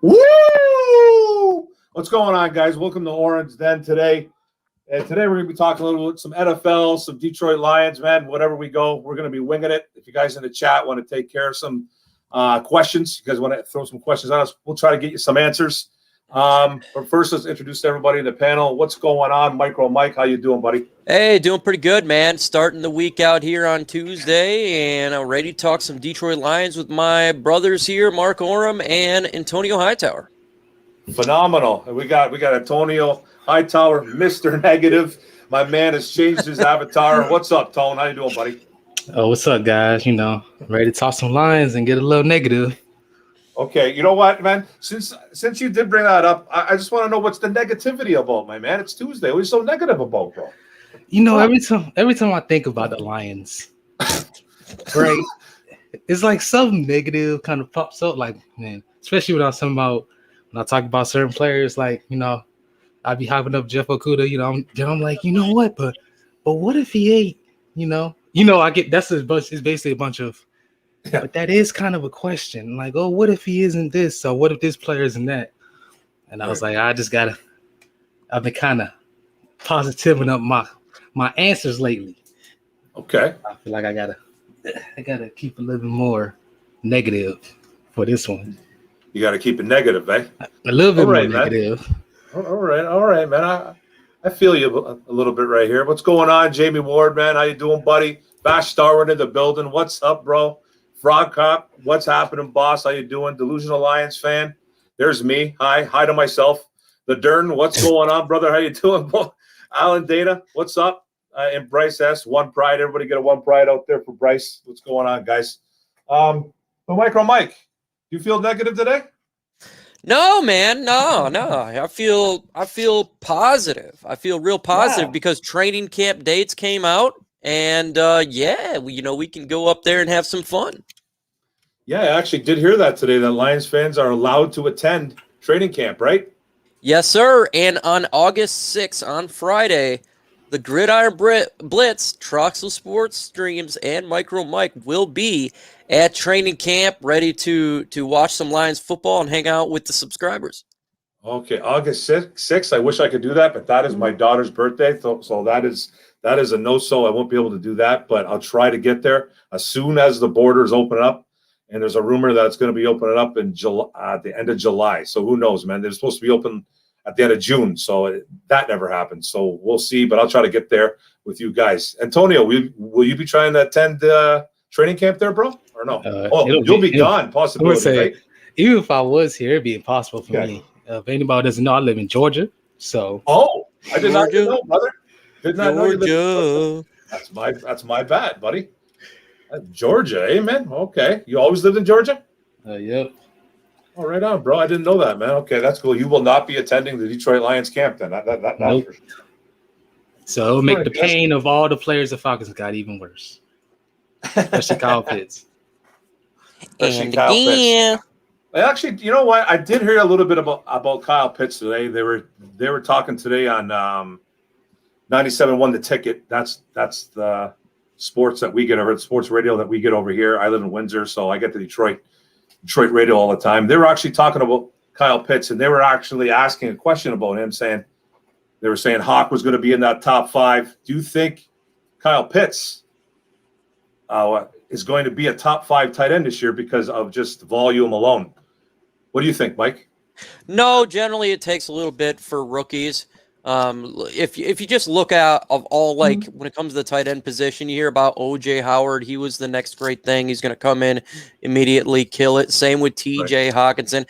Woo! What's going on, guys? Welcome to Orum'S Den today. And today we're going to be talking a little bit some NFL, some Detroit Lions, man. Whatever we go, we're going to be winging it. If you guys in the chat want to take care of some questions, you guys want to throw some questions on us, we'll try to get you some answers. But first, let's introduce everybody in the panel. What's going on, Micro Mike? How you doing, buddy? Hey, doing pretty good, man. Starting the week out here on Tuesday, and I'm ready to talk some Detroit Lions with my brothers here, Mark Orum and Antonio Hightower. Phenomenal. We got Antonio Hightower, Mr. Negative. My man has changed his avatar. What's up, Tone? How you doing, buddy? Oh, what's up, guys? Ready to talk some Lions and get a little negative. Okay, you know what, man? Since you did bring that up, I just want to know what's the negativity about, my man. It's Tuesday. What are you so negative about, bro? Every time I think about the Lions, right, it's like something negative kind of pops up. Like, man, especially when I talk about certain players, like, I'd be hyping up Jeff Okudah. I'm like, you know what, but what if he ain't? I get it's basically a bunch of. Yeah. But that is kind of a question. Like, oh, what if he isn't this? So what if this player isn't that? And I was like, I've been kind of positiving up my answers lately. Okay. I feel like I gotta keep a little bit more negative for this one. You gotta keep it negative, eh? A little bit more negative. All right, man. I feel you a little bit right here. What's going on, Jamie Ward, man? How you doing, buddy? Bash Starwood in the building. What's up, bro? Frog Cop, what's happening, boss? How you doing? Delusional Lions fan. There's me. Hi to myself. The Dern, what's going on, brother? How you doing? Alan Data, what's up? And Bryce S. One Pride. Everybody get a One Pride out there for Bryce. What's going on, guys? But Micro Mike, you feel negative today? No, man. No. I feel positive. I feel real positive because training camp dates came out. And, we can go up there and have some fun. Yeah, I actually did hear that today, that Lions fans are allowed to attend training camp, right? Yes, sir. And on August 6th, on Friday, the Gridiron Blitz, Troxel Sports Streams, and Micro Mike will be at training camp ready to watch some Lions football and hang out with the subscribers. Okay, August 6th. I wish I could do that, but that is my daughter's birthday, so that is a no-so. I won't be able to do that, but I'll try to get there as soon as the borders open up. And there's a rumor that it's going to be opening up in July, at the end of July. So who knows, man? They're supposed to be open at the end of June, so that never happened. So we'll see, but I'll try to get there with you guys. Antonio, will you be trying to attend training camp there, bro, or no? You'll be gone, possibility, right? Even if I was here, it'd be impossible for me. If anybody doesn't know, I live in Georgia, so. Oh, I did not know, brother. Did not know you lived in Georgia. That's my bad, buddy. Georgia, amen. Okay, you always lived in Georgia? Yep. Oh, right on, bro. I didn't know that, man. Okay, that's cool. You will not be attending the Detroit Lions camp then. Nope. So it'll make the pain of all the players of Falcons got even worse, especially Kyle Pitts. Actually, you know what? I did hear a little bit about Kyle Pitts today. They were talking today on 97.1 The Ticket. That's the sports that we get over, the sports radio that we get over here. I live in Windsor, so I get the Detroit radio all the time. They were actually talking about Kyle Pitts, and they were actually asking a question about him, they were saying Hawk was going to be in that top 5. Do you think Kyle Pitts is going to be a top 5 tight end this year because of just volume alone? What do you think, Mike? No, generally it takes a little bit for rookies. If you just look at of all, like when it comes to the tight end position, you hear about OJ Howard. He was the next great thing. He's going to come in, immediately kill it. Same with TJ Hawkinson.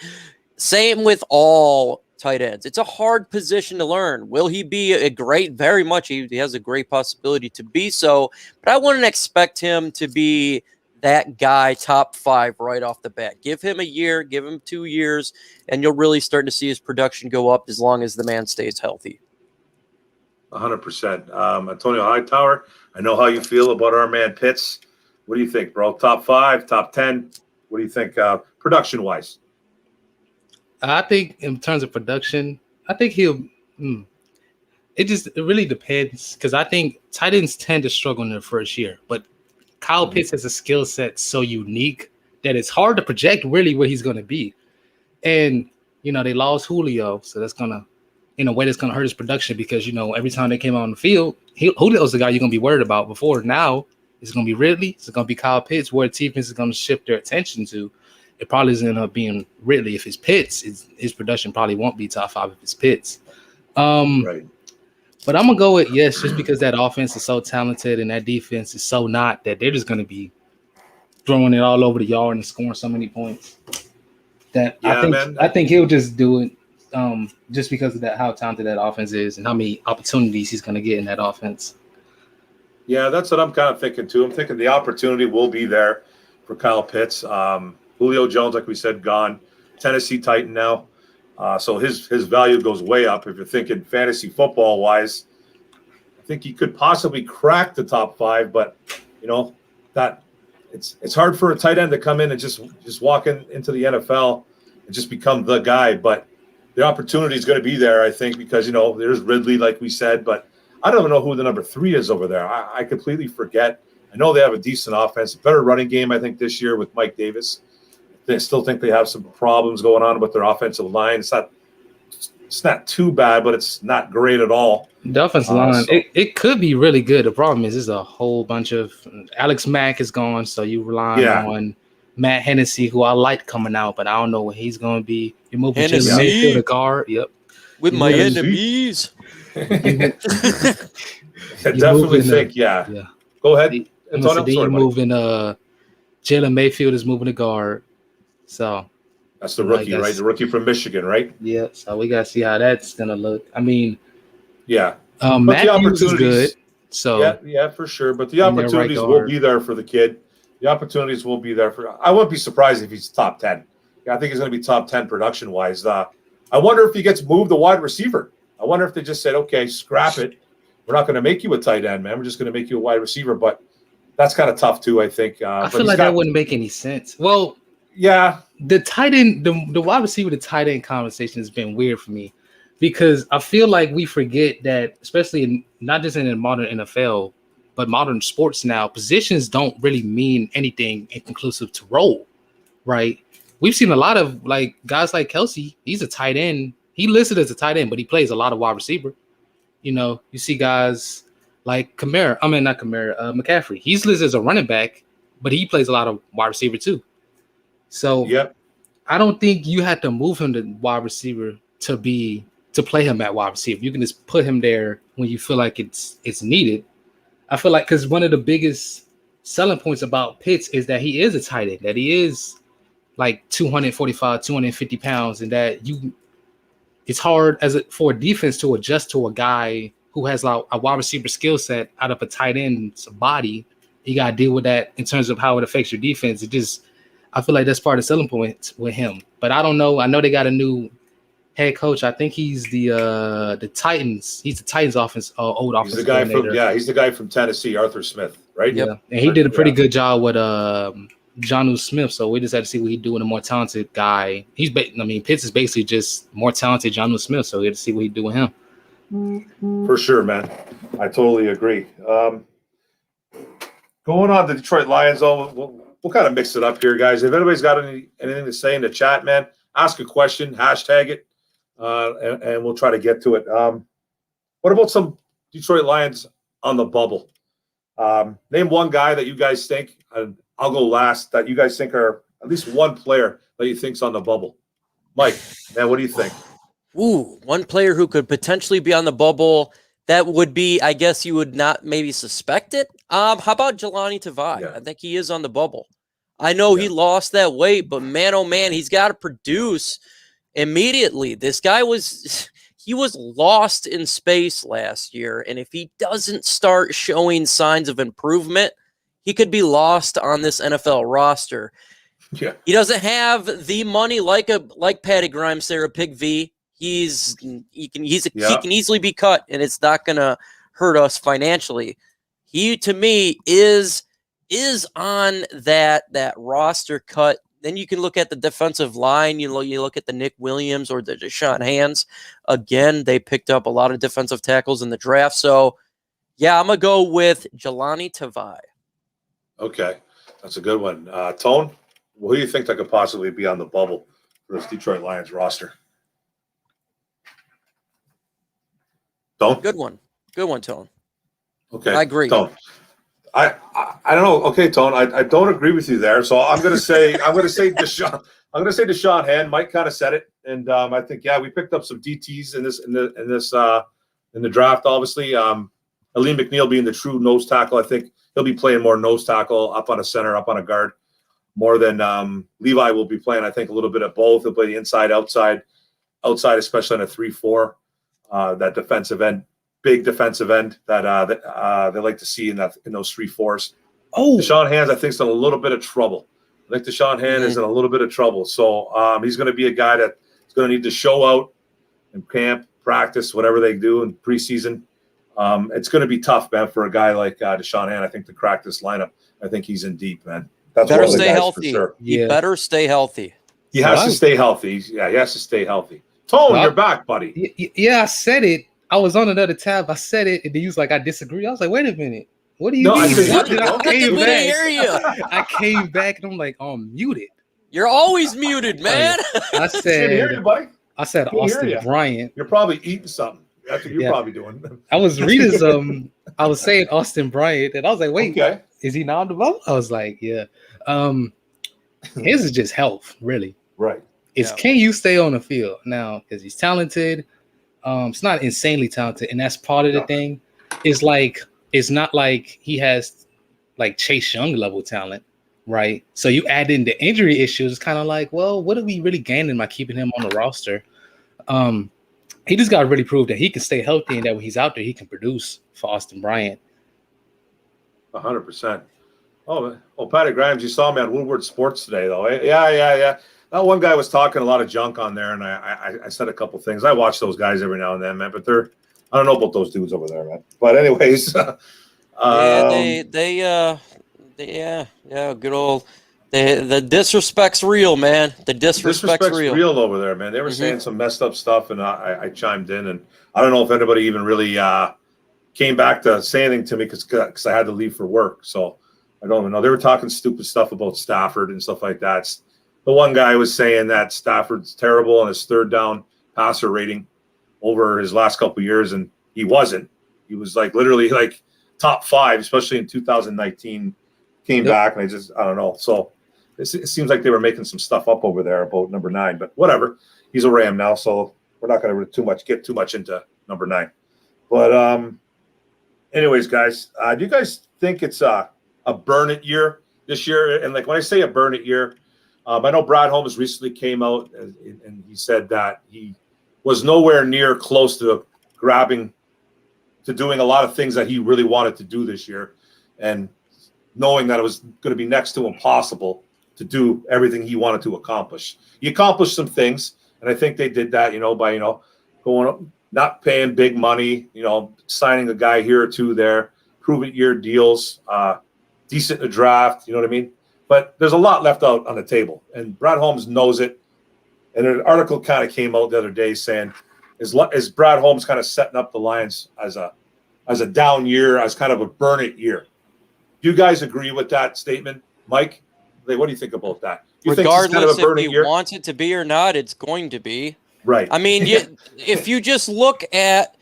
Same with all tight ends. It's a hard position to learn. Will he be a great? Very much. He has a great possibility to be so, but I wouldn't expect him to be that guy top 5 right off the bat. Give him a year, give him 2 years, and you'll really start to see his production go up as long as the man stays healthy. 100%. Antonio Hightower, I know how you feel about our man Pitts. What do you think, bro? Top 5, top 10? What do you think production-wise? I think in terms of production, I think he'll it really depends, because I think tight ends tend to struggle in their first year. But Kyle Pitts has a skill set so unique that it's hard to project really where he's going to be. And they lost Julio, so that's gonna, in a way, that's gonna hurt his production because every time they came out on the field, Julio's the guy you're gonna be worried about. Before now, it's gonna be Ridley, it's gonna be Kyle Pitts. Where the defense is gonna shift their attention to, it probably is gonna end up being Ridley. If it's Pitts, his production probably won't be top 5 if it's Pitts. Right. But I'm gonna go with yes, just because that offense is so talented and that defense is so not, that they're just gonna be throwing it all over the yard and scoring so many points. That I think he'll just do it, just because of that, how talented that offense is and how many opportunities he's gonna get in that offense. Yeah, that's what I'm kind of thinking too. I'm thinking the opportunity will be there for Kyle Pitts. Julio Jones, like we said, gone. Tennessee Titan now. So his value goes way up. If you're thinking fantasy football wise, I think he could possibly crack the top 5, but that it's hard for a tight end to come in and just walk into the NFL and just become the guy. But the opportunity is going to be there, I think, because there's Ridley, like we said, but I don't even know who the number 3 is over there. I completely forget. I know they have a decent offense, better running game, I think, this year with Mike Davis. They still think they have some problems going on with their offensive line. It's not too bad, but it's not great at all. The offensive line, it could be really good. The problem is there's a whole bunch of Alex Mack is gone, so you rely on Matt Hennessy, who I like coming out, but I don't know what he's going to be. You're moving to the Mayfield, the guard. Yep. With my enemies. I definitely think, yeah. Go ahead. You're moving Jalen Mayfield is moving to guard. So that's the rookie, right? The rookie from Michigan, right? Yeah. So we gotta see how that's gonna look. I mean, yeah. Matthews is good. So yeah, for sure. But the opportunities will be there for the kid. The opportunities will be there for. I wouldn't be surprised if he's top 10. Yeah, I think he's going to be top 10 production wise. I wonder if he gets moved to wide receiver. I wonder if they just said, okay, scrap it. We're not going to make you a tight end, man. We're just going to make you a wide receiver. But that's kind of tough too, I think. I feel like that wouldn't make any sense. Well, yeah, the tight end, the wide receiver, the tight end conversation has been weird for me because I feel like we forget that, especially not just in the modern NFL, but modern sports now, positions don't really mean anything inconclusive to role, right? We've seen a lot of guys like Kelsey. He's a tight end. He listed as a tight end, but he plays a lot of wide receiver. You see guys like McCaffrey. He's listed as a running back, but he plays a lot of wide receiver too. So I don't think you had to move him to wide receiver to play him at wide receiver. You can just put him there when you feel like it's needed. I feel like because one of the biggest selling points about Pitts is that he is a tight end, that he is like 245, 250 pounds, and that it's hard for a defense to adjust to a guy who has like a wide receiver skill set out of a tight end's body. You got to deal with that in terms of how it affects your defense. I feel like that's part of the selling point with him. But I don't know. I know they got a new head coach. I think he's the Titans. He's the Titans offense, old offense. He's the guy from Tennessee, Arthur Smith, right? Yeah, and he did a pretty good job with Jonnu Smith. So we just had to see what he do with a more talented guy. Pitts is basically just more talented Jonnu Smith. So we had to see what he do with him. For sure, man. I totally agree. Going on to Detroit Lions, we'll kind of mix it up here, guys. If anybody's got anything to say in the chat, man, ask a question, hashtag it, and we'll try to get to it. What about some Detroit Lions on the bubble? Name one guy that you guys think, I'll go last, that you guys think are at least one player that you think's on the bubble. Mike, man, what do you think? Ooh, one player who could potentially be on the bubble. That would be, I guess you would not maybe suspect it. How about Jelani Tavai? Yeah. I think he is on the bubble. I know he lost that weight, but man, oh man, he's got to produce immediately. This guy was lost in space last year. And if he doesn't start showing signs of improvement, he could be lost on this NFL roster. Yeah. He doesn't have the money like Patty Grimes there, a Pig V. He can easily be cut, and it's not gonna hurt us financially. He, to me, is on that roster cut. Then you can look at the defensive line. You look at the Nick Williams or the Deshaun Hands. Again, they picked up a lot of defensive tackles in the draft. So, yeah, I'm gonna go with Jelani Tavai. Okay, that's a good one. Tone, who do you think that could possibly be on the bubble for this Detroit Lions roster? Don't. Good one, Tone. Okay, I agree. Tone. I don't know. Okay, Tone. I don't agree with you there. So I'm gonna say Deshaun. I'm gonna say Deshaun Hand. Mike kind of said it, and I think we picked up some DTs in the draft. Obviously, Aleem McNeil being the true nose tackle. I think he'll be playing more nose tackle, up on a center, up on a guard, more than Levi will be playing. I think a little bit of both. He'll play the inside, outside, especially in a 3-4. That defensive end. Big defensive end that they like to see in those 3-4s. Oh, Deshaun Hand's, I think, is in a little bit of trouble. I think Deshaun Hand is in a little bit of trouble. So he's going to be a guy that's going to need to show out in camp, practice, whatever they do in preseason. It's going to be tough, man, for a guy like Deshaun Hand, I think, to crack this lineup. I think he's in deep, man. That's better one of the stay guys healthy. for sure. He better stay healthy. He has to stay healthy. Yeah, he has to stay healthy. Tone, you're back, buddy. Yeah, I said it. I was on another tab. I said it, and then he was like, "I disagree." I was like, "Wait a minute, what do you mean?" I came back, and I'm like, "Oh, I'm muted." You're always muted, man. I Good to hear you, buddy. I said Austin Bryant. You're probably eating something. That's what you're probably doing. I was reading some. I was saying Austin Bryant, and I was like, "Wait, is he not on the vote?" I was like, "Yeah." His is just health, really. Right. Can you stay on the field now? Because he's talented. It's not insanely talented, and that's part of the thing. It's not like he has like Chase Young level talent, right? So you add in the injury issues, it's kind of like, well, what are we really gaining by keeping him on the roster? He just got to really prove that he can stay healthy and that when he's out there, he can produce for Austin Bryant. 100%. Oh, Patty Grimes, you saw me on Woodward Sports today, though. Yeah. That one guy was talking a lot of junk on there, and I said a couple things. I watch those guys every now and then, man, but I don't know about those dudes over there, man. But anyways, good old. The disrespect's real, man. The disrespect's real over there, man. They were saying some messed up stuff, and I chimed in, and I don't know if anybody even really came back to say anything to me because I had to leave for work. So I don't even know. They were talking stupid stuff about Stafford and stuff like that. The one guy was saying that Stafford's terrible on his third down passer rating over his last couple of years, and he wasn't. He was literally top 5, especially in 2019. Came back, and I don't know. So it seems like they were making some stuff up over there about number 9, but whatever. He's a Ram now, so we're not going to get too much into number 9. But anyways, guys, do you guys think it's a burn it year this year? And when I say a burn it year, I know Brad Holmes recently came out and he said that he was nowhere near close to doing a lot of things that he really wanted to do this year, and knowing that it was going to be next to impossible to do everything he wanted to accomplish. He accomplished some things, and I think they did that, by going up, not paying big money, signing a guy here or two there, prove-it-year deals, decent in the draft, you know what I mean? But there's a lot left out on the table, and Brad Holmes knows it. And an article kind of came out the other day saying, is Brad Holmes kind of setting up the Lions as a down year, as kind of a burn it year? Do you guys agree with that statement, Mike? What do you think about that? Regardless if he wants it to be or not, it's going to be. Right. I mean, if you just look at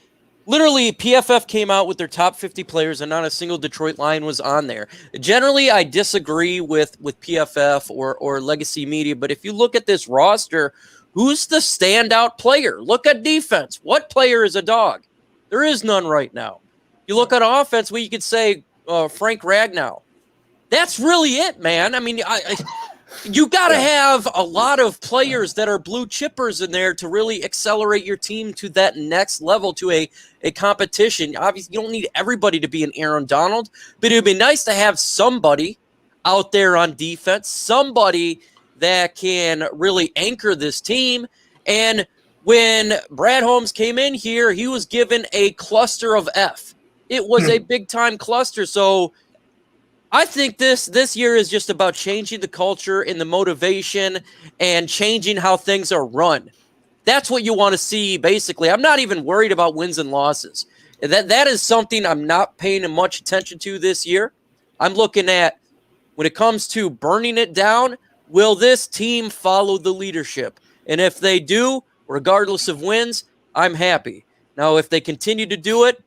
literally, PFF came out with their top 50 players, and not a single Detroit Lion was on there. Generally, I disagree with PFF or Legacy Media, but if you look at this roster, who's the standout player? Look at defense. What player is a dog? There is none right now. You look at offense, where you could say Frank Ragnow. That's really it, man. I mean, you got to have a lot of players that are blue chippers in there to really accelerate your team to that next level, to a competition. Obviously, you don't need everybody to be an Aaron Donald, but it would be nice to have somebody out there on defense, somebody that can really anchor this team. And when Brad Holmes came in here, he was given a cluster of F. It was a big-time cluster. So I think this year is just about changing the culture and the motivation and changing how things are run. That's what you want to see, basically. I'm not even worried about wins and losses. That is something I'm not paying much attention to this year. I'm looking at, when it comes to burning it down, will this team follow the leadership? And if they do, regardless of wins, I'm happy. Now, if they continue to do it,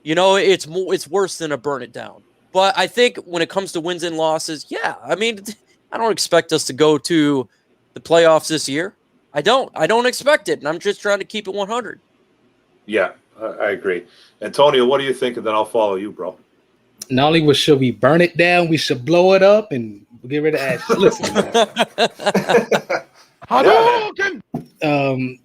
it's worse than a burn it down. But I think when it comes to wins and losses, yeah, I mean, I don't expect us to go to the playoffs this year. I don't expect it, and I'm just trying to keep it 100. Yeah, I agree. Antonio, what do you think? And then I'll follow you, bro. Not only should we burn it down, we should blow it up and get rid of ashes. Listen,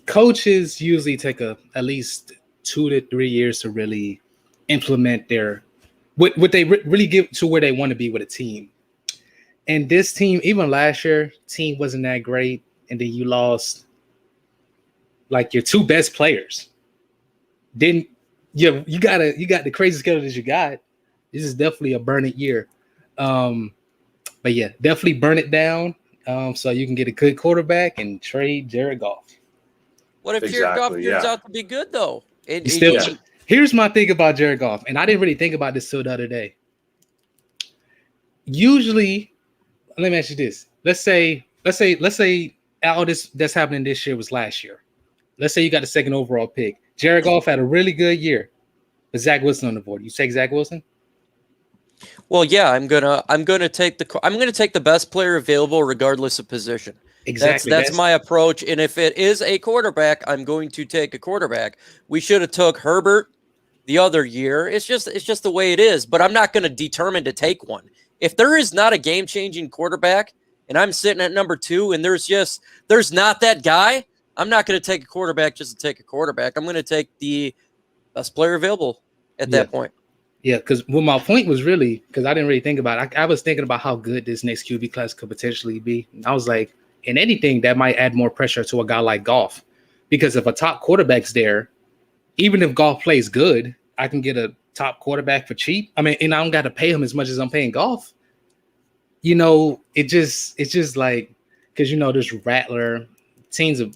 coaches usually take at least 2 to 3 years to really implement what they really get to where they want to be with a team. And this team, even last year, team wasn't that great, and then you lost like your 2 best players. Then you got the crazy schedule that you got. This is definitely a burn it year. But yeah, definitely burn it down. So you can get a good quarterback and trade Jared Goff. What if Jared Goff turns out to be good though? Here's my thing about Jared Goff, and I didn't really think about this till the other day. Usually, let me ask you this: let's say all this that's happening this year was last year. Let's say you got the 2nd overall pick. Jared Goff had a really good year, but Zach Wilson on the board. You take Zach Wilson? Well, yeah, I'm gonna take the best player available, regardless of position. Exactly. That's my approach. And if it is a quarterback, I'm going to take a quarterback. We should have took Herbert the other year. It's just the way it is. But I'm not going to determine to take one. If there is not a game-changing quarterback, and I'm sitting at number 2, and there's not that guy, I'm not going to take a quarterback just to take a quarterback. I'm going to take the best player available at that point. Yeah, because my point was really, because I didn't really think about it. I was thinking about how good this next QB class could potentially be. And I was like, in anything, that might add more pressure to a guy like Goff. Because if a top quarterback's there, even if Goff plays good, I can get a top quarterback for cheap. I mean, and I don't got to pay him as much as I'm paying Goff. It's just like, because, there's Rattler. Teams are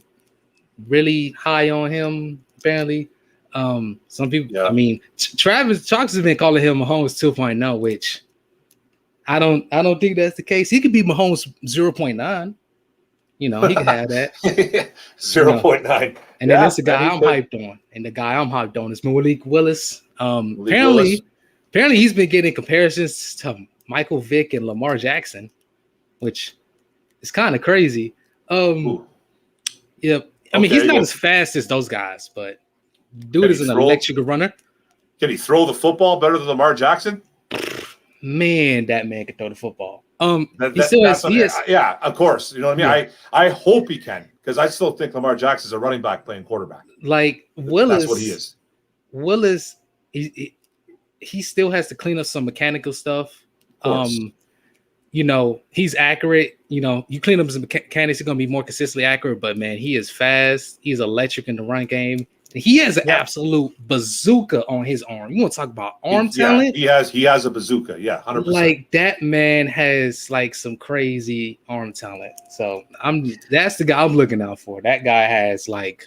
really high on him, apparently. Some people, I mean, Travis Chalks has been calling him Mahomes 2.0, which I don't think that's the case. He could be Mahomes 0.9. He can have that. 0.9. And then that's the guy I'm hyped on. And the guy I'm hyped on is Malik Willis. Apparently he's been getting comparisons to Michael Vick and Lamar Jackson, which is kind of crazy. Yeah. I mean, he's not as fast as those guys, but dude is an electric runner. Can he throw the football better than Lamar Jackson? Man, that man can throw the football. Yeah, of course. You know what I mean? Yeah. I hope he can, because I still think Lamar Jackson is a running back playing quarterback. Like Willis, that's what he is. Willis, he still has to clean up some mechanical stuff. He's accurate. You clean up some mechanics, he's gonna be more consistently accurate. But man, he is fast. He's electric in the run game. He has an absolute bazooka on his arm. You want to talk about arm talent? He has a bazooka. Yeah, 100%. Like that man has like some crazy arm talent. So that's the guy I'm looking out for. That guy has like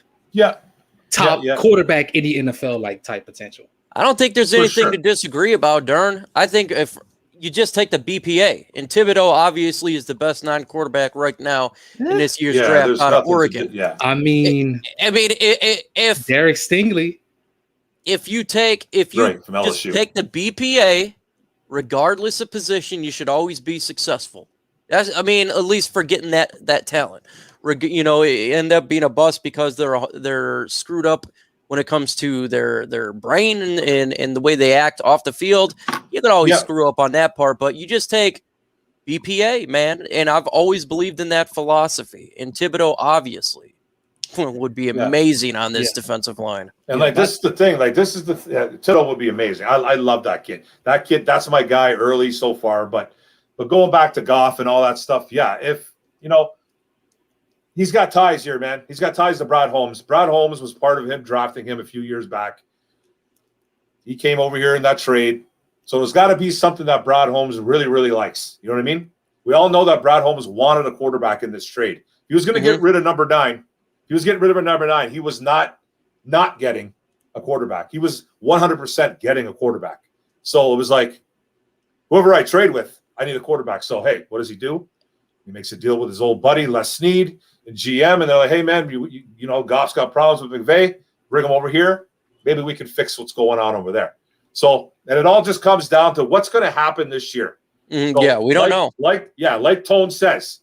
top quarterback in the NFL like type potential. I don't think there's anything to disagree about, Dern. I think if you just take the BPA, and Thibodeau obviously is the best non-quarterback right now in this year's draft out of Oregon. I mean, if Derek Stingley, if you take the BPA, regardless of position, you should always be successful. At least for getting that talent. It end up being a bust because they're screwed up when it comes to their brain and the way they act off the field. You can always screw up on that part, but you just take BPA, man. And I've always believed in that philosophy. And Thibodeau obviously would be amazing on this defensive line. And this is the thing. Thibodeau would be amazing. I love that kid. That kid, that's my guy early so far. But going back to Goff and all that stuff, if he's got ties here, man. He's got ties to Brad Holmes. Brad Holmes was part of him drafting him a few years back. He came over here in that trade. So there's got to be something that Brad Holmes really, really likes. You know what I mean? We all know that Brad Holmes wanted a quarterback in this trade. He was going to get rid of number 9. He was getting rid of number 9. He was not getting a quarterback. He was 100% getting a quarterback. So it was like, whoever I trade with, I need a quarterback. So, hey, what does he do? He makes a deal with his old buddy, Les Snead, and GM, and they're like, hey, man, Goff's got problems with McVay. bring them over here. Maybe we can fix what's going on over there. So, and it all just comes down to what's going to happen this year. So, Yeah, we don't know. Like Tone says,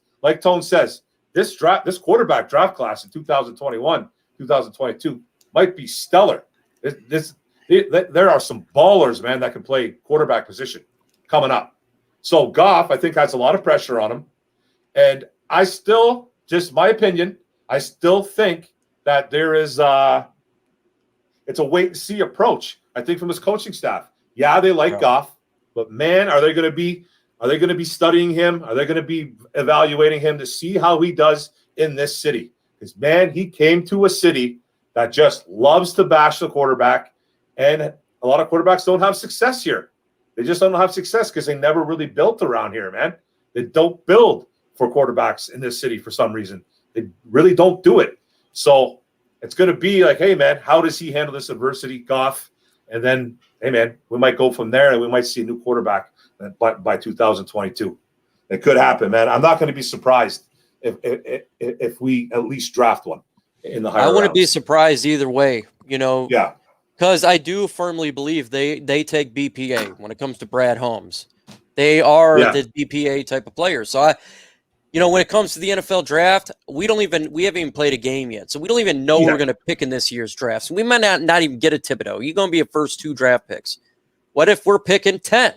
this quarterback draft class in 2021, 2022 might be stellar. There are some ballers, man, that can play quarterback position coming up. So Goff, I think, has a lot of pressure on him. And I still, just my opinion, I still think that there is it's a wait and see approach. I think from his coaching staff. Yeah, they like Goff, but man, are they going to be studying him? Are they going to be evaluating him to see how he does in this city? Because man, he came to a city that just loves to bash the quarterback, and a lot of quarterbacks don't have success here. They just don't have success because they never really built around here, man. They don't build for quarterbacks in this city for some reason. They really don't do it. So it's going to be like, hey, man, how does he handle this adversity, Goff? And then, hey, man, we might go from there, and we might see a new quarterback by 2022. It could happen, man. I'm not going to be surprised if we at least draft one in the higher rounds. I wouldn't be surprised either way, Yeah. Because I do firmly believe they take BPA when it comes to Brad Holmes. They are the BPA type of player. So when it comes to the NFL draft, we haven't even played a game yet. So we don't even know we're going to pick in this year's draft. So we might not even get a Thibodeau. You're going to be a first 2 draft picks. What if we're picking 10?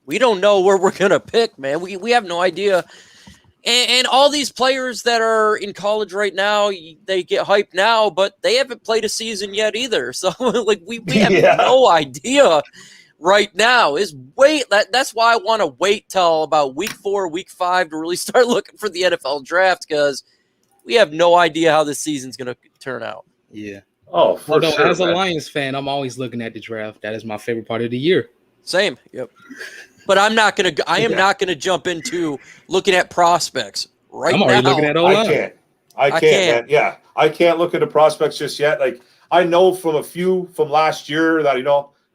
We don't know where we're going to pick, man. We have no idea. And all these players that are in college right now, they get hyped now, but they haven't played a season yet either. So we have no idea right now. That's why I want to wait till about week 4, week 5 to really start looking for the NFL draft, because we have no idea how this season's going to turn out. Yeah. Oh, for sure. As a Lions fan, I'm always looking at the draft. That is my favorite part of the year. Same. Yep. But I am not gonna jump into looking at prospects right now. I'm already looking at O-line. I can't, man. Yeah, I can't look at the prospects just yet. Like, I know from a few from last year that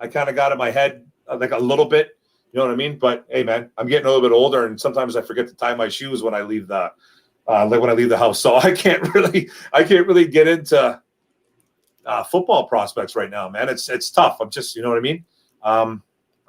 I kind of got in my head like a little bit. You know what I mean? But hey, man, I'm getting a little bit older, and sometimes I forget to tie my shoes when I leave the house. So I can't really get into football prospects right now, man. It's tough. I'm just, you know what I mean?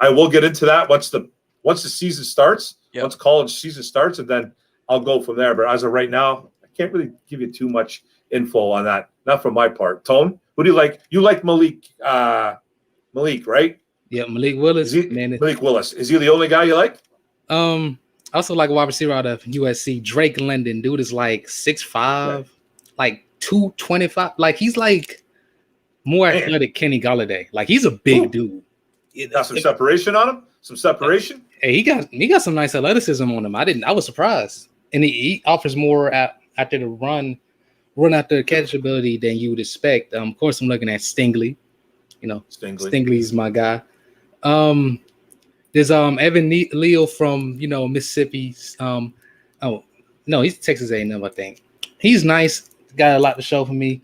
I will get into that once the season starts, once college season starts, and then I'll go from there. But as of right now, I can't really give you too much info on that. Not from my part. Tone, who do you like? You like Malik, right? Yeah, Malik Willis. Malik Willis. Is he the only guy you like? I also like a wide receiver out of USC, Drake London. Dude is like 6'5", like 225. Like, he's like more athletic Kenny Galladay. Like, he's a big dude. Got some separation on him? Some separation? Hey, he got some nice athleticism on him. I was surprised. And he offers more after the run after the catch ability than you would expect. Of course, I'm looking at Stingley. Stingley's my guy. There's Evan Leo from Mississippi. He's Texas A&M, I think. He's nice. Got a lot to show for me.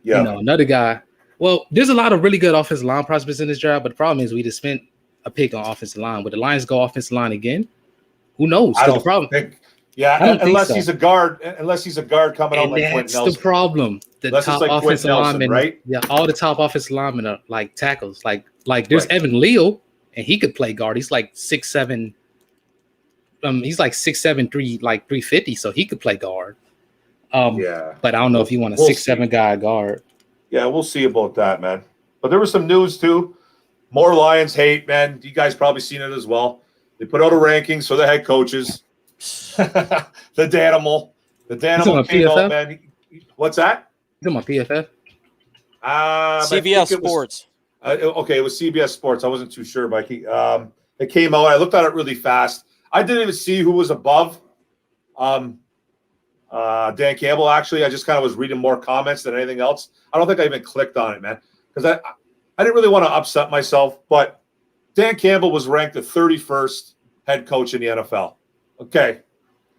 Yeah. Another guy. Well, there's a lot of really good offensive line prospects in this draft, but the problem is we just spent a pick on offensive line. Would the Lions go offensive line again? Who knows? I don't think. Yeah, unless he's a guard. Unless he's a guard coming out like Quentin Nelson. That's the problem. The top offensive linemen, right? Yeah, all the top offensive linemen are like tackles. Like there's Evan Leo, and he could play guard. He's like 6'7". He's like 6'7", 350, so he could play guard. But I don't know if you want a 6'7" guy guard. Yeah, we'll see about that, man. But there was some news too. More Lions hate, man. You guys probably seen it as well. They put out a rankings for the head coaches. The Danimal came out, man. What's that? You talking about PFF? CBS Sports. Okay, it was CBS Sports. I wasn't too sure, but it came out. I looked at it really fast. I didn't even see who was above Dan Campbell, actually. I just kind of was reading more comments than anything else. I don't think I even clicked on it, man, because I didn't really want to upset myself. But Dan Campbell was ranked the 31st head coach in the NFL. Okay.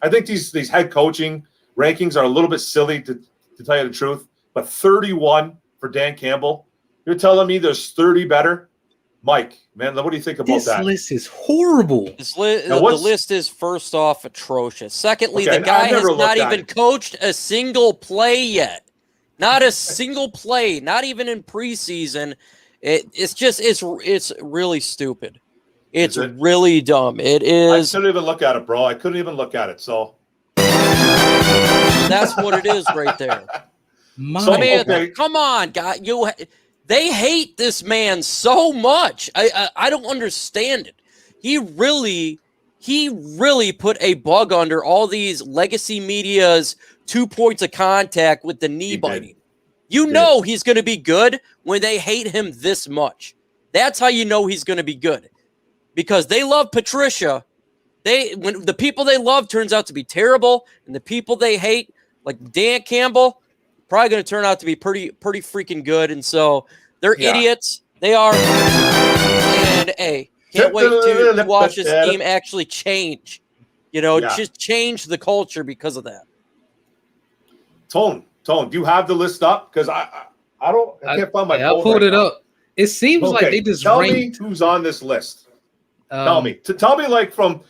I think these head coaching rankings are a little bit silly, to tell you the truth. But 31 for Dan Campbell. You're telling me there's 30 better? Mike, man, what do you think about that? This list is horrible. The list is, first off, atrocious. Secondly, the guy has not even coached a single play yet. Not a single play, not even in preseason. It's really stupid. It's really dumb. It is. I couldn't even look at it, bro. I couldn't even look at it. So that's what it is right there. Come on, God. They hate this man so much. I don't understand it. He really put a bug under all these legacy media's 2 points of contact with the knee biting. You know he's going to be good when they hate him this much. That's how you know he's going to be good. Because they love Patricia. When the people they love turns out to be terrible, and the people they hate, like Dan Campbell, probably going to turn out to be pretty freaking good. And so they're idiots. They are. And can't wait to watch this team actually change. Just change the culture because of that. Tone, do you have the list up? Because I can't find my phone. I pulled it up. It seems like they just tell me who's on this list. Tell me from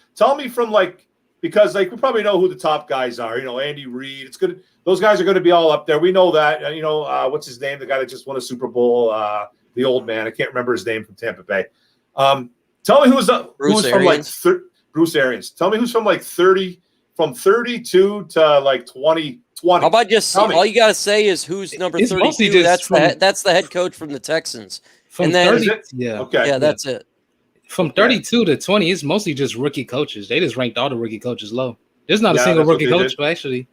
because we probably know who the top guys are. Andy Reid. It's good. Those guys are going to be all up there. We know that. And what's his name? The guy that just won a Super Bowl. The old man. I can't remember his name from Tampa Bay. Tell me who's from Bruce Arians. Tell me who's from 32 to 20. How about just all you got to say is who's number 32? That's the head coach from the Texans. From 30, that's it. From 32 to 20, it's mostly just rookie coaches. They just ranked all the rookie coaches low. There's not a single rookie coach, actually.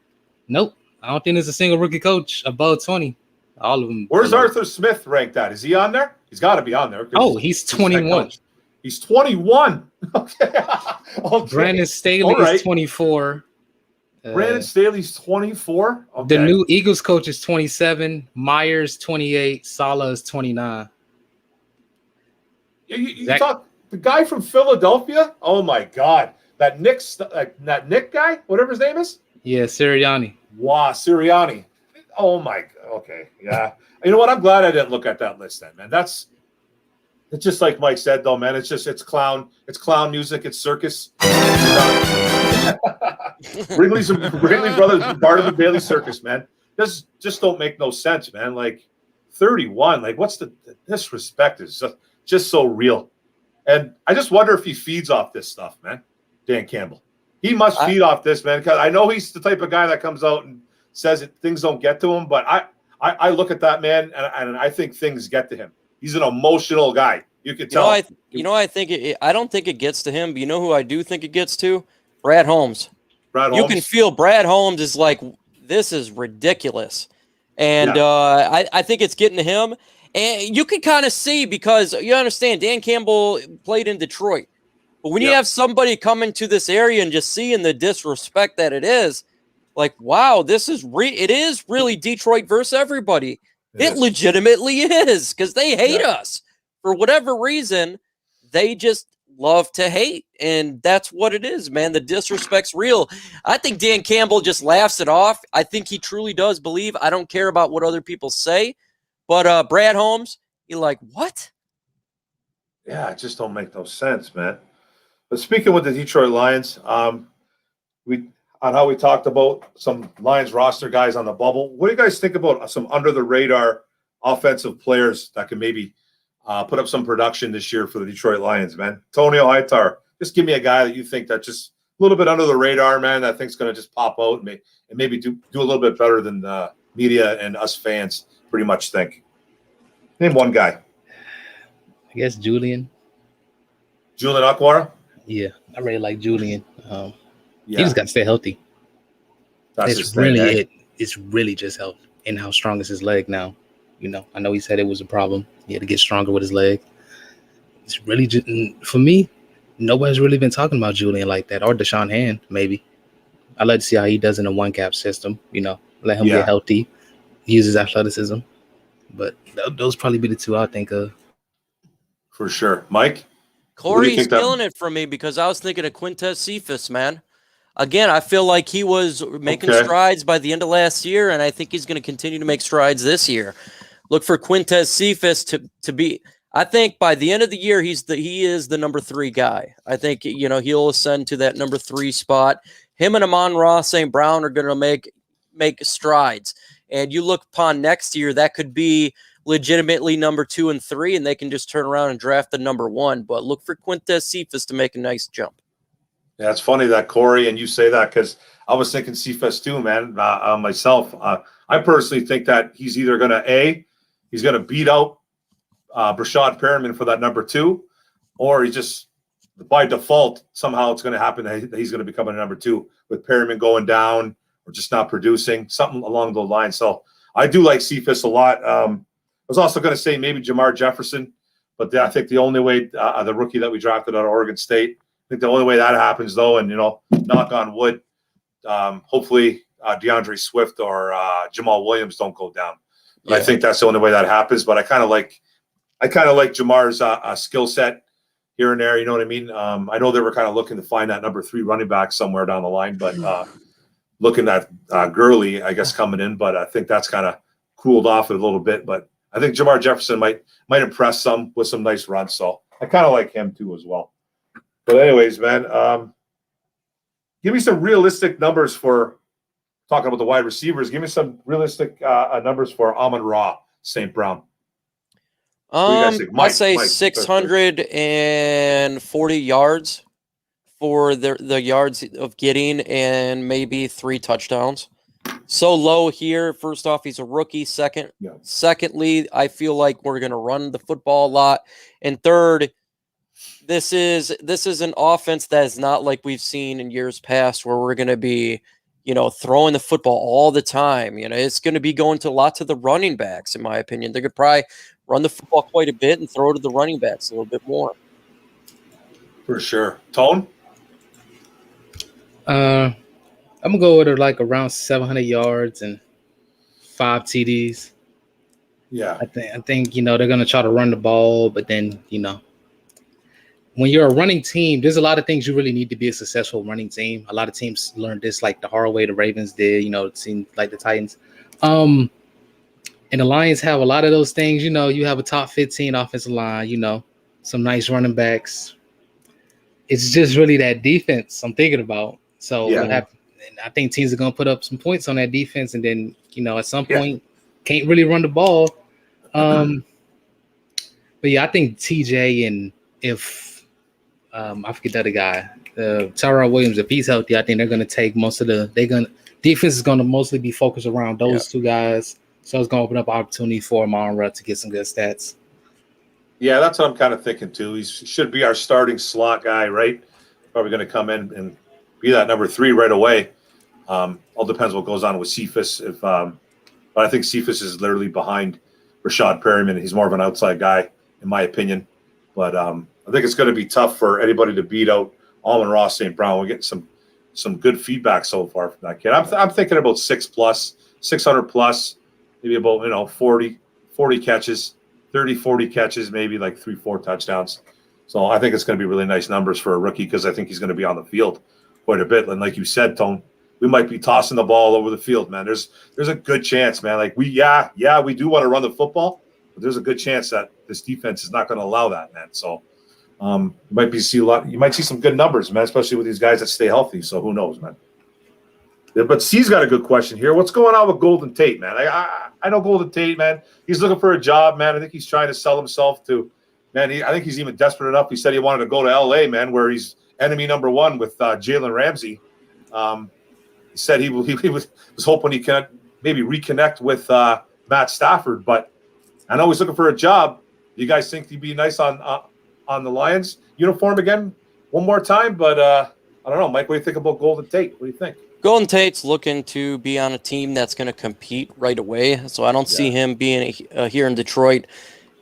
Nope. I don't think there's a single rookie coach above 20. All of them. Where's Arthur Smith ranked at? Is he on there? He's got to be on there. Oh, he's 21. He's 21. Okay. Brandon Staley is 24. Brandon Staley's 24. Okay. The new Eagles coach is 27. Myers 28. Saleh is 29. You talk the guy from Philadelphia. Oh my God, that Nick guy, whatever his name is. Yeah, Sirianni. Wow, Sirianni. Oh my. Okay, yeah. You know what? I'm glad I didn't look at that list then, man. It's just like Mike said, though, man. It's clown music. It's circus. Wrigley Brothers, Bart of the Bailey Circus, man. This just don't make no sense, man. 31. What's the disrespect is just so real. And I just wonder if he feeds off this stuff, man. Dan Campbell. He must feed off this, man, because I know he's the type of guy that comes out and says that things don't get to him, but I look at that man and I think things get to him. He's an emotional guy. You could tell. I don't think it gets to him, but you know who I do think it gets to? Brad Holmes. You can feel Brad Holmes is like, this is ridiculous. And I think it's getting to him. And you can kind of see, because you understand Dan Campbell played in Detroit. But when you have somebody come into this area and just seeing the disrespect that it is, wow, it is really Detroit versus everybody. It legitimately is, because they hate us. For whatever reason, they just love to hate. And that's what it is, man. The disrespect's real. I think Dan Campbell just laughs it off. I think he truly does believe, I don't care about what other people say. But Brad Holmes, you're like, what? Yeah, it just don't make no sense, man. But speaking with the Detroit Lions, on how we talked about some Lions roster guys on the bubble, what do you guys think about some under-the-radar offensive players that can maybe put up some production this year for the Detroit Lions, man? Tonio Hightower, just give me a guy that you think that just a little bit under the radar, man, that I think's going to just pop out and maybe do a little bit better than the media and us fans pretty much think. Name one guy. I guess Julian Okwara? Yeah, I really like Julian. He just got to stay healthy. It's really just health and how strong is his leg now. I know he said it was a problem. He had to get stronger with his leg. It's really just, for me, nobody's really been talking about Julian like that, or Deshaun Hand, maybe. I'd like to see how he does in a one-cap system, let him get healthy, use his athleticism. But those probably be the two I think of. For sure. Mike? Corey's killing it for me, because I was thinking of Quintez Cephas, man. Again, I feel like he was making strides by the end of last year, and I think he's going to continue to make strides this year. Look for Quintez Cephas to be. I think by the end of the year, he is the number 3 guy. I think he'll ascend to that number 3 spot. Him and Amon-Ra St. Brown are going to make strides. And you look upon next year, that could be legitimately number 2 and 3, and they can just turn around and draft the number 1. But look for Quintez Cephas to make a nice jump. Yeah, it's funny that Corey and you say that because I was thinking Cephas too, man. Myself, I personally think that he's either going to he's going to beat out Brashad Perriman for that number 2, or he just by default somehow it's going to happen that he's going to become a number 2 with Perriman going down or just not producing, something along those lines. So I do like Cephas a lot. I was also going to say maybe Jamar Jefferson, but I think the only way the rookie that we drafted out of Oregon State. I think the only way that happens, though, and, knock on wood, hopefully DeAndre Swift or Jamal Williams don't go down. But I think that's the only way that happens. But I kind of like Jamar's skill set here and there. You know what I mean? I know they were kind of looking to find that number 3 running back somewhere down the line, but looking at Gurley, I guess, coming in. But I think that's kind of cooled off it a little bit. But I think Jamar Jefferson might impress some with some nice runs. So I kind of like him, too, as well. But anyways, man, give me some realistic numbers for talking about the wide receivers. Give me some realistic numbers for Amon-Ra St. Brown. I'd say 640 yards for the yards of getting and maybe 3 touchdowns. So low here. First off, he's a rookie. Secondly, I feel like we're going to run the football a lot. And third, this is an offense that is not like we've seen in years past where we're going to be, throwing the football all the time. It's going to be going to lots of the running backs, in my opinion. They could probably run the football quite a bit and throw to the running backs a little bit more. For sure. Tone? I'm going to go with around 700 yards and 5 TDs. Yeah. I think they're going to try to run the ball, but then, when you're a running team, there's a lot of things you really need to be a successful running team. A lot of teams learned this like the hard way. The Ravens did, it seemed like the Titans. And the Lions have a lot of those things. You have a top 15 offensive line, some nice running backs. It's just really that defense I'm thinking about. So I think teams are going to put up some points on that defense. And then, at some point, can't really run the ball. But yeah, I think TJ and if I forget the other guy, Tyrell Williams, if he's healthy, I think they're going to take most of defense is going to mostly be focused around those 2 guys. So it's going to open up opportunity for Amon-Ra to get some good stats. Yeah, that's what I'm kind of thinking too. He should be our starting slot guy, right? Probably going to come in and be that number 3 right away. All depends what goes on with Cephas. But I think Cephas is literally behind Brashad Perriman. He's more of an outside guy, in my opinion. But I think it's going to be tough for anybody to beat out Amon-Ra St. Brown. We're getting some good feedback so far from that kid. I'm thinking about 600 plus, maybe about 40 catches, 40 catches, maybe like 3-4 touchdowns. So I think it's going to be really nice numbers for a rookie because I think he's going to be on the field quite a bit. And like you said, Tone, we might be tossing the ball over the field, man. There's a good chance, man. Like we do want to run the football, but there's a good chance that this defense is not going to allow that, man. So you might see some good numbers, man, especially with these guys that stay healthy. So who knows, man. But C's got a good question here. What's going on with Golden Tate, man? I know Golden Tate, man. He's looking for a job, man. I think he's trying to sell himself to, man. I think he's even desperate enough. He said he wanted to go to L.A., man, where he's enemy number 1 with Jalen Ramsey. He said he was hoping he can maybe reconnect with Matt Stafford. But I know he's looking for a job. You guys think he'd be nice on the Lions uniform again one more time? But I don't know. Mike, what do you think about Golden Tate? What do you think? Golden Tate's looking to be on a team that's going to compete right away. So I don't see him being here in Detroit.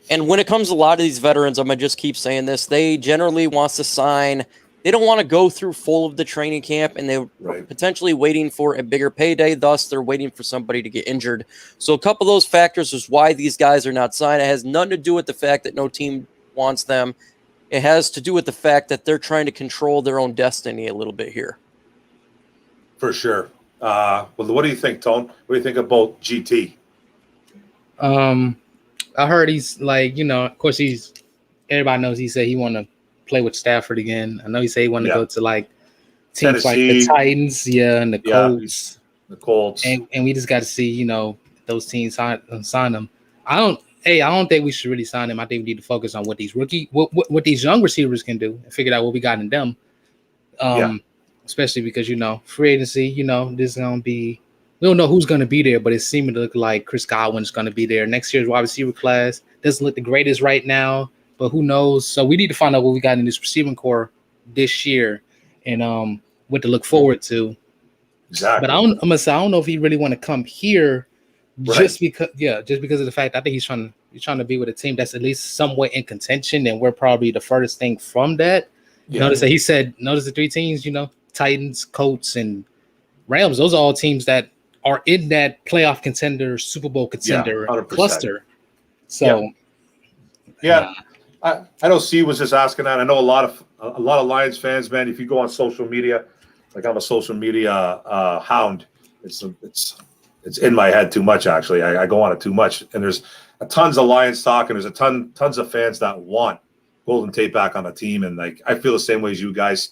And when it comes to a lot of these veterans, I'm going to just keep saying this. They generally want to sign. They don't want to go through full of the training camp, and they're potentially waiting for a bigger payday. Thus, they're waiting for somebody to get injured. So a couple of those factors is why these guys are not signed. It has nothing to do with the fact that no team wants them. It has to do with the fact that they're trying to control their own destiny a little bit here. For sure. Well, what do you think, Tone? What do you think about GT? I heard he's of course everybody knows he said he want to play with Stafford again. I know he said he want to go to teams Tennessee, like the Titans, and the Colts. The Colts. And we just got to see, those teams sign them. I don't think we should really sign them. I think we need to focus on what these young receivers can do and figure out what we got in them. Especially because free agency, this is gonna be. We don't know who's gonna be there, but it's seeming to look like Chris Godwin's gonna be there. Next year's wide receiver class doesn't look the greatest right now, but who knows? So we need to find out what we got in this receiving core this year, and what to look forward to. Exactly. But I'm gonna say I don't know if he really want to come here, just because of the fact I think he's trying to be with a team that's at least somewhat in contention, and we're probably the furthest thing from that. Yeah. Notice the three teams, Titans, Colts, and Rams. Those are all teams that are in that playoff contender, Super Bowl contender cluster. So, I know C was just asking that. I know a lot of Lions fans, man. If you go on social media, like I'm a social media hound, it's in my head too much. Actually, I go on it too much, and there's tons of Lions talk, and there's tons of fans that want Golden Tate back on the team, and like I feel the same way as you guys.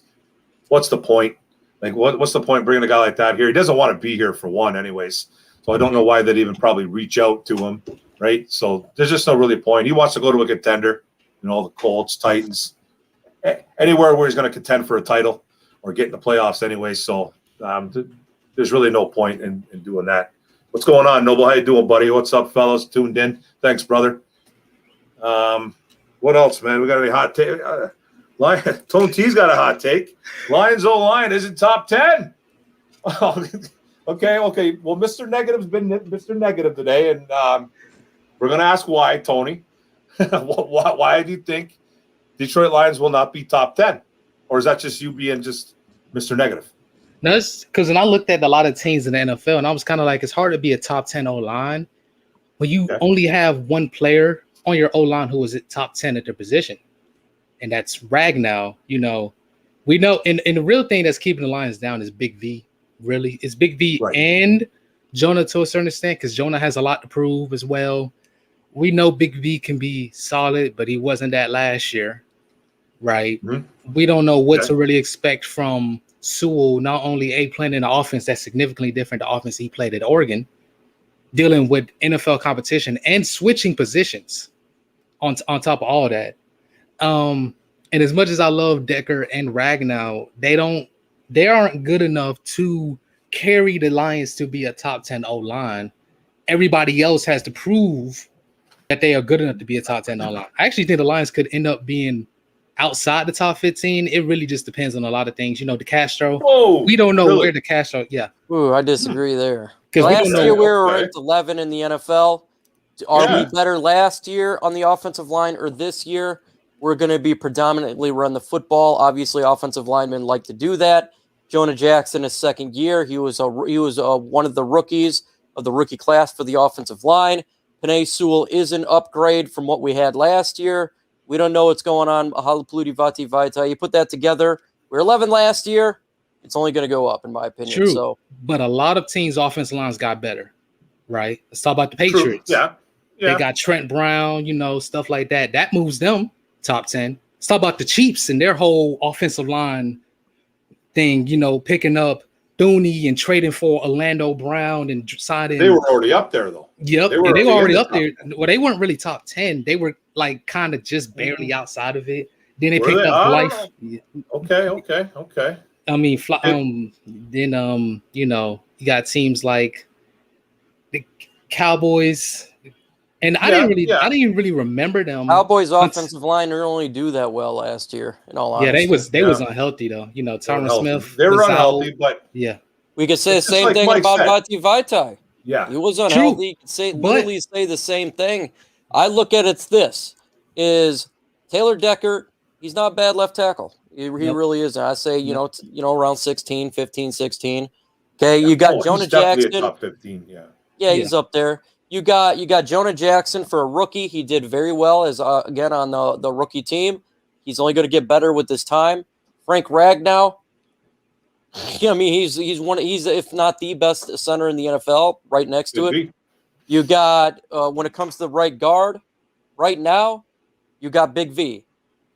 What's the point? Like, what's the point bringing a guy like that here? He doesn't want to be here for one, anyways. So I don't know why they'd even probably reach out to him, right? So there's just no really point. He wants to go to a contender, the Colts, Titans, anywhere where he's going to contend for a title or get in the playoffs anyway. So there's really no point in doing that. What's going on, Noble? How you doing, buddy? What's up, fellas? Tuned in. Thanks, brother. What else, man? We got any hot take? Tone T's got a hot take. Lions O-line isn't top 10. Okay. Well, Mr. Negative's been Mr. Negative today, and we're going to ask why, Tony. Why do you think Detroit Lions will not be top 10? Or is that just you being just Mr. Negative? No, it's because when I looked at a lot of teams in the NFL, and I was kind of like, it's hard to be a top 10 O-line when you only have one player on your O-line who was at top 10 at their position. And that's Ragnow. We know, and the real thing that's keeping the Lions down is Big V. Really, it's Big V and Jonah to a certain extent, because Jonah has a lot to prove as well. We know Big V can be solid, but he wasn't that last year, right? Mm-hmm. We don't know what to really expect from Sewell. Not only playing in an offense that's significantly different the offense he played at Oregon, dealing with NFL competition and switching positions on top of all that. And as much as I love Decker and Ragnow, they aren't good enough to carry the Lions to be a top 10 O-line. Everybody else has to prove that they are good enough to be a top 10 O-line. I actually think the Lions could end up being outside the top 15. It really just depends on a lot of things. DeCastro. We don't know where DeCastro. Yeah. Ooh, I disagree there. Last year we were ranked 11 in the NFL. Are we better last year on the offensive line or this year? We're going to be predominantly run the football. Obviously, offensive linemen like to do that. Jonah Jackson, his second year, he was one of the rookies of the rookie class for the offensive line. Penei Sewell is an upgrade from what we had last year. We don't know what's going on. Halapuluti Vati Vaita. You put that together. We're 11 last year. It's only going to go up, in my opinion. True. So, but a lot of teams' offensive lines got better, right? Let's talk about the Patriots. True. Yeah. They got Trent Brown, stuff like that. That moves them top 10. Let's talk about the Chiefs and their whole offensive line thing, picking up Thuney and trading for Orlando Brown and signing. They were already up there, though. Yep. They were already up there. Well, they weren't really top 10. They were like kind of just barely outside of it. Then they picked up Life. Okay. I mean, then you got teams like the Cowboys. And I didn't really remember them. Cowboys' offensive line didn't only do that well last year. In all honesty, they was unhealthy though. Tyron Smith. They were unhealthy, but we could say the same thing about Vati Vaitai. Yeah, he was unhealthy. You could say the same thing. I look at it is Taylor Decker. He's not bad left tackle. He really isn't. I say around 16, 15, 16. Okay, you got Jonah Jackson. Top 15. Yeah, he's up there. You got Jonah Jackson for a rookie. He did very well as again on the rookie team. He's only going to get better with his time. Frank Ragnow. I mean, he's if not the best center in the NFL, right next to it. You got when it comes to the right guard, right now, you got Big V.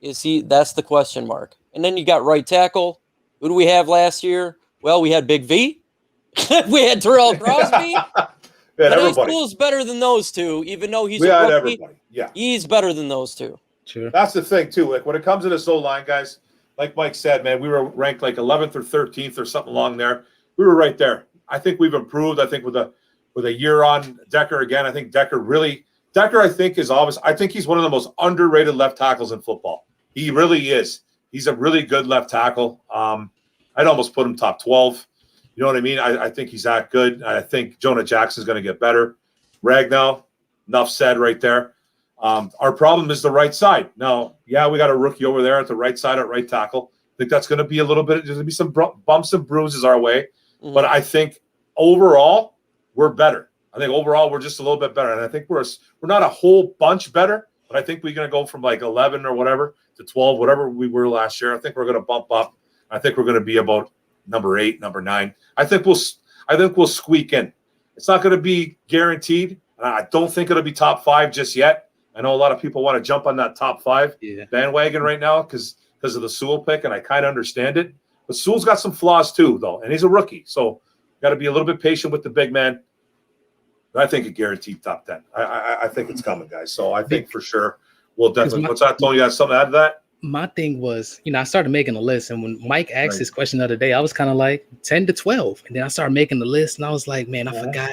Is he? That's the question mark. And then you got right tackle. Who do we have last year? Well, we had Big V. We had Terrell Crosby. We had Penei everybody. Sewell's better than those two, even though he's We a had rookie. everybody. Yeah. He's better than those two. Sure. That's the thing, too. Like, when it comes to this O-line, guys, like Mike said, man, we were ranked like 11th or 13th or something along there. We were right there. I think we've improved. I think with a year on Decker again, I think Decker, I think, is obvious. I think he's one of the most underrated left tackles in football. He really is. He's a really good left tackle. I'd almost put him top 12. You know what I mean? I think he's that good. I think Jonah Jackson's going to get better. Ragnow, enough said right there. Our problem is the right side. Now, yeah, we got a rookie over there at the right side at right tackle. I think that's going to be a little bit – there's going to be some bumps and bruises our way. Mm-hmm. But I think overall we're better. I think overall we're just a little bit better. And I think we're not a whole bunch better, but I think we're going to go from like 11 or whatever to 12, whatever we were last year. I think we're going to bump up. I think we're going to be about number 8, number 9. I think we'll squeak in. It's not going to be guaranteed. I don't think it'll be top 5 just yet. I know a lot of people want to jump on that top 5 bandwagon right now because of the Sewell pick, and I kind of understand it. But Sewell's got some flaws too, though, and he's a rookie, so got to be a little bit patient with the big man. But I think a guaranteed top 10. I think it's coming, guys. So I think for sure we'll definitely. What's that, Tony? You got something to add to that? My thing was, I started making a list, and when Mike asked this question the other day, I was kind of like 10 to 12, and then I started making the list, and I was like, man, I forgot.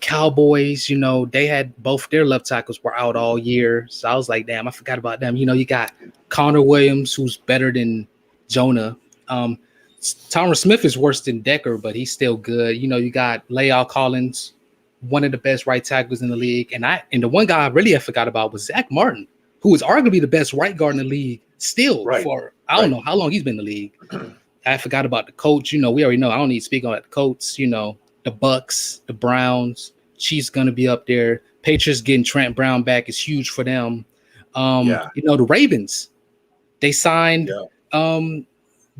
Cowboys, they had both their left tackles were out all year. So I was like, damn, I forgot about them. You got Connor Williams, who's better than Jonah. Thomas Smith is worse than Decker, but he's still good. You got La'el Collins, one of the best right tackles in the league. And the one guy I really forgot about was Zach Martin, who is arguably the best right guard in the league still for, I don't know how long he's been in the league. I forgot about the coach. We already know. I don't need to speak on that. The coach, the Bucks, the Browns, Chiefs going to be up there. Patriots getting Trent Brown back is huge for them. The Ravens, they signed I don't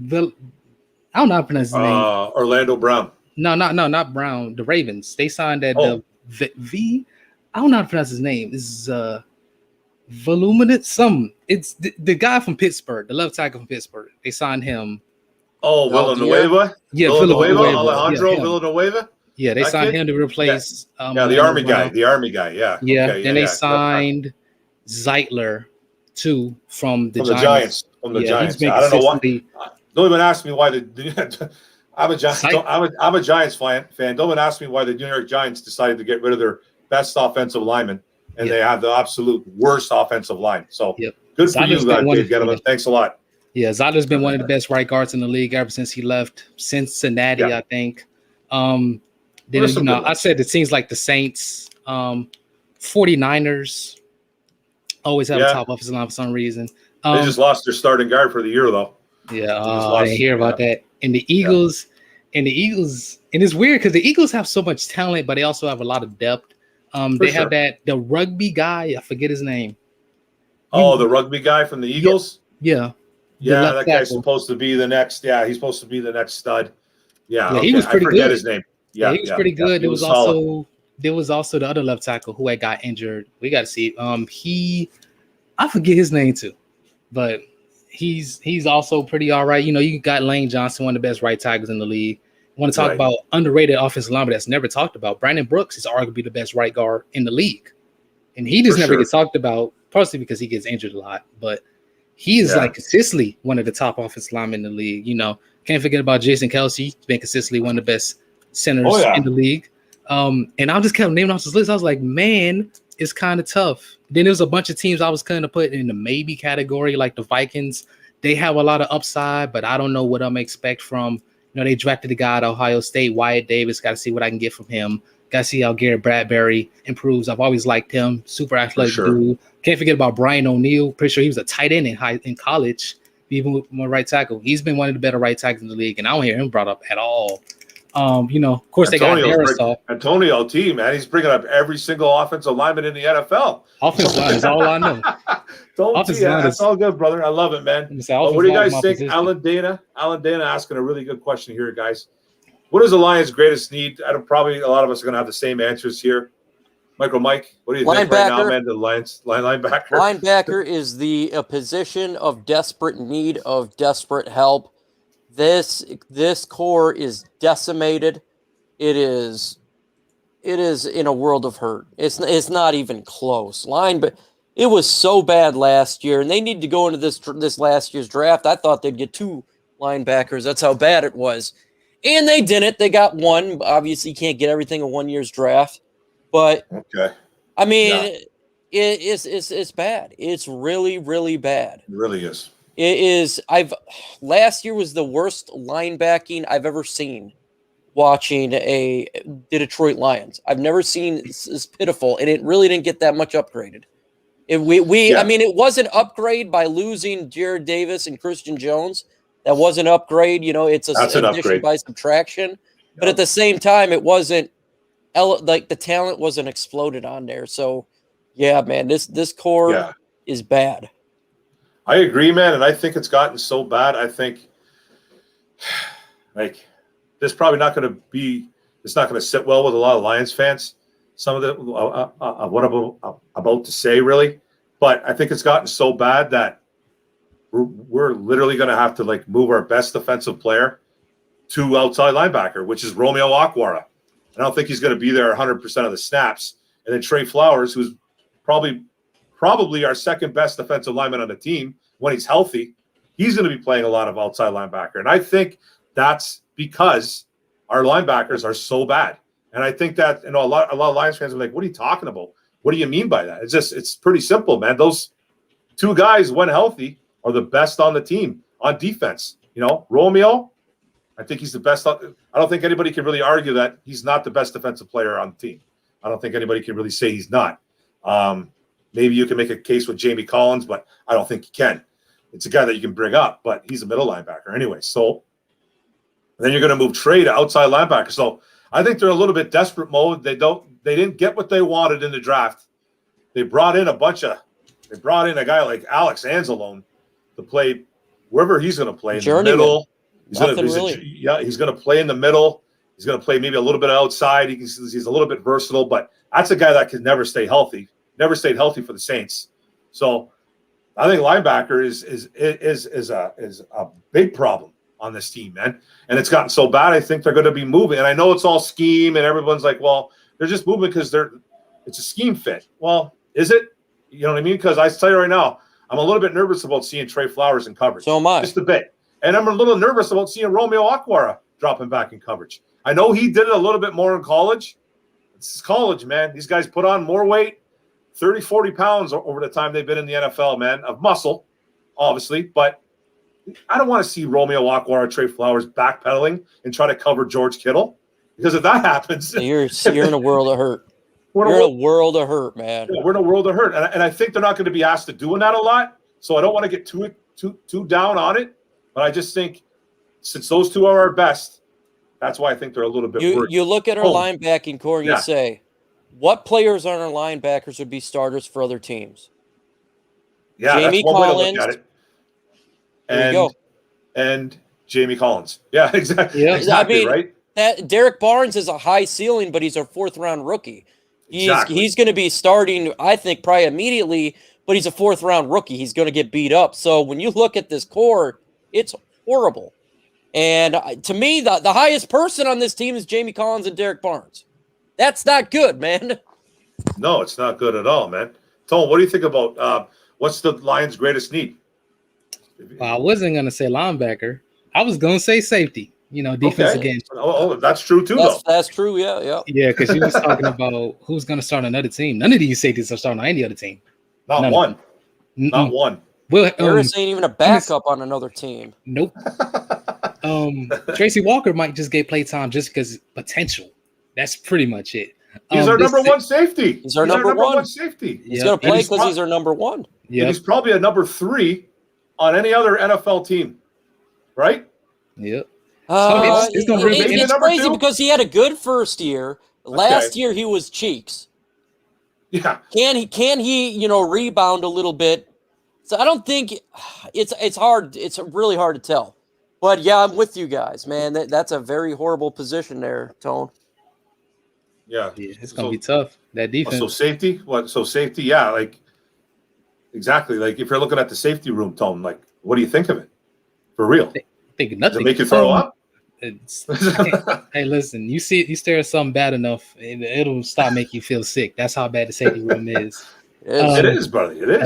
know how to pronounce his name. Orlando Brown. No, not Brown. The Ravens. They signed that V. I don't know how to pronounce his name. This is Voluminous something. It's the guy from Pittsburgh, the left tackle from Pittsburgh. They signed him. Oh, Villanueva? Yeah, Villanueva. Alejandro Villanueva? Yeah, they signed him to replace the Army guy. The Army guy, yeah. Yeah, okay, then they signed Zeitler too from the Giants. From the Giants. I don't know why. Don't even ask me why I'm a Giants fan. Don't even ask me why the New York Giants decided to get rid of their best offensive lineman, and they have the absolute worst offensive line. So good for you guys, gentlemen. Thanks a lot. Yeah, Zeitler's been one of the best right guards in the league ever since he left Cincinnati, I think. Then I said it seems like the Saints, 49ers always have a top offensive line for some reason. They just lost their starting guard for the year, though. Yeah, I didn't hear about that. And the Eagles, and it's weird because the Eagles have so much talent, but they also have a lot of depth. They have the rugby guy. I forget his name. Oh, the rugby guy from the Eagles? Yeah. Yeah, that guy's supposed to be the next. Yeah, he's supposed to be the next stud. Yeah, he was pretty good. I forget his name. Yeah, he was pretty good. There was also the other left tackle who had got injured. We got to see. I forget his name too, but he's also pretty all right. You got Lane Johnson, one of the best right tackles in the league. I want to talk about underrated offensive lineman that's never talked about. Brandon Brooks is arguably the best right guard in the league, and he just never gets talked about, partially because he gets injured a lot, but. He is like consistently one of the top offensive linemen in the league. Can't forget about Jason Kelsey. He's been consistently one of the best centers in the league. And I just kept naming off this list. I was like, man, it's kind of tough. Then there was a bunch of teams I was kind of put in the maybe category, like the Vikings. They have a lot of upside, but I don't know what I'm expect from. They drafted the guy at Ohio State, Wyatt Davis. Got to see what I can get from him. Got to see how Garrett Bradbury improves. I've always liked him. Super athletic dude. Can't forget about Brian O'Neill. Pretty sure he was a tight end in college, even with my right tackle. He's been one of the better right tackles in the league, and I don't hear him brought up at all. Of course, they got Darisaw. Antonio T, man, he's bringing up every single offensive lineman in the NFL. Offensive line is all I know. That's all good, brother. I love it, man. What do you guys think? Position. Alan Dana asking a really good question here, guys. What is the Lions' greatest need? Probably a lot of us are going to have the same answers here. Mike, what do you think right now, man? The Lions linebacker. Linebacker is a position of desperate need, of desperate help. This core is decimated. It is it is in a world of hurt. It's not even close. But it was so bad last year, and they need to go into this last year's draft. I thought they'd get 2 linebackers. That's how bad it was. And they didn't. They got 1. Obviously, you can't get everything in 1 year's draft. But, Okay. I mean, it's bad. It's really, really bad. It really is. It is. Last year was the worst linebacking I've ever seen watching the Detroit Lions. I've never seen this pitiful, and it really didn't get that much upgraded. I mean, it was an upgrade by losing Jared Davis and Christian Jones. That was an upgrade. It's an addition upgrade by subtraction. But at the same time, it wasn't like the talent wasn't exploded on there. So, yeah, man, this core is bad. I agree, man, and I think it's gotten so bad. I think, like, there's probably not going to be. It's not going to sit well with a lot of Lions fans. Some of the what I'm about to say, really, but I think it's gotten so bad that we're literally going to have to like move our best defensive player to outside linebacker, which is Romeo Okwara. I don't think he's going to be there 100% of the snaps. And then Trey Flowers, who's probably our second best defensive lineman on the team when he's healthy, he's going to be playing a lot of outside linebacker. And I think that's because our linebackers are so bad. And I think that, a lot of Lions fans are like, what are you talking about? What do you mean by that? It's pretty simple, man. Those 2 guys, when healthy, are the best on the team on defense. Romeo, I think he's the best. I don't think anybody can really argue that he's not the best defensive player on the team. I don't think anybody can really say he's not. Maybe you can make a case with Jamie Collins, but I don't think you can. It's a guy that you can bring up, but he's a middle linebacker anyway. So then you're going to move Trey to outside linebacker. So I think they're a little bit desperate mode. They didn't get what they wanted in the draft. They brought in a guy like Alex Anzalone to play wherever he's going to play in the middle. He's going to play in the middle. He's going to play maybe a little bit outside. He's a little bit versatile, but that's a guy that can never stay healthy. Never stayed healthy for the Saints. So I think linebacker is a big problem on this team, man. And it's gotten so bad. I think they're going to be moving. And I know it's all scheme, and everyone's like, well, they're just moving because it's a scheme fit. Well, is it? You know what I mean? Because I tell you right now, I'm a little bit nervous about seeing Trey Flowers in coverage. So am I. Just a bit. And I'm a little nervous about seeing Romeo Okwara dropping back in coverage. I know he did it a little bit more in college. It's college, man. These guys put on more weight, 30, 40 pounds over the time they've been in the NFL, man, of muscle, obviously. But I don't want to see Romeo Okwara, Trey Flowers backpedaling and try to cover George Kittle. Because if that happens, you're in a world of hurt. You're in a world of hurt, man. Yeah, we're in a world of hurt. And I think they're not going to be asked to doing that a lot. So I don't want to get too down on it. But I just think since those 2 are our best, that's why I think they're a little bit worried. You look at our linebacking core and you say, what players on our linebackers would be starters for other teams? Yeah, Jamie that's one Collins. way to look at it. There you go. And Jamie Collins. Yeah, exactly. Yeah. Exactly, right? Derek Barnes is a high ceiling, but he's a 4th-round rookie. He's going to be starting, I think, probably immediately, but he's a 4th-round rookie. He's going to get beat up. So when you look at this core, it's horrible. And to me, the highest person on this team is Jamie Collins and Derek Barnes. That's not good, man. No, it's not good at all, man. Tone, what do you think about what's the Lions' greatest need? Well, I wasn't going to say linebacker. I was going to say safety. Defense again. Oh, that's true too, though. That's true, yeah. Yeah, because you was talking about who's going to start another team. None of these safeties are starting on any other team. Not one. Not one. Well, Harris ain't even a backup on another team. Nope. Tracy Walker might just get play time just because potential. That's pretty much it. He's our number 1 safety. He's our number one safety. He's going to play because he's our number 1. Yeah. He's probably a number 3 on any other NFL team, right? Yep. It's crazy because he had a good first year. Last year he was cheeks. Yeah. Can he rebound a little bit? So I don't think it's hard. It's really hard to tell. But yeah, I'm with you guys, man. That's a very horrible position there, Tone. Yeah. It's gonna be tough. That defense. So safety? So safety, yeah, like exactly. Like if you're looking at the safety room, Tone, like what do you think of it? For real? Think nothing. Does it make you throw up? Hey, listen, you stare at something bad enough, it'll stop making you feel sick. That's how bad the safety room is. It is, buddy. It is.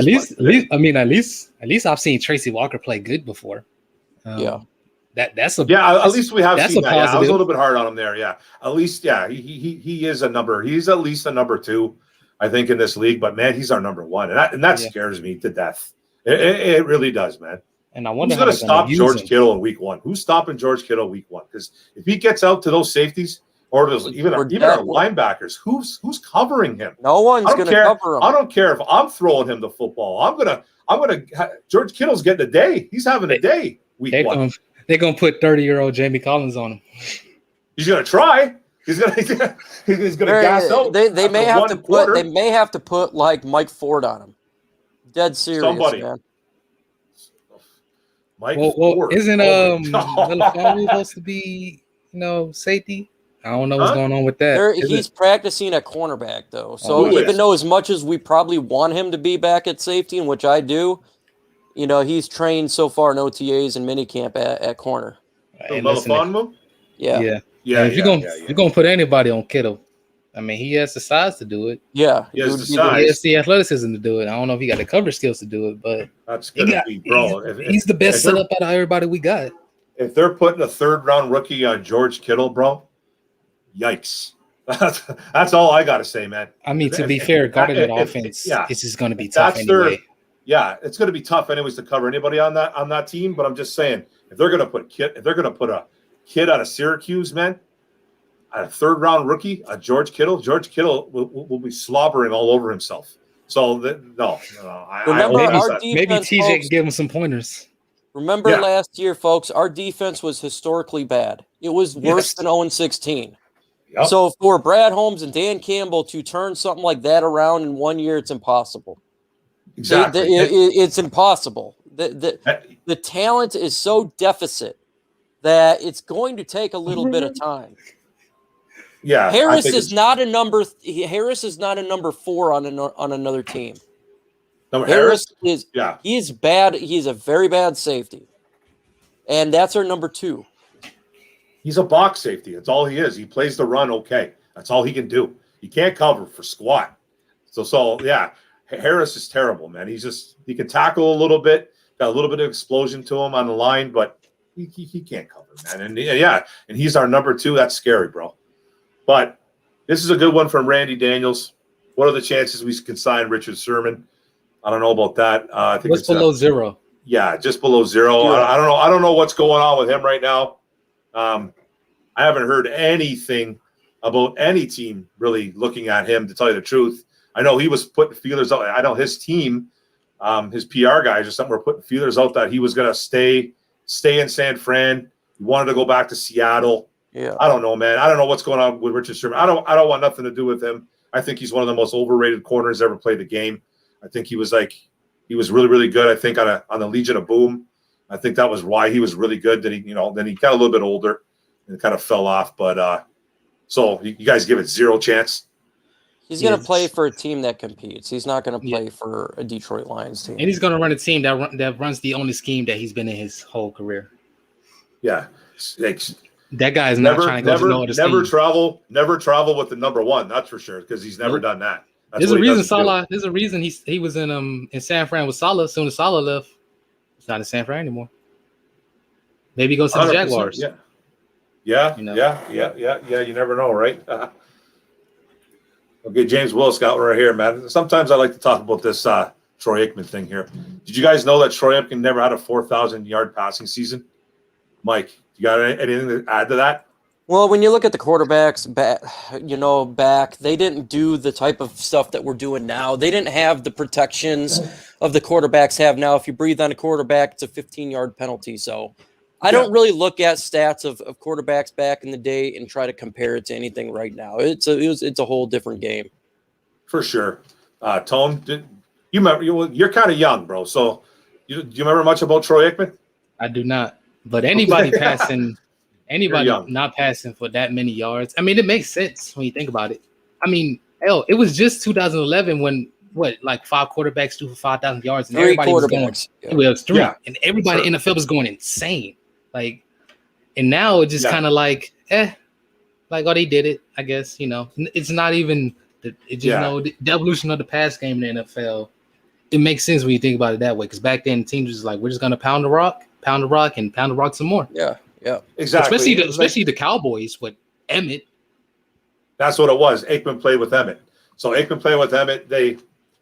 At least I've seen Tracy Walker play good before. Yeah. That's a at least we have seen that. positive. Yeah, I was a little bit hard on him there. Yeah, at least he is a number. He's at least a number 2, I think, in this league. But man, he's our number 1, and that scares me to death. It really does, man. And I wonder who's going to stop George Kittle in week 1. Who's stopping George Kittle week 1? Because if he gets out to those safeties or even our linebackers, who's covering him? No one's going to cover him. I don't care if I'm throwing him the football. I'm gonna. George Kittle's getting a day. He's having a day week 1. They're gonna put 30-year-old Jamie Collins on him. He's gonna try. He's gonna gas out. They may have to put like Mike Ford on him. Dead serious, man. Mike Ford. Isn't Villafanu supposed to be safety? I don't know what's going on with that. He's practicing at cornerback though, so even though as much as we probably want him to be back at safety, and which I do. He's trained so far in OTAs and minicamp at corner. Hey, yeah. If you're gonna put anybody on Kittle, I mean, he has the size to do it. Yeah, he has He has the athleticism to do it. I don't know if he got the coverage skills to do it, but that's gonna be, bro. He's the best setup out of everybody we got. If they're putting a 3rd-round rookie on George Kittle, bro, yikes. That's all I gotta say, man. I mean, to be fair, guarding that offense, it's just gonna be tough anyway. It's going to be tough anyways to cover anybody on that team. But I'm just saying, if they're going to put a kid out of Syracuse, man, a 3rd-round rookie, a George Kittle will be slobbering all over himself. So no. Maybe TJ can give him some pointers. Remember last year, folks, our defense was historically bad. It was worse than 0-16. Yep. So for Brad Holmes and Dan Campbell to turn something like that around in 1 year, it's impossible. Exactly. It's impossible. The talent is so deficit that it's going to take a little bit of time. Yeah, Harris is not a number 4 on another team. Harris is he's bad. He's a very bad safety, and that's our number 2. He's a box safety. That's all he is. He plays the run. Okay, that's all he can do. He can't cover for squat. So yeah. Harris is terrible, man. He can tackle a little bit, got a little bit of explosion to him on the line, but he can't cover, man. And he's our number 2. That's scary, bro. But this is a good one from Randy Daniels. What are the chances we can sign Richard Sherman? I don't know about that. I think it's below 0. Yeah, just below 0. Yeah. I don't know what's going on with him right now. I haven't heard anything about any team really looking at him, to tell you the truth. I know he was putting feelers out. I know his team, his PR guys or something, were putting feelers out that he was going to stay in San Fran. He wanted to go back to Seattle. Yeah, I don't know, man. I don't know what's going on with Richard Sherman. I don't want nothing to do with him. I think he's one of the most overrated corners ever played the game. I think he was really, really good. I think on the Legion of Boom. I think that was why he was really good. That then he got a little bit older and kind of fell off. But so you guys give it 0 chance. He's going to play for a team that competes. He's not going to play for a Detroit Lions team. And he's going to run a team that runs the only scheme that he's been in his whole career. Yeah. That guy is not trying to go to no other team. Never travel with the number 1, that's for sure, because he's never done that. There's a reason he was in San Fran with Saleh. As soon as Saleh left, he's not in San Fran anymore. Maybe he goes to the Jaguars. Yeah. You never know, right? Okay, James Willis got one right here, man. Sometimes I like to talk about this Troy Aikman thing here. Did you guys know that Troy Aikman never had a 4,000-yard passing season? Mike, you got anything to add to that? Well, when you look at the quarterbacks back, they didn't do the type of stuff that we're doing now. They didn't have the protections of the quarterbacks have now. If you breathe on a quarterback, it's a 15-yard penalty. So I don't really look at stats of quarterbacks back in the day and try to compare it to anything right now. It's a whole different game. For sure. Tone, you remember? You're kind of young, bro. So do you remember much about Troy Aikman? I do not. But anybody passing. Anybody not passing for that many yards. I mean, it makes sense when you think about it. I mean, hell, it was just 2011 when 5 quarterbacks threw for 5,000 yards, and everybody was going. Yeah. Well, it was 3, and everybody in the field was going insane. Like, And now it's just Yeah. kind of like, like, oh, they did it, I guess. It's not even the evolution of the pass game in the NFL. It makes sense when you think about it that way, because back then teams was like, we're just gonna pound the rock, and pound the rock some more. Yeah, Exactly. Especially the Cowboys with Emmett. That's what it was. Aikman played with Emmett. So Aikman played with Emmett. They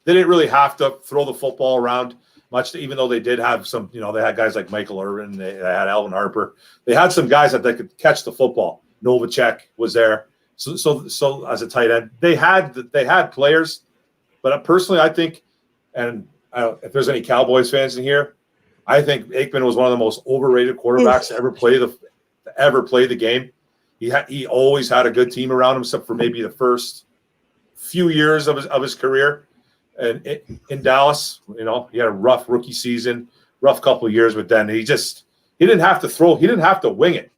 didn't really have to throw the football around much, even though they did have some, they had guys like Michael Irvin, they had Alvin Harper. They had some guys that they could catch the football. Novacek was there. So as a tight end, they had players, but personally, I think, and if there's any Cowboys fans in here, I think Aikman was one of the most overrated quarterbacks to ever play the game. He always had a good team around him, except for maybe the first few years of his career. And in Dallas, he had a rough rookie season, rough couple of years, but then he didn't have to throw, he didn't have to wing it.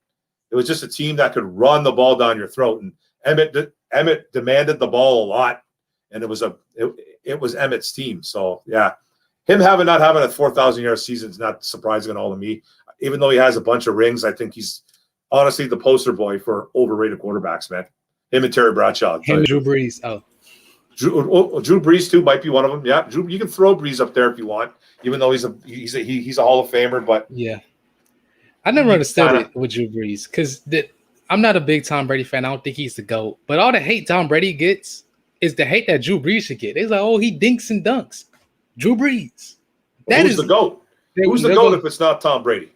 It was just a team that could run the ball down your throat. And Emmett demanded the ball a lot, and it was Emmett's team. So yeah, him not having a 4,000-yard season is not surprising at all to me. Even though he has a bunch of rings, I think he's honestly the poster boy for overrated quarterbacks, man. Him and Terry Bradshaw. Him and Drew Brees. Drew Brees too might be one of them. Yeah, Drew, you can throw Brees up there if you want, even though he's a Hall of Famer. But yeah, I never understood it with Drew Brees, because I'm not a big Tom Brady fan. I don't think he's the GOAT. But all the hate Tom Brady gets is the hate that Drew Brees should get. It's like, oh, he dinks and dunks. Drew Brees. Who's the GOAT? Who's the GOAT if it's not Tom Brady?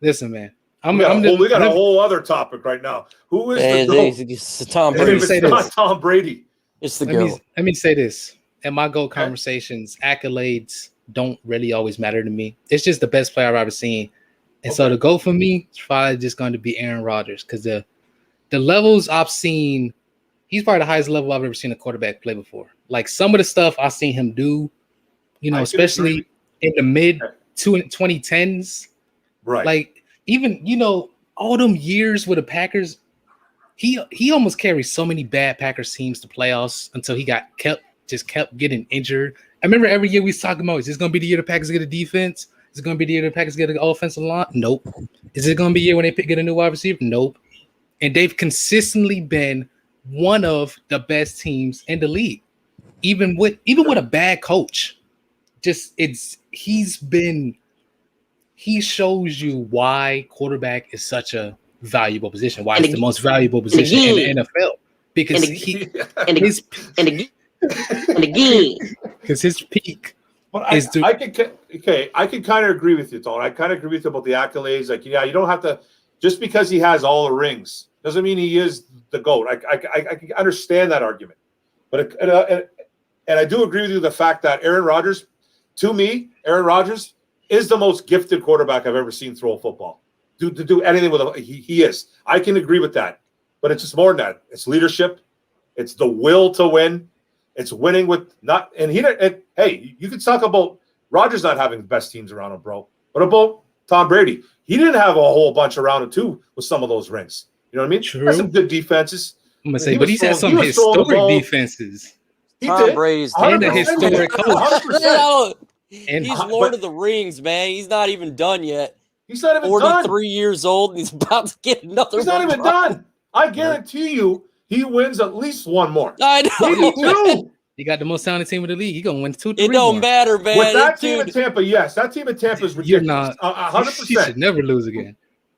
Listen, man. We got a whole other topic right now. Who is the GOAT? It's Tom Brady. If it's not Tom Brady. It's the GOAT. Let me say this. In my GOAT conversations, accolades don't really always matter to me. It's just the best player I've ever seen. And so the GOAT for me is probably just going to be Aaron Rodgers, because the levels I've seen, he's probably the highest level I've ever seen a quarterback play before. Like some of the stuff I've seen him do, especially in the mid 2010s. Right. Like even, all them years with the Packers, he almost carried so many bad Packers teams to playoffs until he kept getting injured. I remember every year we was talking about, is this going to be the year the Packers get a defense? Is it going to be the year the Packers get an offensive line? Nope. Is it going to be the year when they get a new wide receiver? Nope. And they've consistently been one of the best teams in the league, even with a bad coach. He shows you why quarterback is such a valuable position, why it's the most valuable position in the NFL. Because his peak. But I can kind of agree with you, Tone. I kind of agree with you about the accolades. Like, you don't have to, just because he has all the rings doesn't mean he is the GOAT. I can understand that argument, but and I do agree with you the fact that Aaron Rodgers is the most gifted quarterback I've ever seen throw a football. To do anything with he is. I can agree with that, but it's just more than that. It's leadership. It's the will to win. It's winning with not. And hey, you can talk about Rodgers not having the best teams around him, bro. What about Tom Brady? He didn't have a whole bunch around him too with some of those rings. You know what I mean? True. He had some good defenses. I'm gonna say, but he's had some historic defenses. Tom Brady's and a historic coach. He's Lord of the Rings, man. He's not even done yet. He's not even 43 years old, and he's about to get another. He's not even done. I guarantee you, he wins at least one more. I know. Maybe two. He got the most talented team in the league. He gonna win 2-3. It don't matter, man. With that team in Tampa, yes, that team in Tampa is ridiculous. 100%. He should never lose again.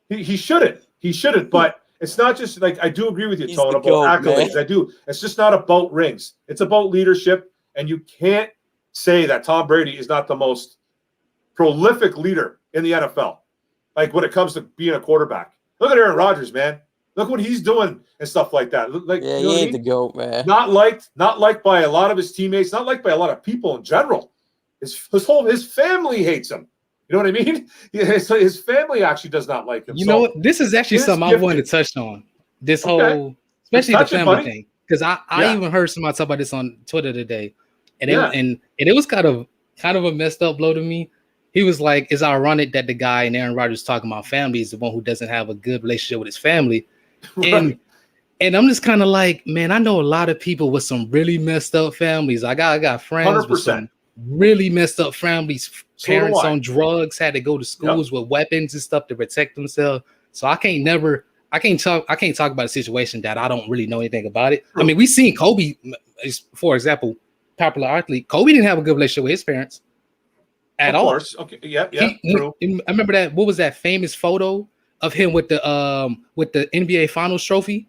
He shouldn't. He shouldn't. But it's not just like, I do agree with you, Tone, about accolades. Man. I do. It's just not about rings. It's about leadership, and you can't say that Tom Brady is not the most prolific leader in the NFL. Like when it comes to being a quarterback. Look at Aaron Rodgers, man. Look what he's doing and stuff like that. Like, yeah, he ain't the GOAT, man. Not liked by a lot of his teammates, not liked by a lot of people in general. His family hates him. You know what I mean? His family actually does not like him. You know what? This is actually something I wanted to touch on. This whole, especially the family thing, because I even heard somebody talk about this on Twitter today, and it was kind of a messed up blow to me. He was like, "It's ironic that the guy in Aaron Rodgers talking about family is the one who doesn't have a good relationship with his family." Right. And I'm just kind of like, man, I know a lot of people with some really messed up families. I got friends 100%. With some really messed up families. Parents on drugs had to go to schools with weapons and stuff to protect themselves. So I can't talk about a situation that I don't really know anything about it. I mean, we seen Kobe, for example, popular athlete. Kobe didn't have a good relationship with his parents at all. Of course. Okay. Yeah. True. I remember that. What was that famous photo of him with the NBA Finals trophy?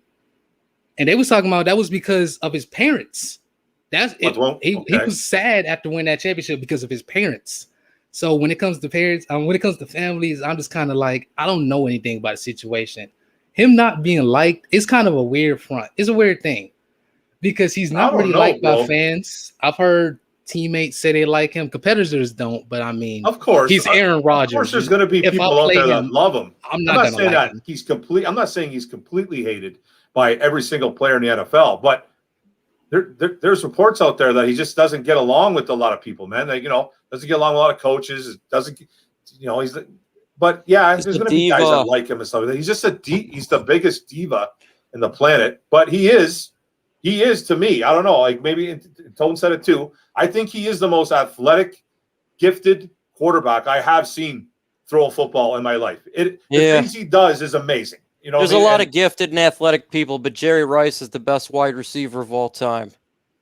And they was talking about that was because of his parents. That's it. He was sad after winning that championship because of his parents. So when it comes to parents, when it comes to families, I'm just kind of like, I don't know anything about the situation. Him not being liked is kind of a weird front. It's a weird thing because he's not really liked by fans. I've heard teammates say they like him. Competitors don't, but I mean, of course, he's Aaron Rodgers. Of course, there's going to be people out there that love him. I'm not saying that he's complete. I'm not saying he's completely hated by every single player in the NFL, but there's reports out there that he just doesn't get along with a lot of people, man. Like, doesn't get along with a lot of coaches. Doesn't, but yeah, there's going to be guys that like him and stuff. He's just he's the biggest diva in the planet, but he is to me. I don't know. Like maybe Tone said it too. I think he is the most athletic, gifted quarterback I have seen throw a football in my life. The things he does is amazing. There's a lot of gifted and athletic people, but Jerry Rice is the best wide receiver of all time.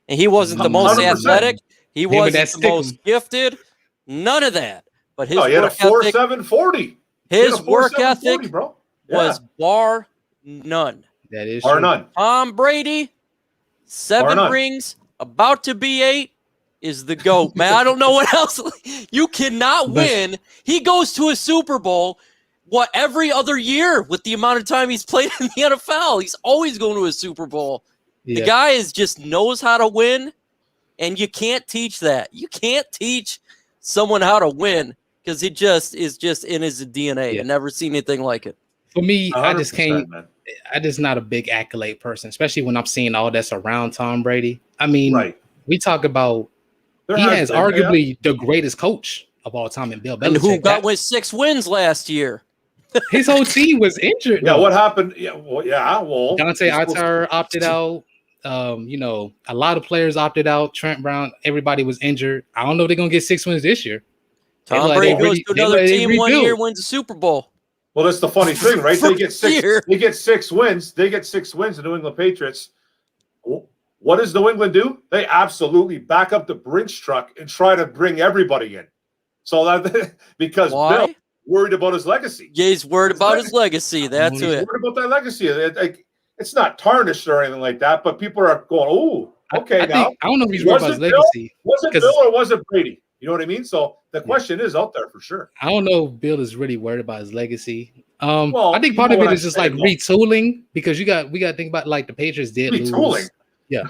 And he wasn't the most 100%. Athletic. He wasn't the most gifted. None of that. But his he had a 4.740. His work ethic was bar none. That is bar true. None. Tom Brady, 7 rings, about to be 8, is the GOAT, man. I don't know what else. You cannot win. He goes to a Super Bowl every other year with the amount of time he's played in the NFL. He's always going to a Super Bowl. Yeah. The guy just knows how to win, and you can't teach that. You can't teach someone how to win because it just is just in his DNA. I've never seen anything like it. For me, I just can't. I'm just not a big accolade person, especially when I'm seeing all that's around Tom Brady. I mean, we talk about he has arguably the greatest coach of all time in Bill Belichick. And who got with 6 wins last year. His whole team was injured. Yeah, what happened? Well, Dante Itar opted out. A lot of players opted out. Trent Brown, everybody was injured. I don't know if they're gonna get 6 wins this year. Tom Brady goes to another team 1 year, wins the Super Bowl. Well, that's the funny thing, right? They get 6. They get 6 wins. They get 6 wins. The New England Patriots. What does New England do? They absolutely back up the Brinks truck and try to bring everybody in. So that because why? Bill worried about his legacy. Yeah, he's worried about his legacy. That's it. He's worried about that legacy. It's not tarnished or anything like that, but people are going, "Oh, okay." I don't know if he's worried about his legacy. Was it Bill or was it Brady? You know what I mean? So the question is out there for sure. I don't know if Bill is really worried about his legacy. I think part of it is just like retooling because we got to think about like the Patriots did retooling. Lose. Yeah,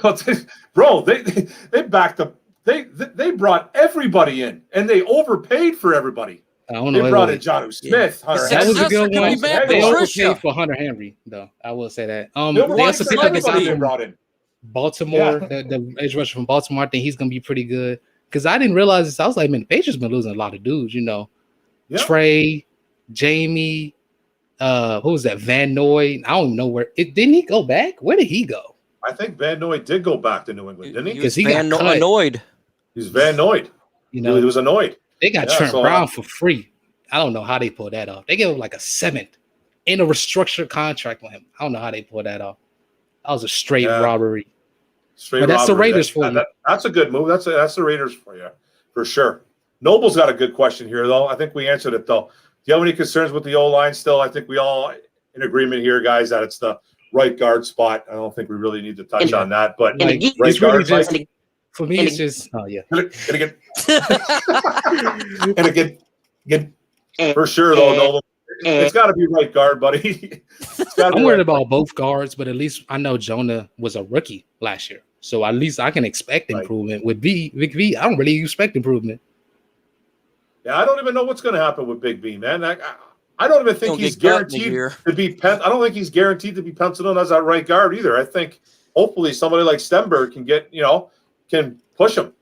bro, they backed up. They brought everybody in and they overpaid for everybody. I don't know. They brought in John Smith. Hunter that was a good one. They overpaid overpaid for Hunter Henry, though. I will say that. They also picked up a brought in Baltimore, the edge rusher from Baltimore. I think he's gonna be pretty good. Because I didn't realize this. I was like, man, the Patriots been losing a lot of dudes. Trey, Jamie, who was that? Van Noy. I don't even know where. Didn't he go back? Where did he go? I think Van Noy did go back to New England, didn't he? Because he got annoyed. He's Van Noy. He was annoyed. They got Trent Brown for free. I don't know how they pulled that off. They gave him like a 7th in a restructured contract with him. I don't know how they pulled that off. That was a straight robbery. But that's the Raiders for you. That's a good move. That's the Raiders for you, for sure. Noble's got a good question here, though. I think we answered it, though. Do you have any concerns with the O-line still? I think we all in agreement here, guys, that it's the right guard spot. I don't think we really need to touch on that. But right guard, really for me, it's just again, for sure, though, Noble. It's got to be right guard, buddy. I'm worried about both guards, but at least I know Jonah was a rookie last year. So at least I can expect improvement. With Vic V, I don't really expect improvement. Yeah, I don't even know what's going to happen with Big B, man. I don't even think he's guaranteed to be I don't think he's guaranteed to be penciled in as that right guard either. I think hopefully somebody like Stenberg can can push him.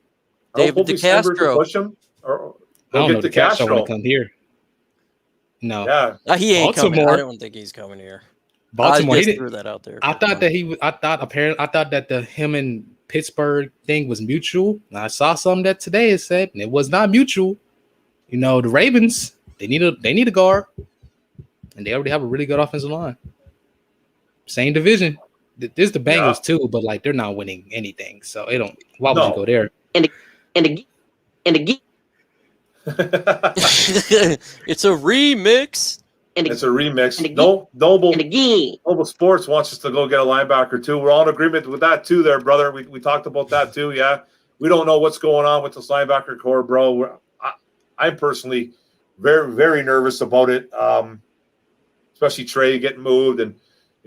David DeCastro push him, or I don't know DeCastro want to come here. No, he ain't coming. I don't think he's coming here. Baltimore, I just threw that out there. I thought that the him and Pittsburgh thing was mutual. And I saw something that today it said and it was not mutual. The Ravens they need a guard. and they already have a really good offensive line. Same division. There's the Bengals too, but like they're not winning anything, so it don't. Why would you go there? And again. It's a remix. It's a remix. No, Noble Sports wants us to go get a linebacker too. We're all in agreement with that too, there, brother. We talked about that too. Yeah, we don't know what's going on with this linebacker core, bro. I'm personally very, very nervous about it, especially Trey getting moved, and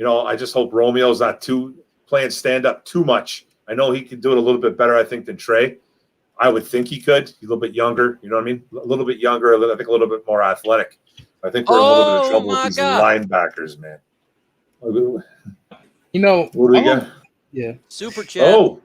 I just hope Romeo's not playing stand up too much. I know he can do it a little bit better, I think, than Trey. I would think he could. He's a little bit younger. You know what I mean? A little bit younger. I think a little bit more athletic. I think we're in a little bit of trouble with these linebackers, man. What do we got? Yeah. Super chat. Oh,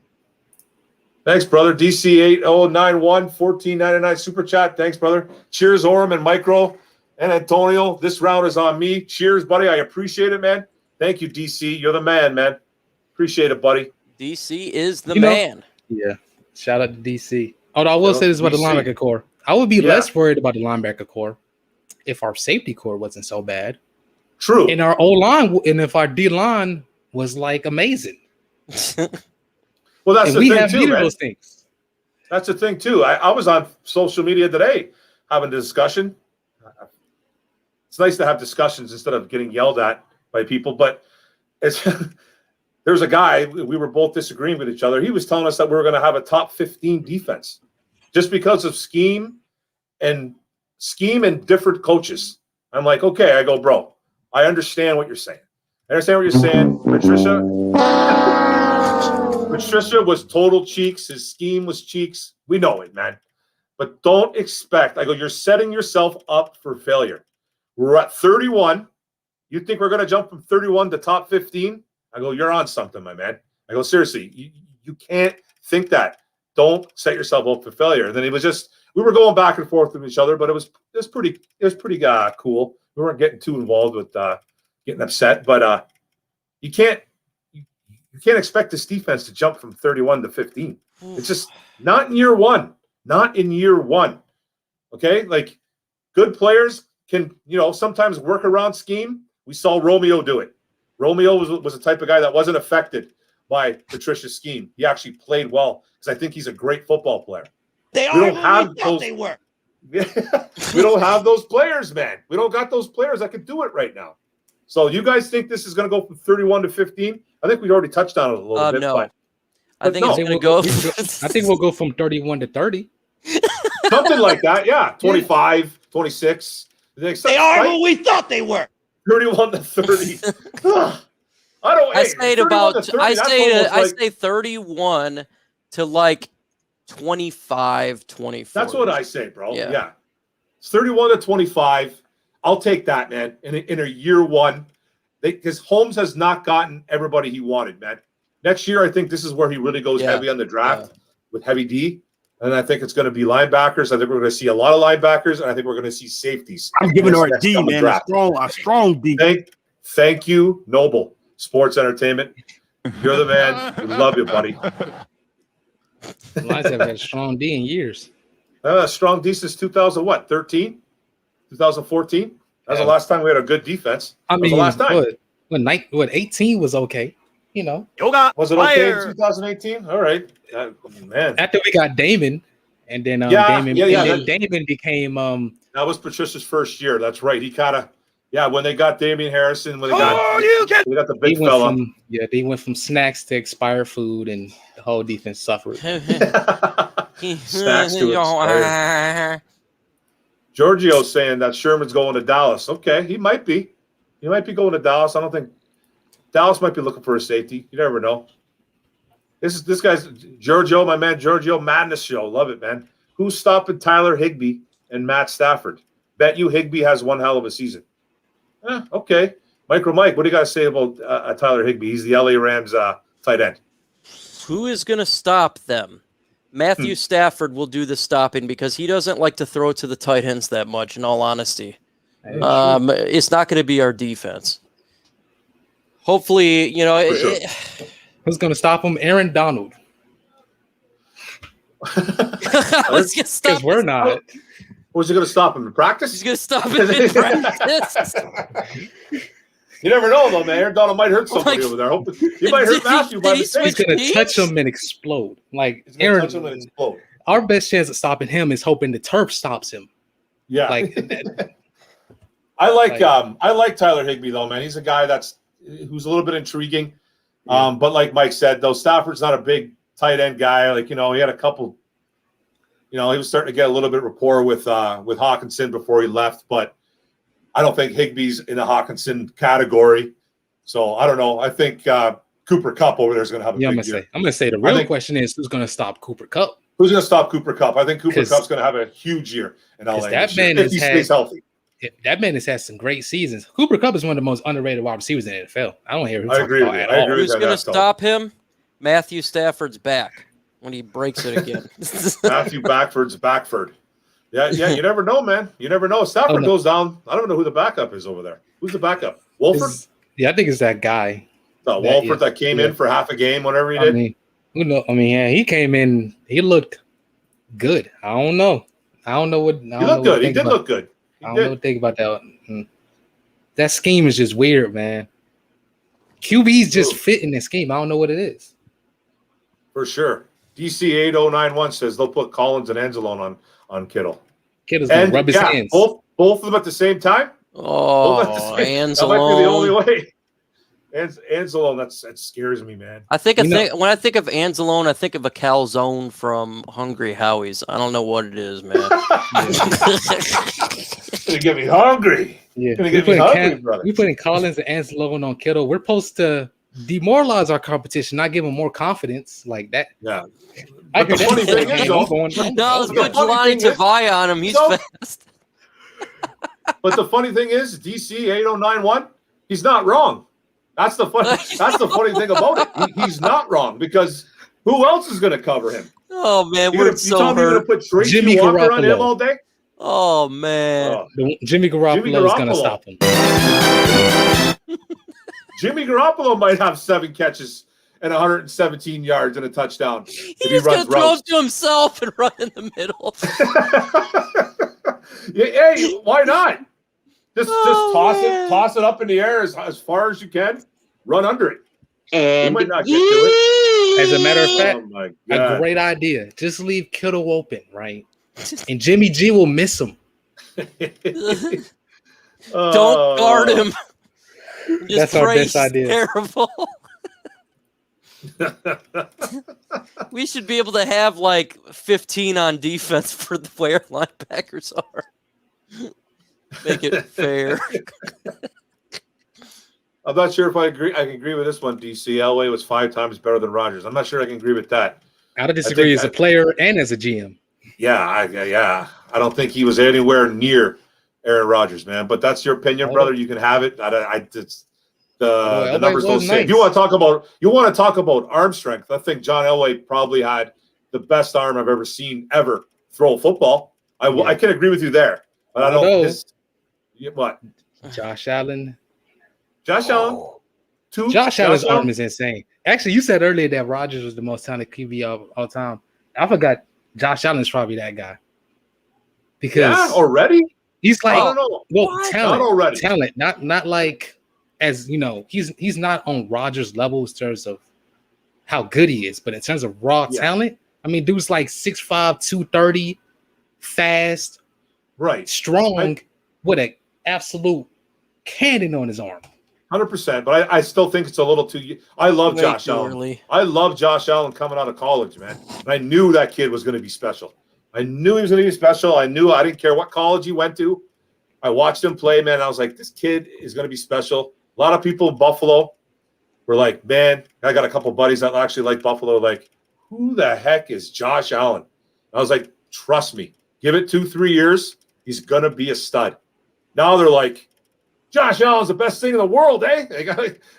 thanks, brother. DC8091 1499 super chat. Thanks, brother. Cheers, Orem and Micro and Antonio. This round is on me. Cheers, buddy. I appreciate it, man. Thank you, DC. You're the man, man. Appreciate it, buddy. DC is the man. Yeah. Shout out to DC. Although I will say this about the linebacker core. I would be less worried about the linebacker core if our safety core wasn't so bad. True. And our O-line, and if our D-line was like amazing. Well, that's the thing too, man. Those things. That's the thing too. I was on social media today having a discussion. It's nice to have discussions instead of getting yelled at by people, but there's a guy, we were both disagreeing with each other. He was telling us that we were going to have a top 15 defense just because of scheme and different coaches. I'm like, okay. I go, bro, I understand what you're saying. I understand what you're saying. Patricia was total cheeks. His scheme was cheeks. We know it, man. But don't expect. I go, you're setting yourself up for failure. We're at 31. You think we're going to jump from 31 to top 15? I go, you're on something, my man. I go, seriously, you can't think that. Don't set yourself up for failure. And then it was just, we were going back and forth with each other, but it was pretty cool. We weren't getting too involved with getting upset, but you can't expect this defense to jump from 31 to 15. It's just not in year one. Not in year one. Okay, like good players can sometimes work around scheme. We saw Romeo do it. Romeo was the type of guy that wasn't affected by Patricia's scheme. He actually played well because I think he's a great football player. They don't have those. They were. We don't have those players, man. We don't got those players that could do it right now. So you guys think this is going to go from 31 to 15? I think we already touched on it a little bit. No. But I think it's going to go. I think we'll go from 31 to 30. Something like that, yeah. 25, 26. They are who we thought they were. 31 to 30. I say 31 to like 25, 24. That's what I say, bro. Yeah. It's 31 to 25. I'll take that, man. In a year one, because Holmes has not gotten everybody he wanted, man. Next year, I think this is where he really goes heavy on the draft with heavy D. And I think it's going to be linebackers. I think we're going to see a lot of linebackers, and I think we're going to see safeties. I'm giving her a D, man. A strong D. Thank you, Noble Sports Entertainment. You're the man. We love you, buddy. The Lions have had a strong D in years. Strong D since 2013? 2014? That's the last time we had a good defense. I mean, the last time. What 18 was okay. Was it okay in 2018? All right. Man. After we got Damon, and then Damon became that was Patricia's first year. That's right. He kind of when they got Damian Harrison, when they got the big fella. They went from snacks to expired food, and the whole defense suffered. Snacks to expired. Giorgio's saying that Sherman's going to Dallas. Okay, he might be. He might be going to Dallas. I don't think Dallas might be looking for a safety. You never know. This guy's Giorgio, my man Giorgio Madness Show. Love it, man. Who's stopping Tyler Higbee and Matt Stafford? Bet you Higbee has one hell of a season. Okay. Micro Mike, what do you got to say about Tyler Higbee? He's the LA Rams tight end. Who is going to stop them? Matthew Stafford will do the stopping because he doesn't like to throw to the tight ends that much, in all honesty. It's not going to be our defense. Hopefully, who's going to stop him? Aaron Donald. Let's get started. Because we're not. Was he going to stop him in practice? He's going to stop him in practice. You never know, though, man. Aaron Donald might hurt somebody over there. He might hurt Matthew by mistake. He's going to touch him and explode. Like Aaron, touch him and explode. Our best chance of stopping him is hoping the turf stops him. Yeah. Like I like Tyler Higbee, though, man. He's a guy who's a little bit intriguing. Yeah. But like Mike said, though, Stafford's not a big tight end guy. Like, he had a couple. He was starting to get a little bit rapport with Hawkinson before he left, but I don't think Higbee's in the Hawkinson category. So I don't know. I think Cooper Kupp over there is going to have a big year. I'm going to say the real question is who's going to stop Cooper Kupp? Who's going to stop Cooper Kupp? I think Cooper Kupp's going to have a huge year in LA if he stays healthy. That man has had some great seasons. Cooper Kupp is one of the most underrated wide receivers in the NFL. I don't hear him talk about it at all. Who's going to stop him? Matthew Stafford's back when he breaks it again. Matthew Backford. Yeah, you never know, man. You never know. If Stafford goes down, I don't know who the backup is over there. Who's the backup? Wolford? I think it's that guy. Wolford that came in for half a game, whatever he did. He came in. He looked good. I don't know. He looked good. He did look good. I don't know what to think about that. That scheme is just weird, man. QB's just fit in this scheme. I don't know what it is. For sure. DC8091 says they'll put Collins and Anzalone on Kittle. Kittle's going to rub his hands. Both of them at the same time? Oh, Anzalone. That might be the only way. Anzalone, that scares me, man. When I think of Anzalone, I think of a calzone from Hungry Howie's. I don't know what it is, man. It's gonna get me hungry. Yeah, brother. We putting Collins and Anzalone on Kittle. We're supposed to demoralize our competition, not give them more confidence like that. Yeah. I heard funny thing is, no, it's good line to buy on him. He's fast. But the funny thing is, DC8091, he's not wrong. That's the funny thing about it. He's not wrong because who else is going to cover him? Oh man, we're so hurt. You're going to put Tracy Walker on him all day? Oh man, Jimmy Garoppolo is going to stop him. Jimmy Garoppolo might have 7 catches and 117 yards and a touchdown. He's just going to throw to himself and run in the middle. Hey, why not? Just toss it up in the air as far as you can. Run under it. And you might not get to it. As a matter of fact, a great idea. Just leave Kittle open, right? And Jimmy G will miss him. Don't guard him. That's our best idea. Terrible. We should be able to have like 15 on defense for the way our linebackers are. Make it fair. I'm not sure if I agree. I can agree with this one, DC. Elway was 5 times better than Rodgers. I'm not sure I can agree with that. I would disagree as a player and as a GM. Yeah, I don't think he was anywhere near Aaron Rodgers, man. But that's your opinion, brother. You can have it. The numbers don't say. If you want to talk about arm strength, I think John Elway probably had the best arm I've ever seen throw a football. I can agree with you there, but I don't. What? Josh Allen. Josh Allen's arm is insane. Actually, you said earlier that Rodgers was the most talented QB of all time. I forgot Josh Allen's probably that guy. Because already? He's like, I don't know. Well, talent. Not already. Talent. Not like as he's not on Rodgers' level in terms of how good he is, but in terms of raw talent, I mean, dude's like 6'5", 230, fast, right, strong, with an absolute cannon on his arm. 100%, but I still think it's a little too. I love Josh Allen. Early. I love Josh Allen coming out of college, man. And I knew that kid was going to be special. I knew he was going to be special. I didn't care what college he went to. I watched him play, man. I was like, this kid is going to be special. A lot of people in Buffalo were like, man, I got a couple buddies that actually like Buffalo. Like, who the heck is Josh Allen? I was like, trust me, give it 2-3 years. He's going to be a stud. Now they're like, Josh Allen's the best thing in the world, eh?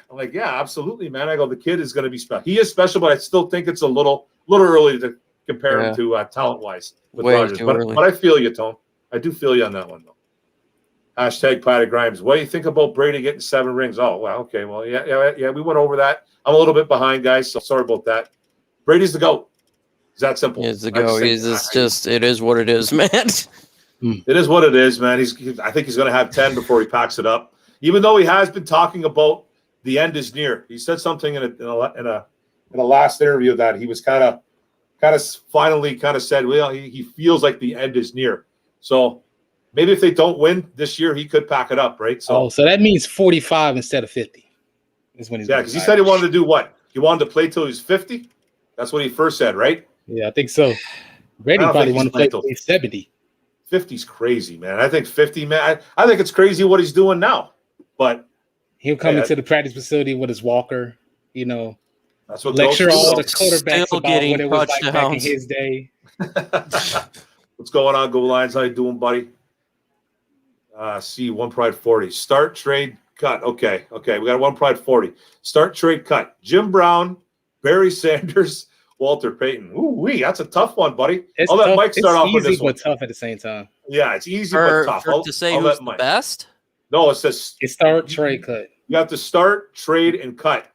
I'm like, yeah, absolutely, man. I go, the kid is going to be special. He is special, but I still think it's a little early to compare him to talent-wise with Rodgers. But I feel you, Tone. I do feel you on that one, though. Hashtag Patty Grimes. What do you think about Brady getting 7 rings? Oh, well, okay. Well, yeah, we went over that. I'm a little bit behind, guys, so sorry about that. Brady's the GOAT. It's that simple. It's the GOAT. It is what it is, man. It is what it is, man. I think he's going to have 10 before he packs it up. Even though he has been talking about the end is near. He said something in a last interview that he was kind of finally said, well, he feels like the end is near. So maybe if they don't win this year, he could pack it up, right? So that means 45 instead of 50 is when he's because he said he wanted to do what? He wanted to play till he's 50. That's what he first said, right? Yeah, I think so. Brady probably wanted to play till he's 70. 50's crazy, man. I think 50, man. I think it's crazy what he's doing now. But he'll come into the practice facility with his walker, that's what lecture all the quarterbacks Still about what it was like back in touchdowns. his day. What's going on, Go Lions? How you doing, buddy? One Pride 40. Start, trade, cut. Okay. We got One Pride 40. Start, trade, cut. Jim Brown, Barry Sanders, Walter Payton. Ooh, that's a tough one, buddy. It's I'll let tough. Mike start off with this but one. tough at the same time. Yeah, it's easy but tough. To say who's the best? No, it says It's start, trade, cut. you have to start, trade, and cut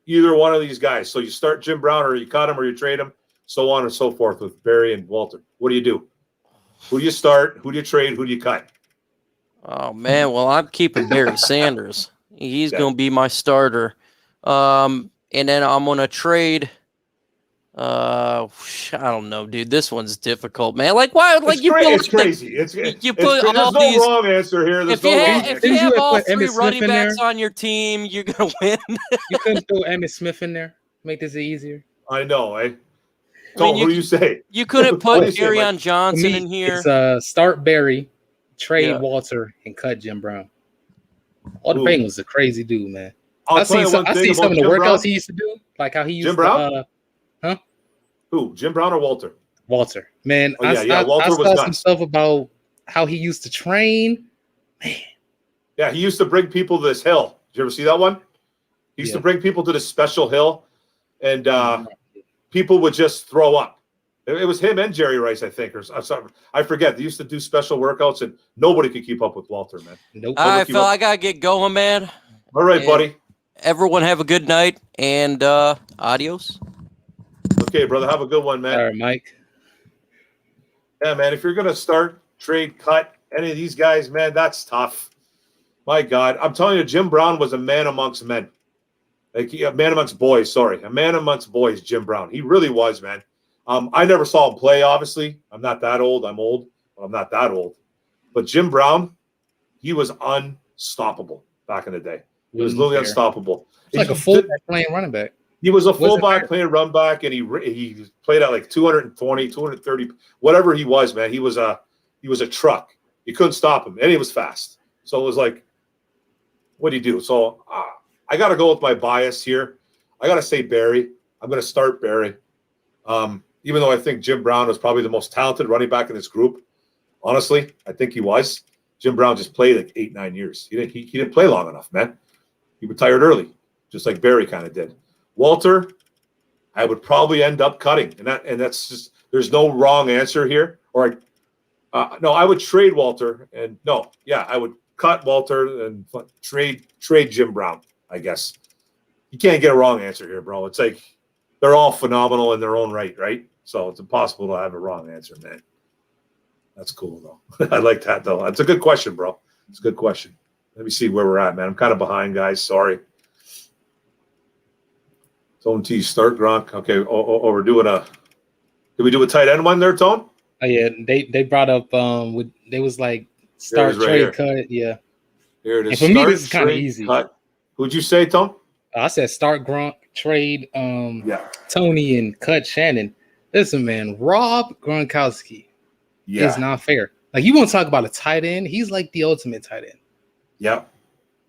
either one of these guys. So you start Jim Brown, or you cut him, or you trade him, so on and so forth with Barry and Walter. What do you do? Who do you start? Who do you trade? Who do you cut? Oh man, well I'm keeping Barry Sanders. He's going to be my starter. And then I'm going to trade. I don't know, dude. This one's difficult, man. Like why? Like it's crazy. There's no wrong answer here. If you have all three running backs on your team, you're gonna win. You couldn't throw Emmitt Smith in there. Make this easier. I know, eh? Who do you say? You couldn't put Arion Johnson in here. It's start Barry, trade Walter, and cut Jim Brown. Walter Payton was a crazy dude, man. I see some of the workouts he used to do, like how he used Jim Brown? Huh? Who? Jim Brown or Walter? Walter. Man, Walter I saw some stuff about how he used to train. Man. Yeah, he used to bring people to this hill. Did you ever see that one? He used to bring people to this special hill, and people would just throw up. It was him and Jerry Rice, I think, or something. I forget. They used to do special workouts, and nobody could keep up with Walter, man. Nope. All right, Phil, I got to get going, man. All right, buddy. Everyone have a good night, and adios. Okay, brother. Have a good one, man. All right, Mike. Yeah, man. If you're going to start, trade, cut any of these guys, man, that's tough. My God. I'm telling you, Jim Brown was a man amongst men. Like a man amongst boys, sorry. A man amongst boys, Jim Brown. He really was, man. I never saw him play, obviously. I'm not that old. I'm old, but I'm not that old. But Jim Brown, he was unstoppable back in the day. He was literally unstoppable. It's like a fullback playing running back. He was a fullback playing run back, and he played at like 220, 230, whatever he was, man. He was a truck. You couldn't stop him, and he was fast. So it was like, what do you do? So I got to go with my bias here. I got to say Barry. I'm going to start Barry. Even though I think Jim Brown was probably the most talented running back in this group. Honestly, I think he was. Jim Brown just played like 8-9 years. He didn't play long enough, man. He retired early, just like Barry kind of did. Walter, I would probably end up cutting, and that's just, there's no wrong answer here. Or no, I would trade Walter, and I would cut Walter and trade Jim Brown. I guess you can't get a wrong answer here, bro. It's like they're all phenomenal in their own right? So it's impossible to have a wrong answer, man. That's cool though. I like that though. That's a good question, bro. It's a good question. Let me see where we're at, man. I'm kind of behind, guys. Sorry. Tone T, start Gronk. Okay. We're doing did we do a tight end one there, Tone? Oh yeah, they brought up they was like start, trade, cut. Yeah. Here it is. And for me, this is kind of easy. Cut. Who'd you say, Tone? I said start Gronk, trade Tony, and cut Shannon. Listen, man, Rob Gronkowski is not fair. Like, you want to talk about a tight end? He's like the ultimate tight end. Yep.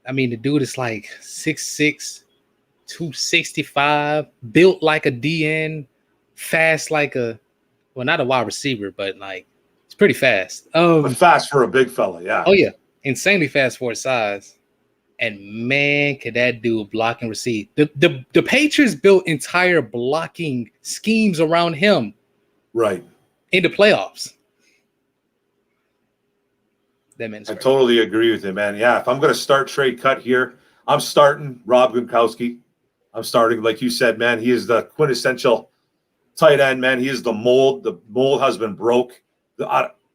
I mean, the dude is like 6'6", 265, built like a DN, fast like not a wide receiver, but like it's pretty fast. But fast for a big fella, yeah. Oh yeah, insanely fast for his size. And man, could that dude block and receive. The Patriots built entire blocking schemes around him. Right. In the playoffs. That man's I totally agree with you, man. Yeah, if I'm going to start, trade, cut here, I'm starting Rob Gronkowski. I'm starting, like you said, man. He is the quintessential tight end, man. He is the mold. The mold has been broke.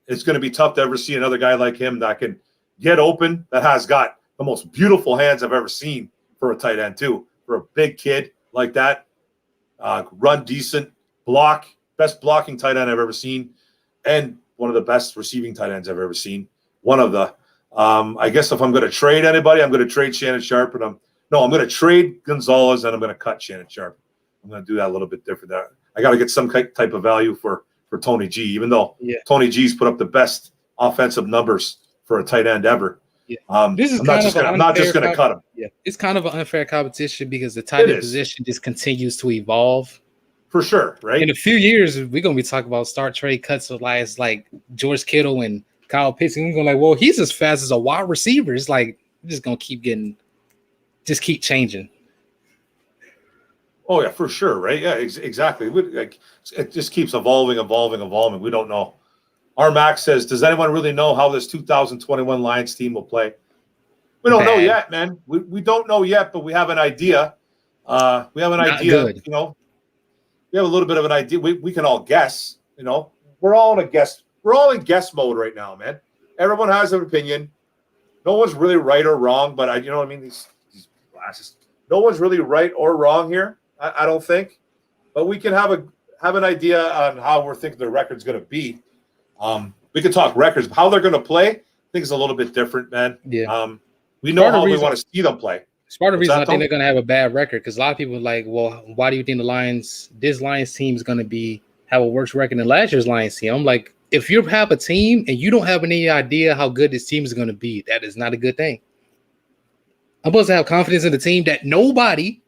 it's going to be tough to ever see another guy like him that can get open, that has got the most beautiful hands I've ever seen for a tight end too, for a big kid like that. Run decent, block, best blocking tight end I've ever seen, and one of the best receiving tight ends I've ever seen. One of the, I guess if I'm going to trade anybody, I'm going to trade Shannon Sharp, and I'm going to trade Gonzalez, and I'm going to cut Shannon Sharp. I'm going to do that a little bit different. I got to get some type of value for Tony G, even though Tony G's put up the best offensive numbers for a tight end ever. Yeah. I'm not just going to cut him. Yeah, it's kind of an unfair competition because the tight end position just continues to evolve. For sure, right? In a few years, we're going to be talking about start trade cuts of guys like George Kittle and Kyle Pitts. And we're going to well, he's as fast as a wide receiver. It's like, we're just going to keep changing. Oh, yeah, for sure, right? Yeah, exactly. It just keeps evolving. We don't know. Our Max says, does anyone really know how this 2021 Lions team will play? We don't know yet, man. We don't know yet, but we have an idea. We have an idea, good. We have a little bit of an idea. We can all guess, We're all in guess mode right now, man. Everyone has an opinion. No one's really right or wrong, but you know what I mean? These glasses. No one's really right or wrong here. I don't think, but we can have an idea on how we're thinking the record's going to be. We can talk records. How they're going to play, I think is a little bit different, man. Yeah. We know how we want to see them play. It's part of the reason I think they're going to have a bad record because a lot of people are like, well, why do you think this Lions team is going to have a worse record than last year's Lions team? I'm like, if you have a team and you don't have any idea how good this team is going to be, that is not a good thing. I'm supposed to have confidence in the team that nobody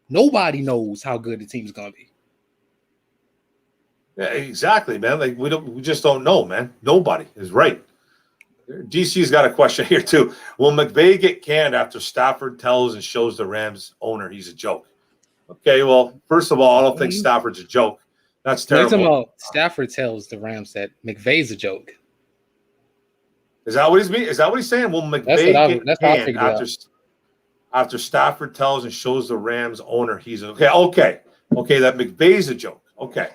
knows how good the team is going to be. Yeah, exactly, man. Like we just don't know, man. Nobody is right. DC's got a question here too. Will McVay get canned after Stafford tells and shows the Rams owner he's a joke? Okay, well, first of all, I don't think Stafford's a joke. That's terrible. Talking about Stafford tells the Rams that McVay's a joke. Is that what he's saying? Will McVay get canned after Stafford tells and shows the Rams owner he's okay? That McVay's a joke. Okay.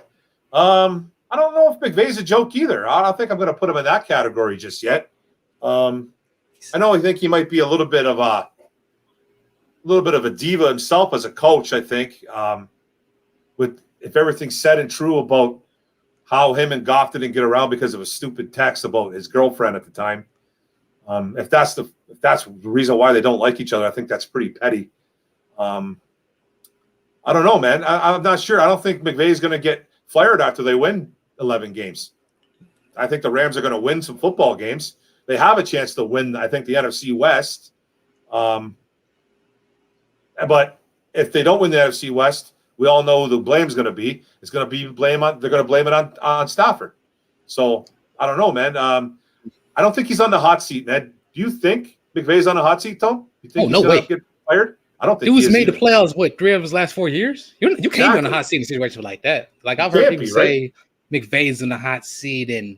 I don't know if McVay's a joke either. I don't think I'm going to put him in that category just yet. I think he might be a little bit of a diva himself as a coach. I think, if everything's said and true about how him and Goff didn't get around because of a stupid text about his girlfriend at the time. If that's the reason why they don't like each other, I think that's pretty petty. I don't know, man. I'm not sure. I don't think McVay is going to get fired after they win 11 games. I think the Rams are going to win some football games. They have a chance to win, I think, the NFC West. But if they don't win the NFC West, we all know who the blame's going to be. It's going to be they're going to blame it on Stafford. So I don't know, man. I don't think he's on the hot seat, man. Do you think McVay's on the hot seat, Tom? You think he's going to get fired? I don't think he was made the playoffs, 3 of his last 4 years? You can't be on the hot seat in a situation like that. Like, I've heard people say McVay's on the hot seat and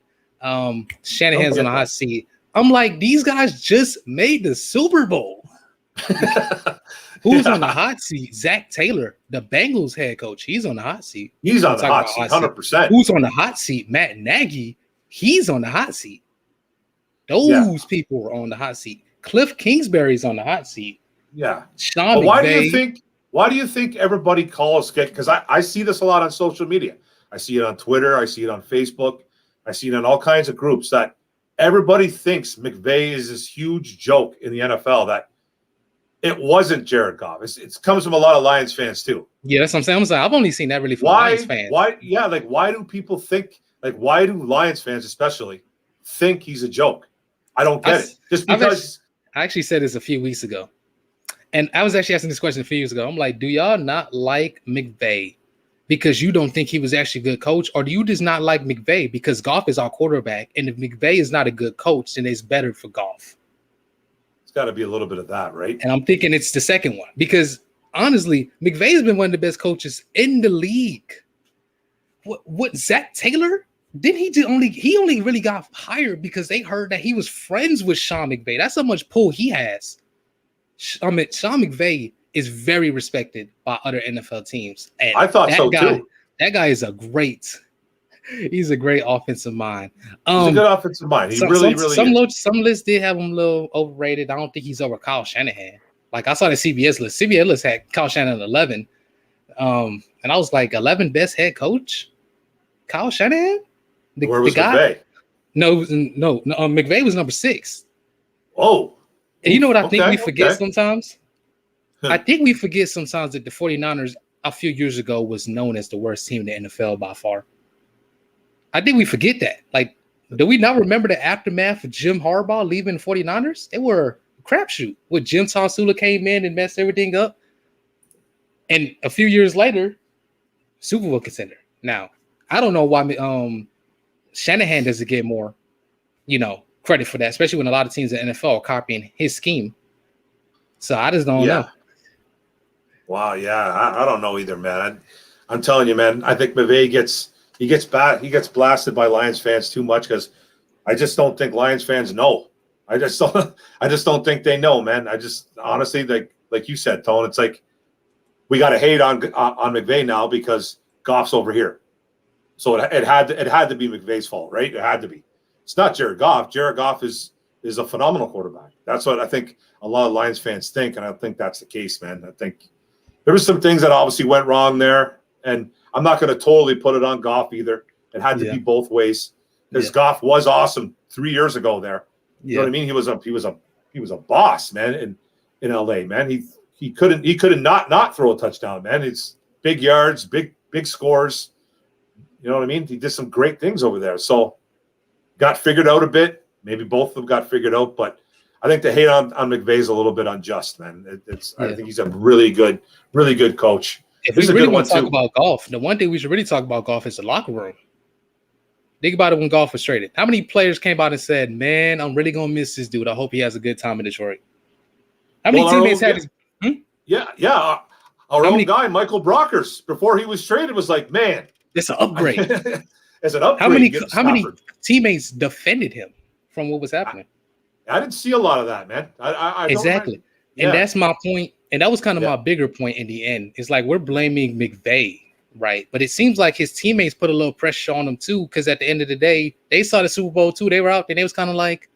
Shanahan's on the hot seat. I'm like, these guys just made the Super Bowl. Who's on the hot seat? Zach Taylor, the Bengals head coach. He's on the hot seat. He's on the hot seat, 100%. Who's on the hot seat? Matt Nagy. He's on the hot seat. Those people are on the hot seat. Cliff Kingsbury's on the hot seat. Yeah. Sean McVay. Why do you think everybody calls? Because I see this a lot on social media. I see it on Twitter. I see it on Facebook. I see it on all kinds of groups that everybody thinks McVay is this huge joke in the NFL that it wasn't Jared Goff. It comes from a lot of Lions fans too. Yeah, that's what I'm saying. I've only seen that really from Lions fans. Why do people think, why do Lions fans especially think he's a joke? I don't get it. Just because I actually said this a few weeks ago. And I was actually asking this question a few years ago. I'm like, do y'all not like McVay because you don't think he was actually a good coach? Or do you just not like McVay because Goff is our quarterback? And if McVay is not a good coach, then it's better for Goff. It's got to be a little bit of that, right? And I'm thinking it's the second one. Because honestly, McVay's been one of the best coaches in the league. What Zach Taylor? He only really got hired because they heard that he was friends with Sean McVay. That's how much pull he has. Sean McVay is very respected by other NFL teams. And I thought so too. That guy is a great He's a great offensive mind. He's a good offensive mind. He some lists did have him a little overrated. I don't think he's over Kyle Shanahan. Like I saw the CBS list. CBS list had Kyle Shanahan at 11. And I was like, 11 best head coach? Kyle Shanahan? Where was guy? McVay? No, McVay was number 6. Oh. And you know what I think we forget sometimes? I think we forget sometimes that the 49ers a few years ago was known as the worst team in the NFL by far. I think we forget that. Like, do we not remember the aftermath of Jim Harbaugh leaving the 49ers? They were a crapshoot. When Jim Tomsula came in and messed everything up. And a few years later, Super Bowl contender. Now, I don't know why Shanahan doesn't get more, credit for that, especially when a lot of teams in the NFL are copying his scheme. So I just don't know. Wow, yeah, I don't know either, man. I'm telling you, man. I think McVay gets blasted by Lions fans too much because I just don't think Lions fans know. I just don't think they know, man. I just honestly, like you said, Tone, it's like we got to hate on McVay now because Goff's over here. So it had to be McVay's fault, right? It had to be. It's not Jared Goff. Jared Goff is a phenomenal quarterback. That's what I think a lot of Lions fans think, and I think that's the case, man. I think there was some things that obviously went wrong there, and I'm not going to totally put it on Goff either. It had to be both ways because Goff was awesome 3 years ago there. You know what I mean? He was a boss, man, in LA, man. He couldn't not throw a touchdown, man. It's big yards, big scores. You know what I mean? He did some great things over there. So got figured out a bit. Maybe both of them got figured out, but I think the hate on McVay is a little bit unjust, man. I think he's a really good coach. If we really want to talk about Goff, the one thing we should really talk about Goff is the locker room. Think about it when Goff was traded. How many players came out and said, "Man, I'm really gonna miss this dude. I hope he has a good time in Detroit." How many teammates had? Yeah. Our own guy, Michael Brockers, before he was traded, was like, "Man, it's an upgrade." It's an upgrade. How many teammates defended him from what was happening? I didn't see a lot of that, man. I exactly. And that's my point. And that was kind of my bigger point in the end. It's like we're blaming McVay, right? But it seems like his teammates put a little pressure on him too, because at the end of the day, they saw the Super Bowl too. They were out there and it was kind of like,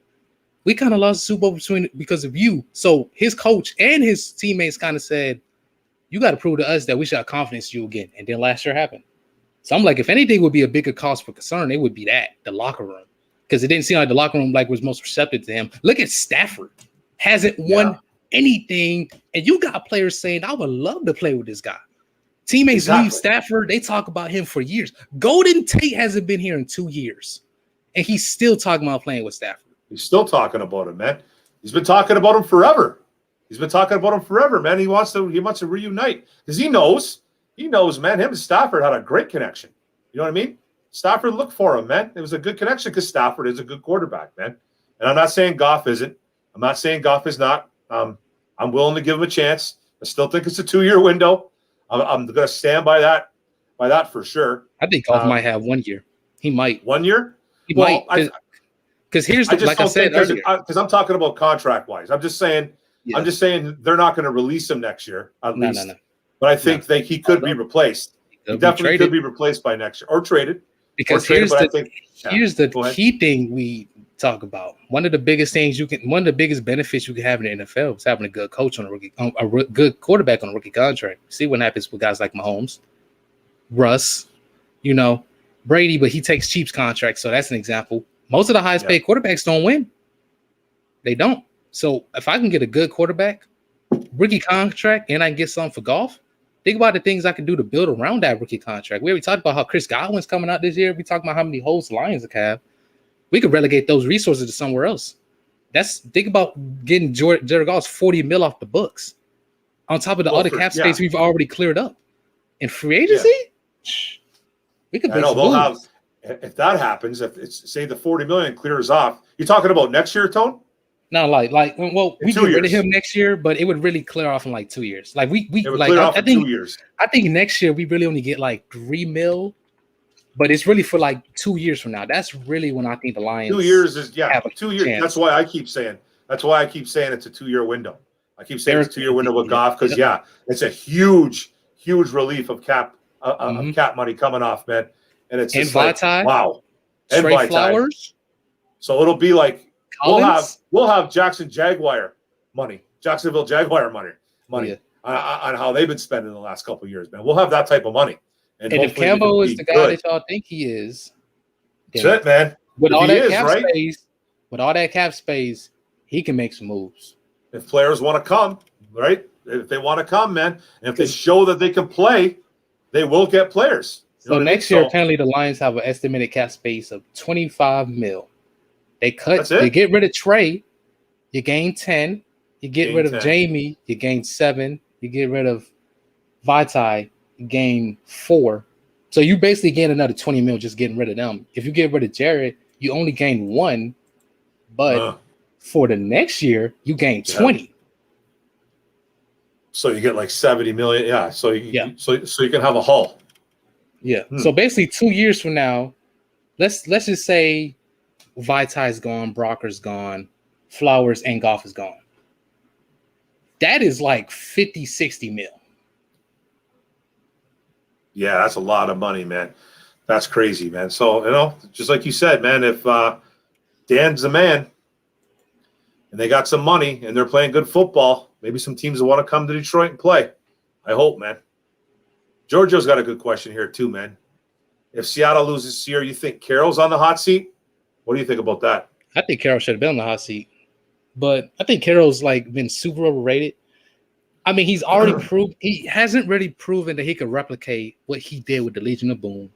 we kind of lost the Super Bowl because of you. So his coach and his teammates kind of said, you got to prove to us that we should have confidence in you again. And then last year happened. So I'm like, if anything would be a bigger cause for concern, it would be that, the locker room. Because it didn't seem like the locker room was most receptive to him. Look at Stafford. Hasn't won anything. And you got players saying, I would love to play with this guy. Teammates leave Stafford. They talk about him for years. Golden Tate hasn't been here in 2 years. And he's still talking about playing with Stafford. He's still talking about him, man. He's been talking about him forever. Man. He wants to reunite. Because he knows, man, him and Stafford had a great connection. You know what I mean? Stafford looked for him, man. It was a good connection because Stafford is a good quarterback, man. And I'm not saying Goff isn't. I'm not saying Goff is not. I'm willing to give him a chance. I still think it's a 2-year window. I'm going to stand by that for sure. I think Goff might have 1 year. He might. 1 year? He might. Because here's the, like I said earlier. Because I'm talking about contract-wise. I'm just saying they're not going to release him next year, at least. No. But I think he could be replaced. He definitely could be replaced by next year or traded. Because here's the key thing we talk about. One of the biggest benefits you can have in the NFL is having a good coach on a good quarterback on a rookie contract. See what happens with guys like Mahomes, Russ, Brady, but he takes cheap contracts. So that's an example. Most of the highest paid quarterbacks don't win. They don't. So if I can get a good quarterback, rookie contract, and I can get something for Goff, think about the things I can do to build around that rookie contract. We already talked about how Chris Godwin's coming out this year. We talked about how many holes the Lions have. We could relegate those resources to somewhere else. Think about getting Jared Goff's $40 million off the books on top of the other cap space we've already cleared up. In free agency, we could bring some moves. If that happens, if it's say the $40 million clears off, you're talking about next year, Tone? No, we get rid of him next year, but it would really clear off in like 2 years. Like I think 2 years. I think next year we really only get like $3 million, but it's really for like 2 years from now. That's really when I think the Lions 2 years is 2 years. Chance. That's why I keep saying it's a 2 year window. I keep saying it's a 2 year window with Goff because it's a huge relief of cap money coming off, man. and it's and just like, Vitae, wow, and Trey Vitae. Flowers. So it'll be like Collins? we'll have Jacksonville Jaguar money Yeah. on how they've been spending the last couple of years, man. We'll have that type of money, And if hopefully we Campbell can is be the guy good. that y'all think he is, That's it, man. with If all he that is, cap right? space, with all that cap space, he can make some moves. If players want to come, right? If they want to come, man, and if they show that they can play, they will get players. You know So what I mean? next year, So- apparently, the Lions have an estimated cap space of $25 million. They That's it? they get rid of Trey, you gain 10. You get Gain rid of 10. Jamie, you gain 7. You get rid of Vitae, you gain 4. So you basically gain another 20 mil just getting rid of them. If you get rid of Jared, you only gain 1, but for the next year, you gain 20. So you get like 70 million. Yeah. So Yeah. So you can have a haul. Yeah. So basically 2 years from now, let's just say Vitae's gone, Brocker's gone, Flowers and Goff is gone. That is like 50, 60 mil. Yeah, that's a lot of money, man. That's crazy, man. So, you know, just like you said, man, if Dan's the man and they got some money and they're playing good football, maybe some teams will want to come to Detroit and play. I hope, man. Giorgio's got a good question here too, man. If Seattle loses this year, you think Carroll's on the hot seat? What do you think about that? I think Carroll should have been on the hot seat, but I think Carroll's like been super overrated. I mean, he's already proved he hasn't really proven that he could replicate what he did with the Legion of Boom.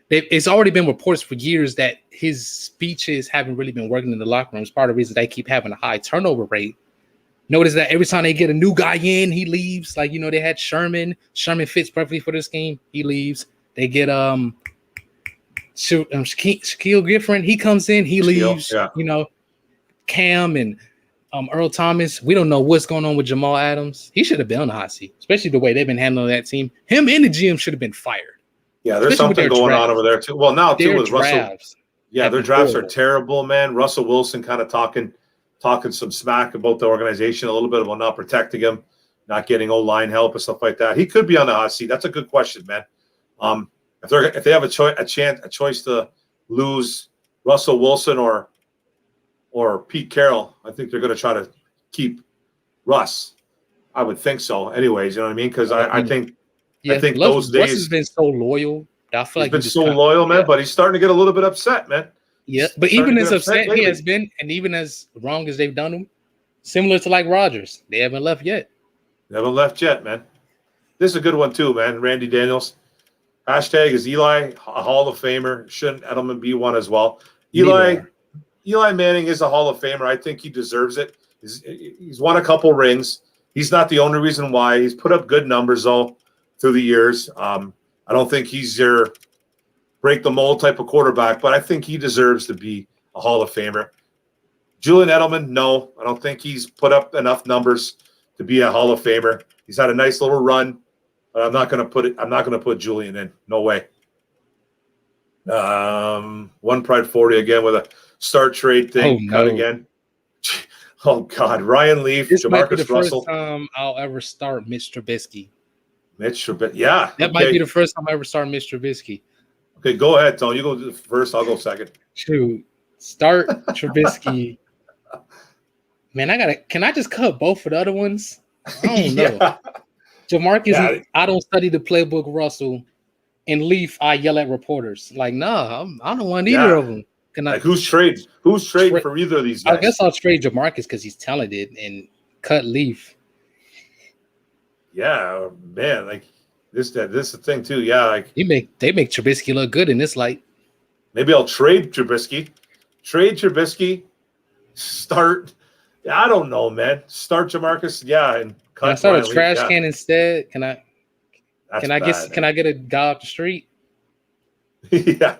It's already been reports for years that his speeches haven't really been working in the locker room. It's part of the reason they keep having a high turnover rate. Notice that every time they get a new guy in, he leaves. Like, you know, they had Sherman. Sherman fits perfectly for this scheme. He leaves. They get Shaquille Griffin. He comes in. He leaves. Yeah. You know, Cam and Earl Thomas. We don't know what's going on with Jamal Adams. He should have been on the hot seat, especially the way they've been handling that team. Him and the GM should have been fired. Yeah, there's Especially with something their going on drafts. over there too. Well, now too Their with Russell. drafts. Yeah, have their been drafts are horrible. terrible, man. Russell Wilson kind of talking some smack about the organization, a little bit about not protecting him, not getting O-line help and stuff like that. He could be on the hot seat. That's a good question, man. If they have a choice to lose Russell Wilson or Pete Carroll, I think they're going to try to keep Russ. I would think so. Anyways, you know what I mean? Because I think those days Russ has been so loyal. I feel like he's been so loyal, man. But he's starting to get a little bit upset, man. Yeah, He's but starting even to as get upset upset he lately. has been, and even as wrong as they've done him, similar to like Rodgers, they haven't left yet. Never left yet, man. This is a good one too, man. Randy Daniels. Hashtag is Eli a Hall of Famer? Shouldn't Edelman be one as well? Eli Manning is a Hall of Famer. I think he deserves it. He's won a couple rings. He's not the only reason why. He's put up good numbers though through the years. I don't think he's your break the mold type of quarterback, but I think he deserves to be a Hall of Famer. Julian Edelman, no, I don't think he's put up enough numbers to be a Hall of Famer. He's had a nice little run, but I'm not going to put Julian in. No way. One Pride 40 again with a start trade thing. Oh, Cut no. again. Oh God, Ryan Leaf, This might be the Jamarcus Russell, first time I'll ever start Mitch Trubisky. Mitch Trubisky. Yeah, That might be the first time I ever start Mitch Trubisky. Okay, go ahead, Tony. You go first. I'll go second. Shoot, start Trubisky. Man, can I just cut both of the other ones? I don't know. Yeah. Jamarcus, Yeah. I don't study the playbook, Russell. And Leaf, I yell at reporters. Like, nah, I don't want either of them. Can I? Like who's trading? Who's trading for either of these guys? I guess I'll trade Jamarcus because he's talented and cut Leaf. Yeah, man. Like this is the thing too. Yeah, like They make Trubisky look good in this light. maybe I'll trade Trubisky. Start. I don't know, man. Start Jamarcus. Yeah, and cut. Can I start Ryan a Leaf. trash Yeah, can instead? Can I that's Can I bad, get a guy off the street? yeah.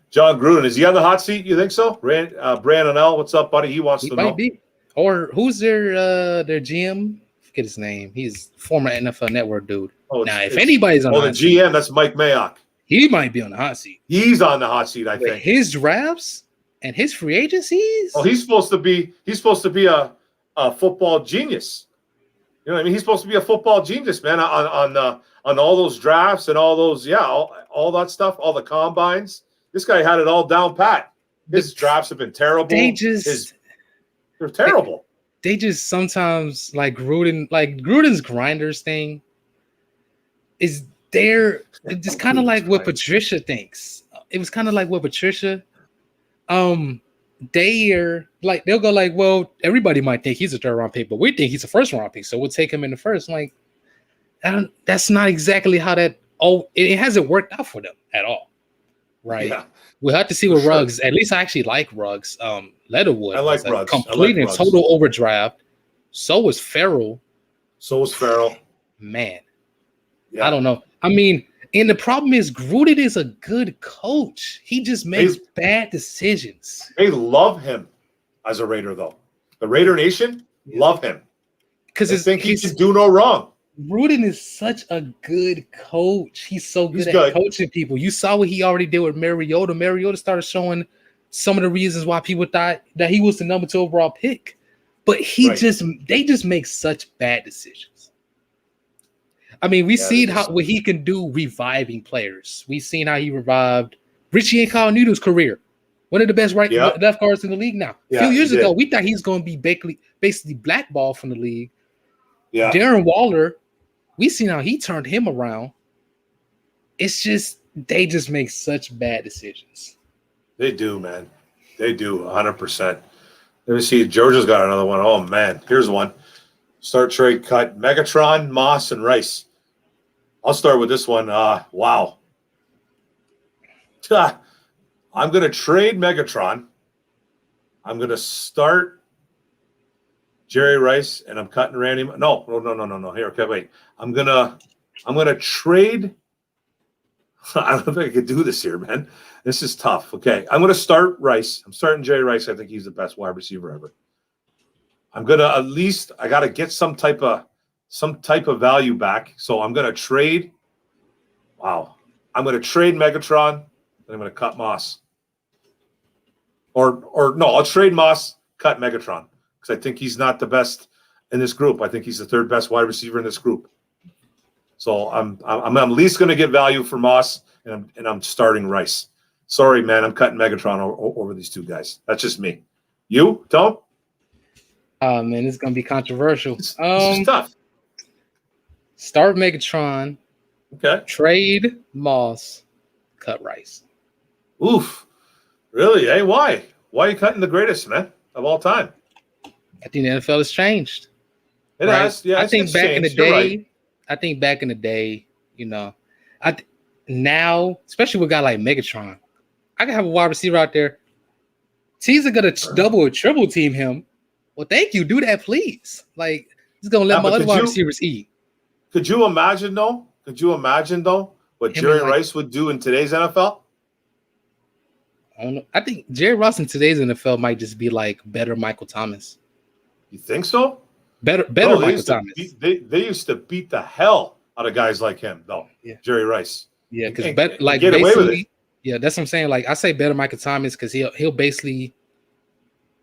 John Gruden, is he on the hot seat? You think so? Brandon L, what's up, buddy? He wants He to know. might be. Or who's their GM? Forget his name. He's former NFL Network dude. Oh, Now, if anybody's on the the hot seat, GM, that's Mike Mayock. he might be on the hot seat. He's on the hot seat, I With think. his drafts and his free agencies. Well, he's supposed to be a football genius. You know what I mean? He's supposed to be a football genius, man, on all those drafts and all those, all that stuff, all the combines. This guy had it all down pat. His drafts have been terrible. They're terrible. They just sometimes like Gruden's grinders thing is there. It's just kind of like what Patricia thinks. It was kind of like what Patricia, they'll go like, well, everybody might think he's a third round pick, but we think he's a first round pick, so we'll take him in the first. Like, that's not exactly how that. Oh, it hasn't worked out for them at all, right? Yeah. We'll have to see what Ruggs. At least I actually like Ruggs. Leatherwood. I like Ruggs. Complete and total overdraft. So was Farrell. Man, I don't know. I mean, and the problem is Gruden is a good coach. He just makes bad decisions. They love him as a Raider, though. The Raider Nation love him because they think he can do no wrong. Gruden is such a good coach. He's so good at coaching people. You saw what he already did with Mariota. Mariota started showing some of the reasons why people thought that he was the number 2 overall pick. But they just make such bad decisions. I mean, we've seen what he can do reviving players. We've seen how he revived Richie Incognito's career. One of the best left guards in the league now. A few years ago, we thought he was going to be basically blackballed from the league. Yeah. Darren Waller, we seen how he turned him around. It's just they just make such bad decisions. They do, man. They do 100%. Let me see. Georgia's got another one. Oh man, here's one. Start, trade, cut. Megatron, Moss, and Rice. I'll start with this one. Wow. I'm going to trade Megatron. I'm going to start Jerry Rice, and I'm cutting Randy. No. Here, okay, wait. I'm gonna trade. I don't think I could do this here, man. This is tough. Okay, I'm gonna start Rice. I'm starting Jerry Rice. I think he's the best wide receiver ever. I'm gonna I gotta get some type of value back. So I'm gonna trade. Wow. I'm gonna trade Megatron, and I'm gonna cut Moss. Or no, I'll trade Moss, cut Megatron. Because I think he's not the best in this group. I think he's the 3rd best wide receiver in this group. So I'm at least going to get value for Moss, and I'm starting Rice. Sorry, man, I'm cutting Megatron over these 2 guys. That's just me. You, Tom? Man, it's going to be controversial. This is tough. Start Megatron. Okay. Trade Moss. Cut Rice. Oof. Really? Hey, why? Why are you cutting the greatest, man, of all time? I think the NFL has changed. It has, yeah. I think back in the day, you know, now, especially with a guy like Megatron, I can have a wide receiver out there. Teams are gonna double or triple team him. Well, thank you. Do that, please. Like, he's gonna let my other wide receivers eat. Could you imagine though? What Jerry Rice would do in today's NFL? I don't know. I think Jerry Rice in today's NFL might just be like better Michael Thomas. You think so? Better Michael Thomas. They used to beat the hell out of guys like him, though. Yeah. Jerry Rice. Yeah, because get away with it. Yeah, that's what I'm saying. Like, I say better Michael Thomas because he'll basically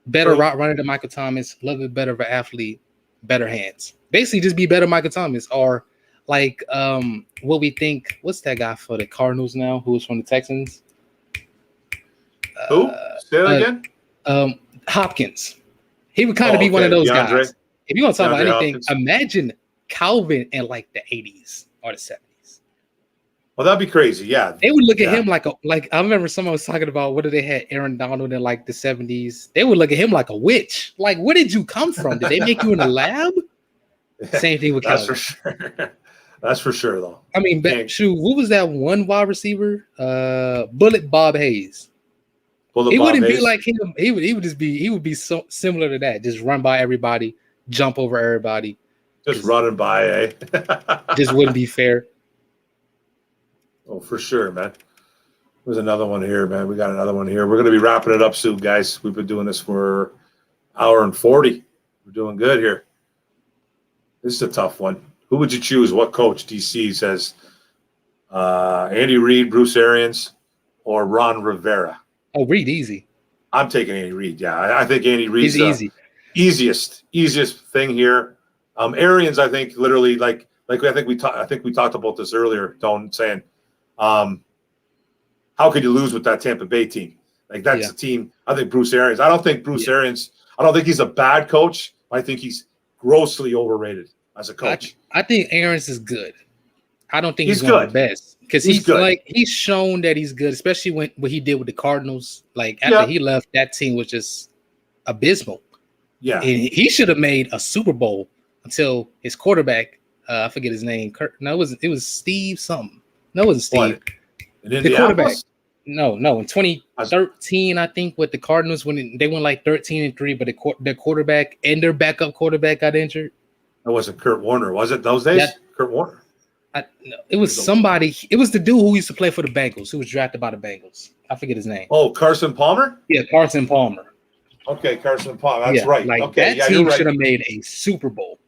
better route runner than Michael Thomas, a little bit better of an athlete, better hands. Basically, just be better Michael Thomas, or like what we think. What's that guy for the Cardinals now? Who's from the Texans? Who? Say that again. Hopkins. He would kind of be one of those DeAndre. guys. If you want to talk about anything, Hopkins. Imagine Calvin in like the 80s or the 70s. Well, that'd be crazy. Yeah. They would look at him like I remember someone was talking about what they had Aaron Donald in like the 70s. They would look at him like a witch. Like, where did you come from? Did they make you in a lab? Same thing with Calvin. That's for sure. That's for sure, though. I mean, what was that one wide receiver? Bullet Bob Hayes. He wouldn't be like him. He would be so similar to that. Just run by everybody, jump over everybody. Just running by, eh? Just wouldn't be fair. Oh, for sure, man. There's another one here, man. We got another one here. We're going to be wrapping it up soon, guys. We've been doing this for an hour and 40. We're doing good here. This is a tough one. Who would you choose? What coach? DC says Andy Reid, Bruce Arians, or Ron Rivera? Oh, Reid, easy. I'm taking Andy Reid. Yeah, I think Andy Reid's the easiest thing here. Arians, I think, literally like I think we talked about this earlier. Don saying, how could you lose with that Tampa Bay team? Like that's a team. I think Bruce Arians. I don't think Bruce Arians. I don't think he's a bad coach. I think he's grossly overrated as a coach. I think Arians is good. I don't think he's good. One of the best because he's good. Like he's shown that he's good, especially when what he did with the Cardinals. Like after he left, that team was just abysmal. Yeah, and he should have made a Super Bowl until his quarterback. I forget his name. No, it was Steve something. No, it wasn't Steve. What? The quarterback. No. In 2013, I think with the Cardinals when they went like 13-3, but their quarterback and their backup quarterback got injured. That wasn't Kurt Warner, was it? Those days, Kurt Warner. No, it was somebody. It was the dude who used to play for the Bengals, who was drafted by the Bengals. I forget his name. Oh, Carson Palmer. Yeah, Carson Palmer. Okay, Carson Palmer. That's right. Like okay, that team should have made a Super Bowl.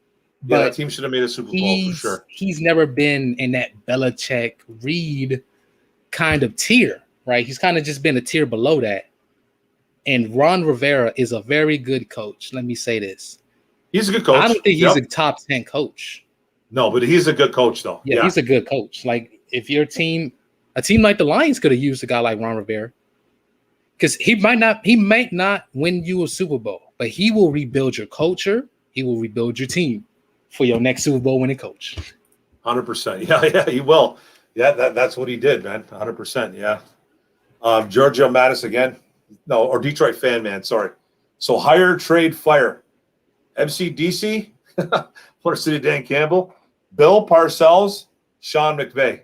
Yeah, that team should have made a Super Bowl for sure. He's never been in that Belichick Reed kind of tier, right? He's kind of just been a tier below that. And Ron Rivera is a very good coach. Let me say this. He's a good coach. I don't think he's a top 10 coach. No, but he's a good coach, though. Yeah, he's a good coach. Like, if your team, a team like the Lions could have used a guy like Ron Rivera. Because he might not win you a Super Bowl, but he will rebuild your culture. He will rebuild your team for your next Super Bowl winning coach. 100%. Yeah, he will. Yeah, that's what he did, man. 100%. Yeah. Giorgio Mattis again. No, or Detroit fan, man. Sorry. So hire, trade, fire. MCDC, Florida City Dan Campbell, Bill Parcells, Sean McVay.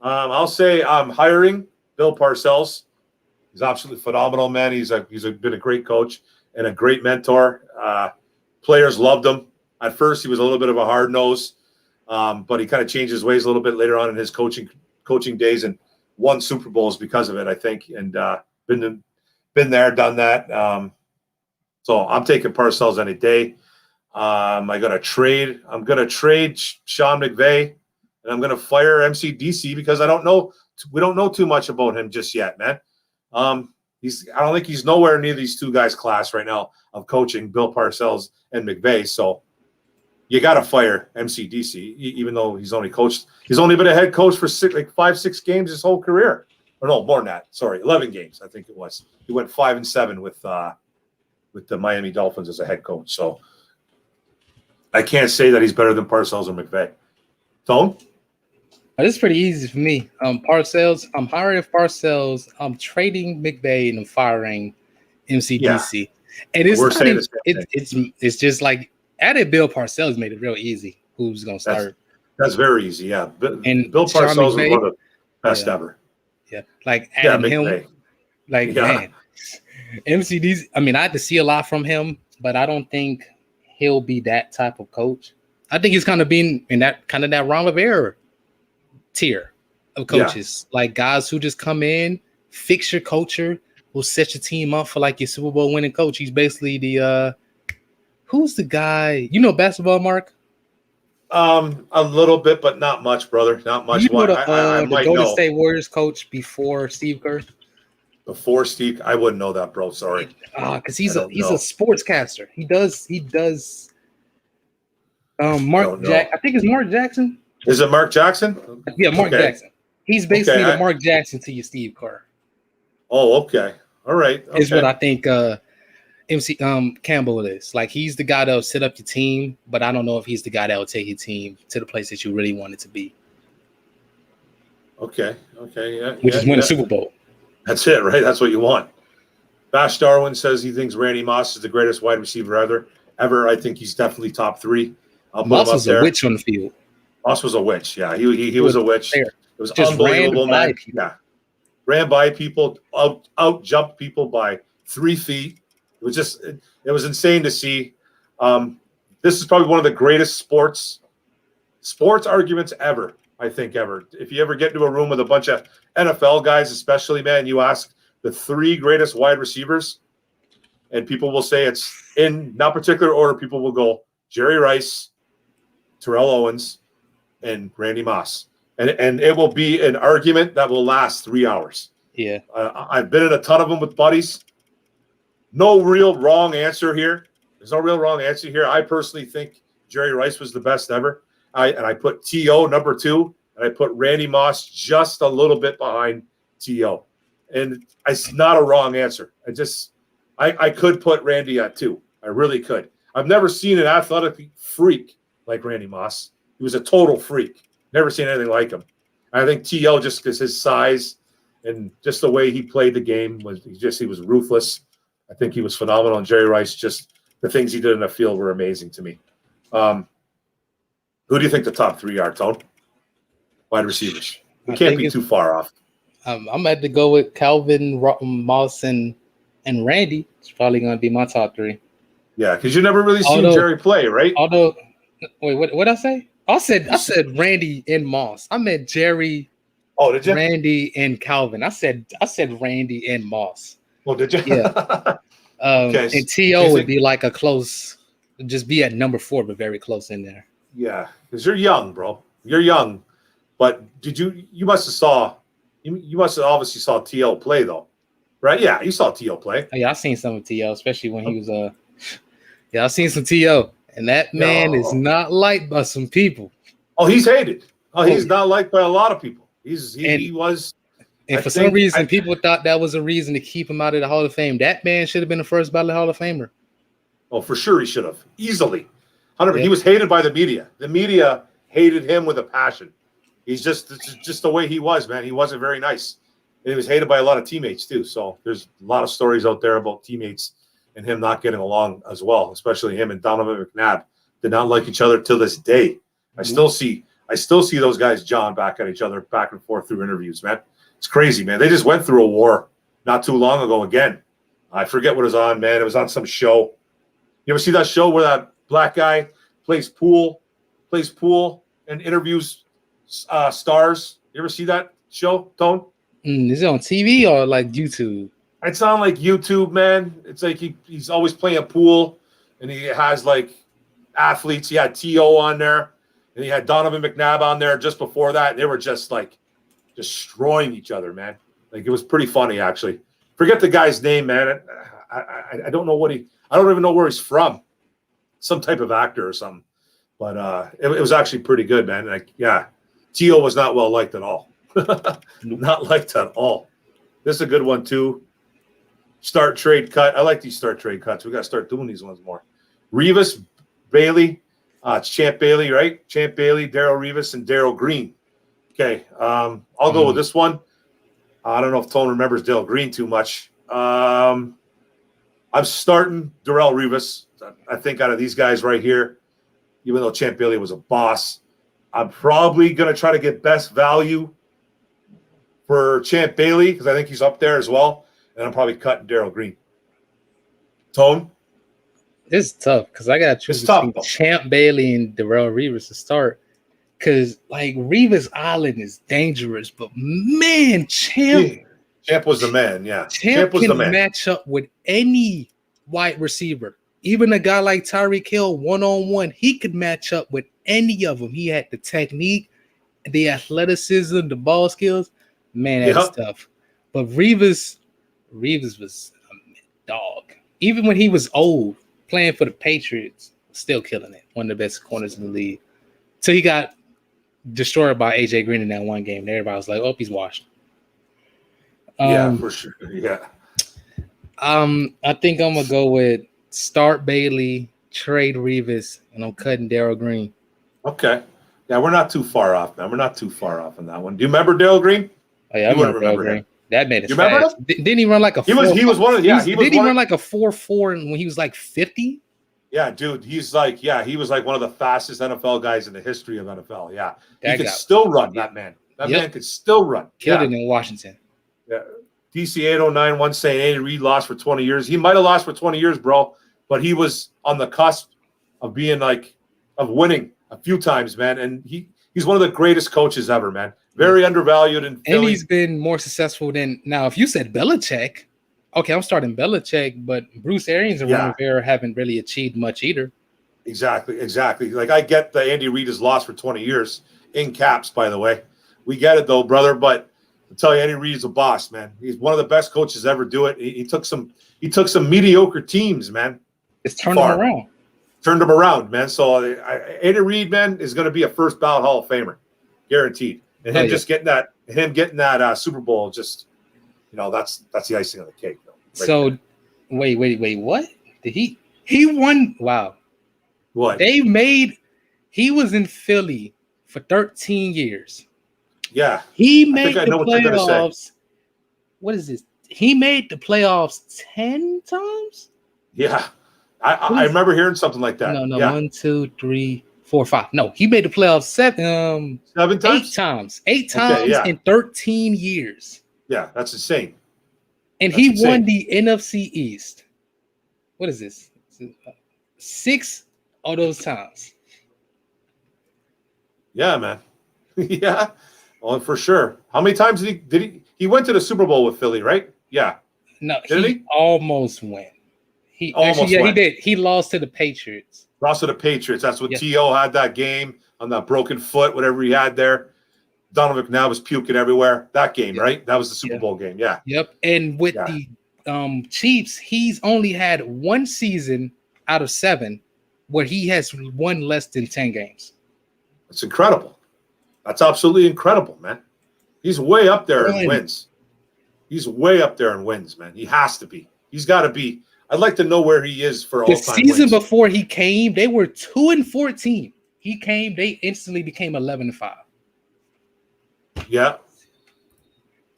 I'll say I'm hiring Bill Parcells. He's absolutely phenomenal, man. He's been a great coach and a great mentor. Players loved him. At first, he was a little bit of a hard nose, but he kind of changed his ways a little bit later on in his coaching days and won Super Bowls because of it, I think, and been there, done that. So I'm taking Parcells any day. I'm gonna trade Sean McVay, and I'm gonna fire MCDC because we don't know too much about him just yet, man. I don't think he's nowhere near these two guys' class right now of coaching, Bill Parcells and McVay. So you got to fire MCDC, even though he's only been a head coach for 5-6 games his whole career. Or no, more than that. Sorry, 11 games, I think it was. He went 5-7 with the Miami Dolphins as a head coach. So I can't say that he's better than Parcells or McVay. Tone? This is pretty easy for me. Parcells, I'm hiring Parcells. I'm trading McVay and I'm firing MCDC. Yeah. And it's just like added Bill Parcells made it real easy. Who's going to start? That's very easy, yeah. And Bill Parcells was one of the best ever. Yeah, like adding him. Like, man, MCDC, I mean, I had to see a lot from him, but I don't think he'll be that type of coach. I think he's kind of been in that Ron Rivera tier of coaches, like guys who just come in, fix your culture, will set your team up for like your Super Bowl winning coach. He's basically the who's the guy? You know basketball, Mark? A little bit, but not much, brother. Not much. You know the Golden State Warriors coach before Steve Kerr? Before Steve, I wouldn't know that, bro. Sorry. Because he's a sportscaster. He does. Mark Jack. I think it's Mark Jackson. Is it Mark Jackson? Yeah, Mark Jackson. He's basically the Mark Jackson to your Steve Kerr. Oh, okay. All right. Okay. Is what I think MC Campbell is. Like, he's the guy that'll set up your team, but I don't know if he's the guy that will take your team to the place that you really want it to be. Okay. Yeah. Which is win a Super Bowl. That's it, right? That's what you want. Bash Darwin says he thinks Randy Moss is the greatest wide receiver ever. I think he's definitely top 3. Moss was a witch on the field. Moss was a witch. Yeah, he was a witch. It was just unbelievable, man. Yeah, ran by people, out jumped people by 3 feet. It was insane to see. This is probably one of the greatest sports arguments ever. I think ever. If you ever get into a room with a bunch of NFL guys, especially, man, you ask the 3 greatest wide receivers, and people will say it's in not particular order. People will go Jerry Rice, Terrell Owens, and Randy Moss. And it will be an argument that will last 3 hours. Yeah. I've been in a ton of them with buddies. No real wrong answer here. There's no real wrong answer here. I personally think Jerry Rice was the best ever. I put T.O. number 2, and I put Randy Moss just a little bit behind T.O. And it's not a wrong answer. I could put Randy at 2. I really could. I've never seen an athletic freak like Randy Moss. He was a total freak. Never seen anything like him. I think T.O. just because his size and just the way he played the game he was ruthless. I think he was phenomenal. And Jerry Rice, just the things he did in the field were amazing to me. Who do you think the top 3 are, Tone? Wide receivers. We can't be too far off. I'm at to go with Calvin, Moss, and Randy. It's probably going to be my top 3. Yeah, because you never really seen Jerry play, right? Wait, what did I say? I said Randy and Moss. I meant Jerry. Oh, did you? Randy and Calvin. I said Randy and Moss. Oh, did you? Yeah. Okay. And T.O. would be like a close, just be at number 4, but very close in there. Yeah, because you're young, bro. You're young. But you must have obviously saw T.O. play, though. Right? Yeah, you saw T.O. play. Yeah, I've seen some of T.O., especially when he was yeah, I've seen some T.O. And that man is not liked by some people. Oh, he's hated. Oh, he's not liked by a lot of people. He was. And for some reason, people thought that was a reason to keep him out of the Hall of Fame. That man should have been the first ballot Hall of Famer. Oh, for sure he should have. Easily. 100%. He was hated by the media. The media hated him with a passion. He's just the way he was, man. He wasn't very nice. And he was hated by a lot of teammates, too. So there's a lot of stories out there about teammates and him not getting along as well, especially him and Donovan McNabb did not like each other till this day. I still see those guys jawing back at each other back and forth through interviews, man. It's crazy, man. They just went through a war not too long ago again. I forget what it was on, man. It was on some show. You ever see that show where that black guy plays pool and interviews stars? You ever see that show, Tone? Is it on TV or like YouTube? It's on like YouTube, man. It's like he's always playing pool, and he has like athletes. He had T.O. on there, and he had Donovan McNabb on there just before that. They were just like destroying each other, man. Like it was pretty funny, actually. Forget the guy's name, man. I don't know I don't even know where he's from. Some type of actor or something. But it was actually pretty good, man. Like, yeah, T.O. was not well liked at all. Not liked at all. This is a good one too. Start, trade, cut. I like these start, trade, cuts. We got to start doing these ones more. Revis, Bailey. It's Champ Bailey, right? Champ Bailey, Darrell Revis, and Darrell Green. Okay, I'll go with this one. I don't know if Tone remembers Darrell Green too much. I'm starting Darrell Revis. I think out of these guys right here, even though Champ Bailey was a boss, I'm probably going to try to get best value for Champ Bailey because I think he's up there as well. And I'm probably cutting Darrell Green. Tone? This is tough because I got to choose between Champ Bailey and Darrell Revis to start. Because, like, Revis Island is dangerous, but, man, Champ was the man, yeah. Champ was can match up with any wide receiver. Even a guy like Tyreek Hill, one-on-one, he could match up with any of them. He had the technique, the athleticism, the ball skills. Man, that's tough. But Revis was a dog. Even when he was old, playing for the Patriots, still killing it. One of the best corners in the league. So he got destroyed by A.J. Green in that one game. And everybody was like, oh, he's washed. Yeah, for sure. Yeah. I think I'm going to go with start Bailey, trade Revis, and I'm cutting Darrell Green. Okay. Yeah, we're not too far off, man. We're not too far off on that one. Do you remember Darrell Green? Oh, yeah, I remember Green. That made it. You remember him? Didn't he run like a 4? He was one of the, Did he run like a 4.4 when he was like 50? Yeah, dude. He was like one of the fastest NFL guys in the history of NFL. Yeah. He could still run, that man. That man could still run. Killed it in Washington. Yeah. DC 809 once saying Andy Reid lost for 20 years. He might have lost for 20 years, bro, but he was on the cusp of being of winning a few times, man. And he's one of the greatest coaches ever, man. Very undervalued in Philly. And he's been more successful than now. If you said Belichick, okay, I'm starting Belichick, but Bruce Arians and Ron Rivera haven't really achieved much either. Exactly. Like I get that Andy Reid has lost for 20 years in caps, by the way. We get it though, brother. But I'll tell you, Andy Reid's a boss, man. He's one of the best coaches ever do it. He took some mediocre teams, man. It's turning around. turned him around, man. So Andy Reid, man, is going to be a first ballot Hall of Famer, guaranteed. And him just getting that Super Bowl, just that's the icing on the cake. Though, so, wait, what? Did he won? Wow. What? He was in Philly for 13 years. Yeah. He made the playoffs. What is this? He made the playoffs 10 times? Yeah. I remember hearing something like that. No, yeah. 1, 2, 3, 4, 5. No, he made the playoffs 7 times. 8 times in 13 years. Yeah, that's insane. And he won the NFC East. What is this? 6 of those times. Yeah, man. Yeah. Well, for sure. How many times did he went to the Super Bowl with Philly, right? Yeah. No, he almost went. He did. He lost to the Patriots. Lost to the Patriots. That's what T.O. had that game on that broken foot, whatever he had there. Donovan McNabb was puking everywhere. That game, right? That was the Super Bowl game. Yeah. Yep. And with the Chiefs, he's only had 1 season out of 7 where he has won less than 10 games. That's incredible. That's absolutely incredible, man. He's way up there in wins. He's way up there in wins, man. He has to be. He's got to be. I'd like to know where he is for all time. The season before he came, they were 2-14. He came, they instantly became 11-5. Yeah.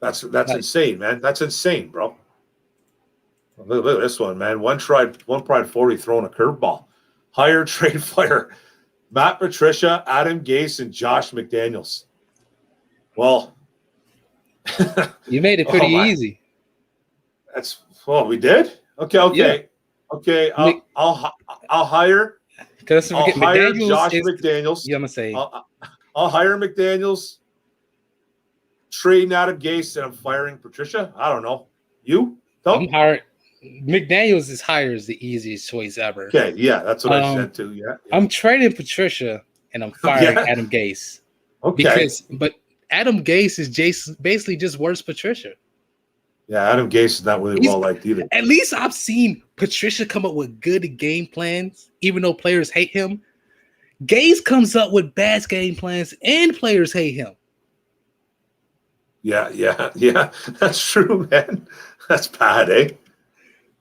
That's insane, man. That's insane, bro. Look at this one, man. One pride 40 throwing a curveball. Hire, trade, fire. Matt Patricia, Adam Gase, and Josh McDaniels. Well, you made it pretty easy. We did? Okay. I'll hire Josh McDaniels. Yeah, I'm gonna say I'll hire McDaniels, trading Adam Gase, and I'm firing Patricia. I don't know. You? I'm hiring McDaniels is the easiest choice ever. Okay, yeah, that's what I said too. Yeah. I'm trading Patricia and I'm firing Adam Gase. Okay. But Adam Gase is basically just worse Patricia. Yeah, Adam Gase is not really well liked either. At least I've seen Patricia come up with good game plans, even though players hate him. Gase comes up with bad game plans and players hate him. Yeah. That's true, man. That's bad, eh?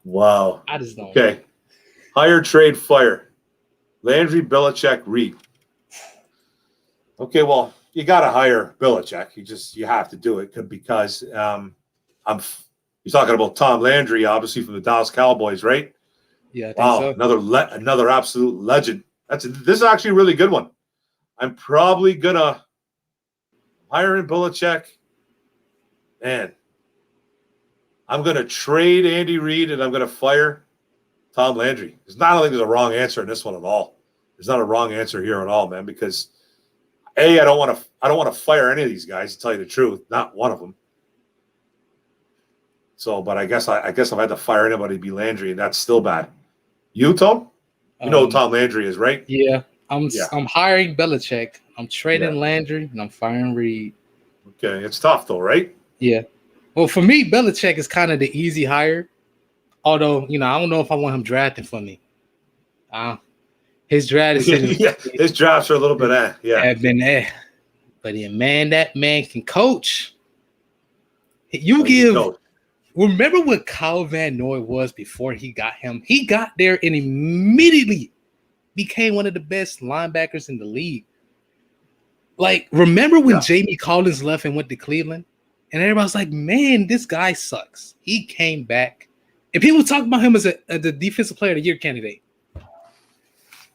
Wow. I just don't. Okay. Hire, trade, fire. Landry, Belichick, Reed. Okay, well, you got to hire Belichick. You have to do it because you're talking about Tom Landry, obviously from the Dallas Cowboys, right? Yeah. I think so. Another absolute legend. This is actually a really good one. I'm probably gonna hire Belichick, and I'm gonna trade Andy Reid, and I'm gonna fire Tom Landry. I don't think there's a wrong answer in this one at all. There's not a wrong answer here at all, man. Because I don't want to fire any of these guys, to tell you the truth. Not one of them. So, but I guess if I had to fire anybody, it'd be Landry, and that's still bad. You, Tom? You know who Tom Landry is, right? Yeah. I'm hiring Belichick. I'm trading Landry, and I'm firing Reid. Okay, it's tough though, right? Yeah. Well, for me, Belichick is kind of the easy hire. Although, I don't know if I want him drafting for me. His draft is his drafts are a little bit have been there. But that man can coach. Remember what Kyle Van Noy was before he got him? He got there and immediately became one of the best linebackers in the league. Like, remember when Jamie Collins left and went to Cleveland? And everybody's like, man, this guy sucks. He came back. And people talk about him as the defensive player of the year candidate.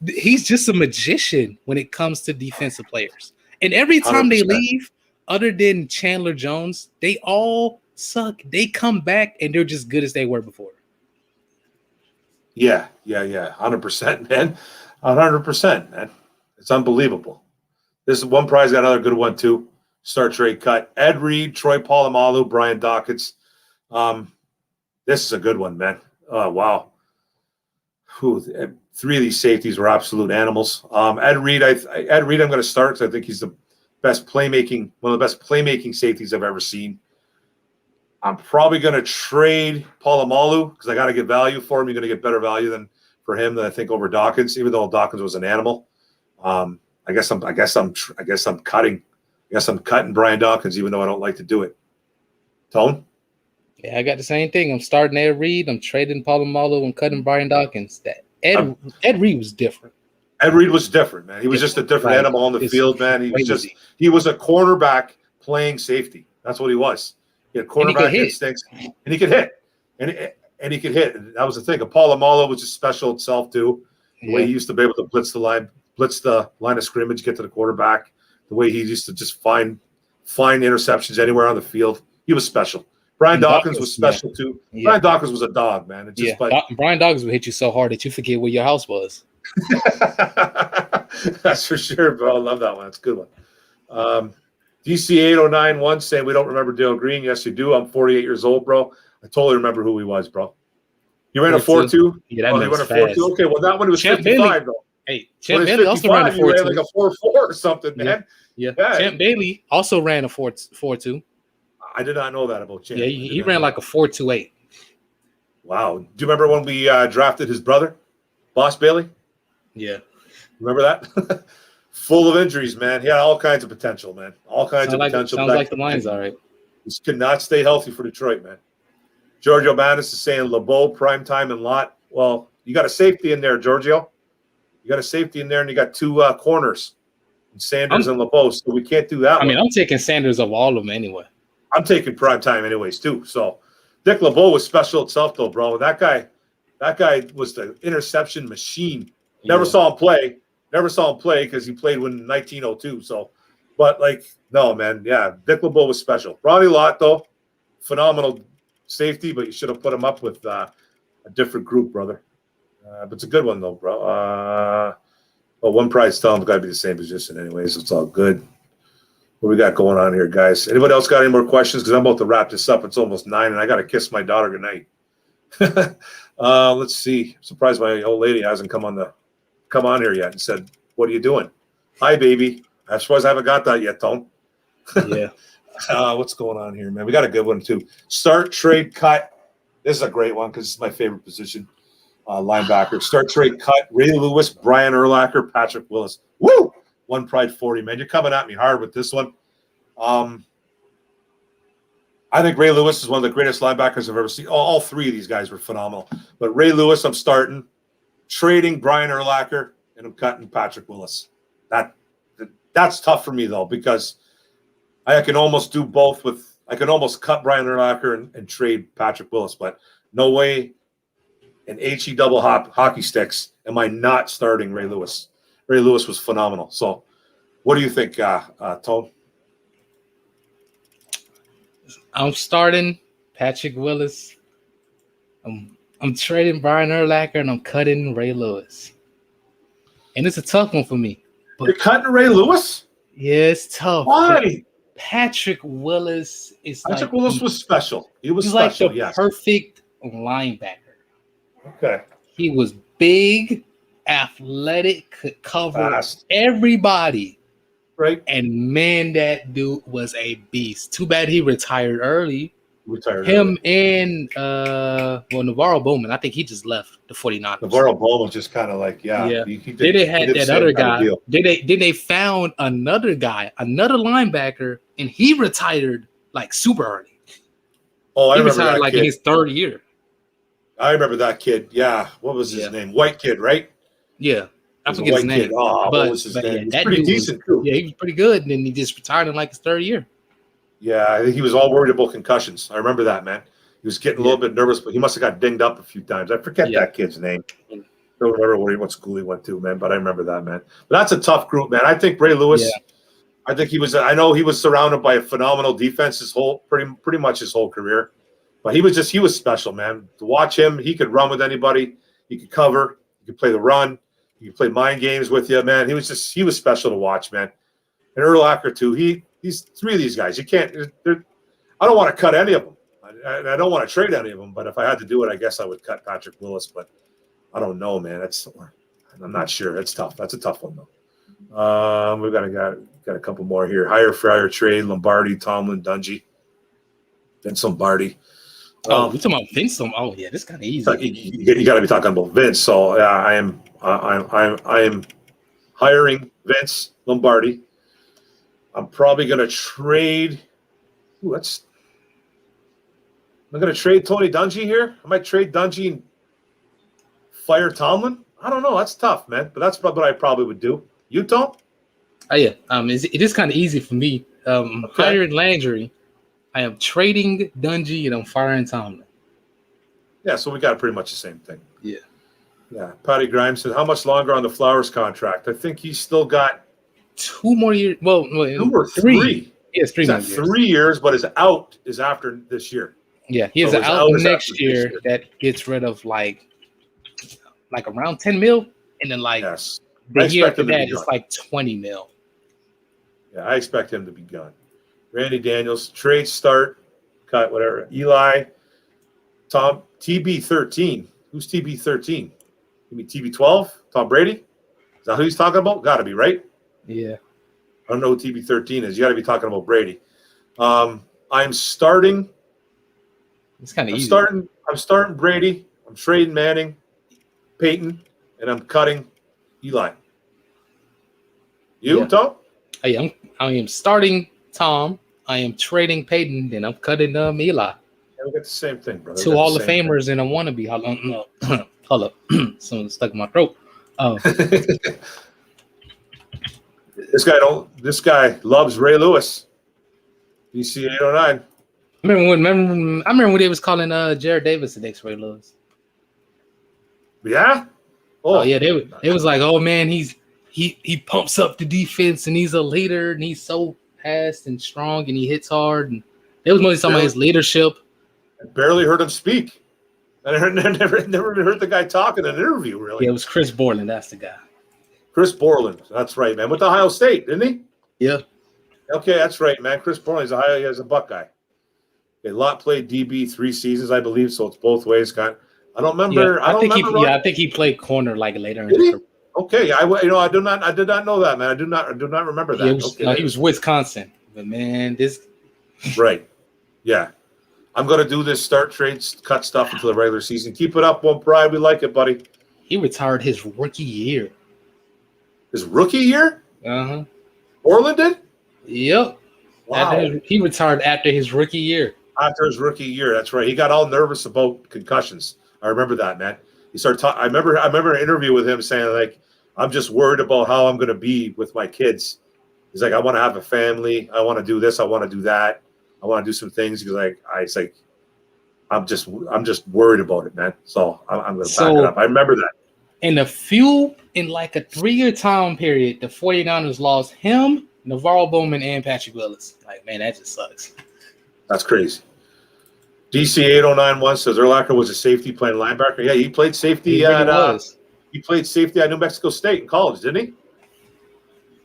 He's just a magician when it comes to defensive players. And every time 100%. They leave, other than Chandler Jones, they all suck. They come back and they're just good as they were before. Yeah. 100%, man. 100%, man. It's unbelievable. This is one prize. Got another good one too. Start, trade, cut. Ed Reed, Troy Polamalu, Brian Dawkins. This is a good one, man. Oh, wow. 3 of these safeties were absolute animals. Ed Reed, I'm going to start because I think he's one of the best playmaking safeties I've ever seen. I'm probably going to trade Polamalu because I got to get value for him. You're going to get better value than for him than I think over Dawkins, even though Dawkins was an animal. I guess I'm cutting Brian Dawkins, even though I don't like to do it. Tone? Yeah, I got the same thing. I'm starting Ed Reed. I'm trading Polamalu. I'm cutting Brian Dawkins. That Ed Reed was different. Ed Reed was different, man. He was just a different animal on the field, man. He was a cornerback playing safety. That's what he was. He had cornerback instincts, and he could hit. And he could hit. And that was the thing. Polamalu was just special itself too. The way he used to be able to blitz the line of scrimmage, get to the quarterback. The way he used to just find interceptions anywhere on the field. He was special. Brian Dawkins was special too. Yeah. Brian Dawkins was a dog, man. Brian Dawkins would hit you so hard that you forget where your house was. That's for sure, bro. I love that one. It's a good one. DC8091 saying we don't remember Dale Green. Yes, you do. I'm 48 years old, bro. I totally remember who he was, bro. He ran a 4.2. Yeah, that he ran a 4.2. Okay, well that one was 55, though. Hey, Champ Bailey also ran a 4.2. He ran like a 4.4 or something, man. Yeah. Champ Bailey also ran a 4.2. I did not know that about Champ. Yeah, he ran like a 4.28. Wow. Do you remember when we drafted his brother, Boss Bailey? Yeah. Remember that? Full of injuries, man. He had all kinds of potential, man. All kinds of potential. Sounds like the Lions, all right. He could not stay healthy for Detroit, man. Giorgio Manis is saying LeBeau, Primetime, and Lott. Well, you got a safety in there, Giorgio. You got a safety in there, and you got two corners, Sanders and LeBeau, so we can't do that. I mean, I'm taking Sanders of all of them anyway. I'm taking Primetime anyways, too. So Dick LeBeau was special itself, though, bro. That guy was the interception machine. Never saw him play because he played in 1902. So, but no, man, yeah, Dick LeBeau was special. Ronnie Lott, though, phenomenal safety, but you should have put him up with a different group, brother. But it's a good one, though, bro. Well, one prize tell him got to be the same position, anyways. It's all good. What we got going on here, guys? Anybody else got any more questions? Because I'm about to wrap this up. It's almost 9, and I got to kiss my daughter goodnight. Let's see. I'm surprised my old lady hasn't come on here yet and said, "What are you doing?" Hi, baby. I suppose I haven't got that yet, Tone. Yeah. What's going on here, man? We got a good one too. Start, trade, cut. This is a great one because it's my favorite position. Linebacker. Start, trade, cut. Ray Lewis, Brian Urlacher, Patrick Willis. Woo! One Pride 40, man. You're coming at me hard with this one. I think Ray Lewis is one of the greatest linebackers I've ever seen. All three of these guys were phenomenal. But Ray Lewis, I'm starting. Trading Brian Urlacher, and I'm cutting Patrick Willis. That's tough for me, though, because I can almost do both I can almost cut Brian Urlacher and trade Patrick Willis, but no way in HE double hockey sticks am I not starting Ray Lewis. Ray Lewis was phenomenal. So what do you think, Tone? I'm starting Patrick Willis. I'm trading Brian Urlacher, and I'm cutting Ray Lewis. And it's a tough one for me. But you're cutting Ray Lewis? Yeah, it's tough. Why? Patrick Willis is Willis was special. He was special, like the perfect linebacker. Okay. He was big, athletic, could cover everybody. Right. And man, that dude was a beast. Too bad he retired early. And Navarro Bowman. I think he just left the 49ers. Navarro Bowman just kind of They had that other guy. They found another guy, another linebacker, and he retired super early. Oh, I he remember retired that kid. In his third year. I remember that kid. Yeah. What was his name? White kid, right? Yeah. I forget his name. Oh, what was his name? He was pretty decent, too. Yeah, he was pretty good. And then he just retired in his third year. Yeah, I think he was all worried about concussions. I remember that, man. He was getting a little bit nervous, but he must have got dinged up a few times. I forget that kid's name. I don't remember what school he went to, man, but I remember that, man. But that's a tough group, man. I think Ray Lewis, I think I know he was surrounded by a phenomenal defense pretty much his whole career. But he was special, man. To watch him, he could run with anybody. He could cover. He could play the run. He could play mind games with you, man. He was special to watch, man. And Urlacher, too. These three of these guys, you can't. I don't want to cut any of them. I don't want to trade any of them. But if I had to do it, I guess I would cut Patrick Willis. But I don't know, man. I'm not sure. It's tough. That's a tough one, though. We've got a couple more here. Hire for hire trade: Lombardi, Tomlin, Dungy, Vince Lombardi. Oh, we talking about Vince? Oh, yeah, this kind of easy. You got to be talking about Vince. So yeah, I am hiring Vince Lombardi. I'm probably going to trade. I'm going to trade Tony Dungy here. I might trade Dungy and fire Tomlin. I don't know. That's tough, man. But that's what I probably would do. You, Tom? Oh yeah. It is kind of easy for me. Hiring Landry. I am trading Dungy and I'm firing Tomlin. Yeah, so we got pretty much the same thing. Yeah. Yeah. Patty Grimes said, how much longer on the Flowers contract? I think he's still got 2 more years. Well, 2 or 3. Yes, 3 more years. 3 years, but his out is after this year. Yeah, he has an out next year that gets rid of like around 10 mil, and then the year after that it's like 20 mil. Yeah, I expect him to be gone. Randy Daniels, trade start, cut, whatever. Eli, Tom, TB13. Who's TB13? You mean TB12? Tom Brady? Is that who he's talking about? Got to be, right? Yeah. I don't know who TB13 is. You got to be talking about Brady. I'm starting. It's kind of easy. I'm starting Brady. I'm trading Manning, Peyton, and I'm cutting Eli. You, Tom? I am starting Tom. I am trading Peyton, then I'm cutting Eli. Yeah, we got the same thing, brother. 2 Hall of Famers and a wannabe. Hold up. Someone stuck in my throat. Oh. This guy loves Ray Lewis. DC 809. I remember when they was calling Jared Davis the next Ray Lewis. Yeah? Oh yeah, they was like, oh man, he pumps up the defense and he's a leader and he's so fast and strong and he hits hard, and it was mostly talking about his leadership. I barely heard him speak. I never even heard the guy talk in an interview, really. Yeah, it was Chris Borland, that's the guy. Chris Borland, that's right, man. With Ohio State, didn't he? Yeah. Okay, that's right, man. Chris Borland is a Buckeye. Lott played DB 3 seasons, I believe, so it's both ways. I don't remember. Yeah, I think he played corner later in his career. Okay, I did not know that, man. I do not remember that. Yeah, he was Wisconsin, but man, this. Right. Yeah. I'm gonna do this start trades, cut stuff until the regular season. Keep it up, One Pride. We like it, buddy. He retired his rookie year. His rookie year? Uh-huh. Orland did? Yep. Wow. He retired after his rookie year. After his rookie year, that's right. He got all nervous about concussions. I remember that, man. He started talking. I remember an interview with him saying, like, I'm just worried about how I'm going to be with my kids. He's like, I want to have a family. I want to do this. I want to do that. I want to do some things. He's like, I'm just worried about it, man. So I'm going to back it up. I remember that. In like a 3-year time period, the 49ers lost him, Navarro Bowman, and Patrick Willis. Like, man, that just sucks. That's crazy. DC 8091 says Urlacher was a safety playing linebacker. Yeah, he played safety he played safety at New Mexico State in college, didn't he?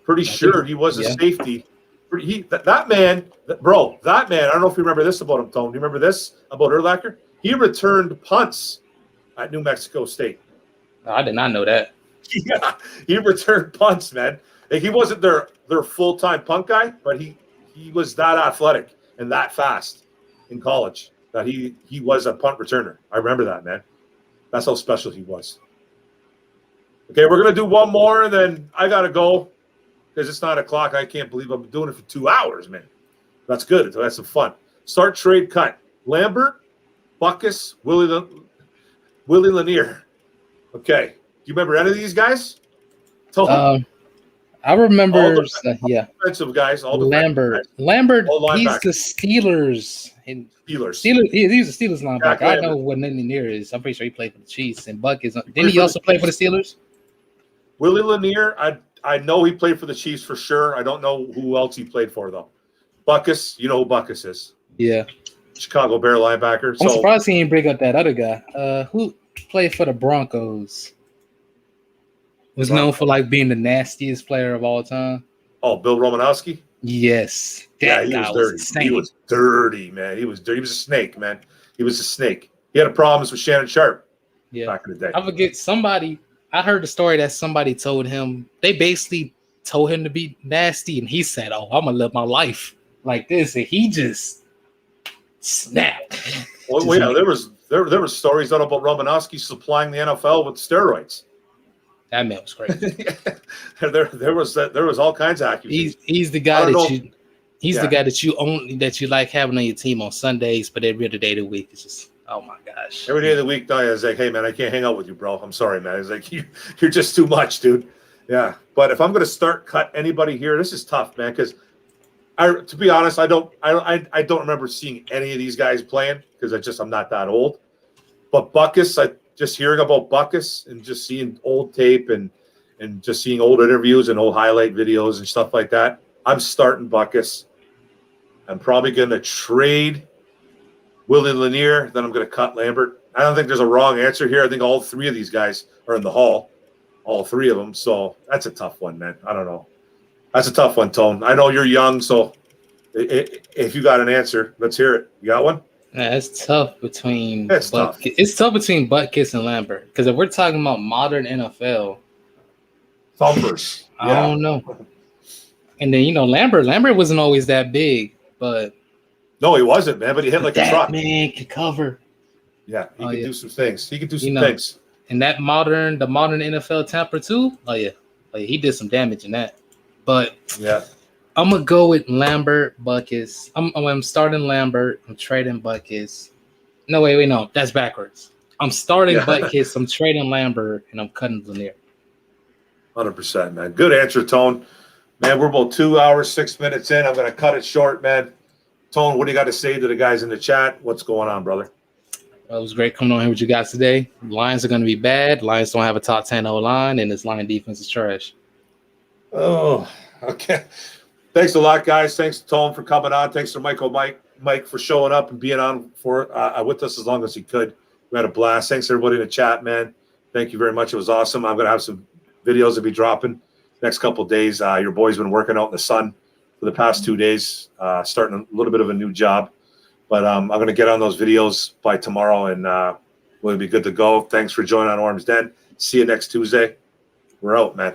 Pretty sure he was a safety. That man, I don't know if you remember this about him, Tone. Do you remember this about Urlacher? He returned punts at New Mexico State. I did not know that. Yeah, he returned punts, man. Like, he wasn't their full-time punt guy, but he was that athletic and that fast in college that he was a punt returner. I remember that, man. That's how special he was. Okay, we're going to do one more, and then I got to go because it's 9 o'clock. I can't believe I'm doing it for 2 hours, man. That's good. That's some fun. Start, trade, cut. Lambert, Buckus, Willie Lanier. Okay. Do you remember any of these guys? I remember, defensive guys. All the Lambert, he's the Steelers. He was a Steelers linebacker. I know what Lanier is. I'm pretty sure he played for the Chiefs. And Buck is. Didn't he also play for the Steelers? Willie Lanier, I know he played for the Chiefs for sure. I don't know who else he played for though. Buckus, you know who Buckus is? Yeah, Chicago Bear linebacker. I'm surprised he didn't bring up that other guy. Who played for the Broncos? Was known for like being the nastiest player of all time. Oh, Bill Romanowski? Yes. He was dirty. He was dirty, man. He was dirty. He was a snake, man. He was a snake. He had problems with Shannon Sharp back in the day. I forget I heard the story that somebody told him, they basically told him to be nasty, and he said, oh, I'm going to live my life like this. And he just snapped. Well, yeah, there was stories out about Romanowski supplying the NFL with steroids. That man was crazy. there was all kinds of accusations. He's the guy the guy that you like having on your team on Sundays, but every other day of the week it's just, oh my gosh. Every day of the week, I was like, hey man, I can't hang out with you, bro. I'm sorry, man. It's like you're just too much, dude. Yeah. But if I'm gonna cut anybody here, this is tough, man, because to be honest, I don't remember seeing any of these guys playing because I'm not that old. But Butkus, just hearing about Butkus and just seeing old tape and just seeing old interviews and old highlight videos and stuff like that, I'm starting Butkus. I'm probably going to trade Willie Lanier. Then I'm going to cut Lambert. I don't think there's a wrong answer here. I think all three of these guys are in the Hall, all three of them. So that's a tough one, man. I don't know. That's a tough one, Tone. I know you're young, so if you got an answer, let's hear it. You got one? Yeah, it's tough between Butkus and Lambert, because if we're talking about modern NFL thumpers, I don't know. And then Lambert wasn't always that big, but no, he wasn't, man. But he hit like a truck. Man could cover. Yeah, he could do some things. He could do some things. And the modern NFL Tampa too. Oh yeah, he did some damage in that. But yeah. I'm gonna go with Lambert, Butkus. I'm starting Lambert. I'm trading Butkus. No, wait, no, that's backwards. I'm starting Butkus. I'm trading Lambert, and I'm cutting Lanier. 100%, man. Good answer, Tone. Man, we're about 2 hours, 6 minutes in. I'm gonna cut it short, man. Tone, what do you got to say to the guys in the chat? What's going on, brother? Well, it was great coming on here with you guys today. Lions are gonna be bad. Lions don't have a top 10 O-line, and this Lion defense is trash. Oh, okay. Thanks a lot, guys. Thanks to Tone for coming on. Thanks to Mike for showing up and being on with us as long as he could. We had a blast. Thanks to everybody in the chat, man. Thank you very much. It was awesome. I'm going to have some videos to be dropping next couple of days. Your boy's been working out in the sun for the past 2 days, starting a little bit of a new job. But I'm going to get on those videos by tomorrow, and we'll be good to go. Thanks for joining on Orum'S Den. See you next Tuesday. We're out, man.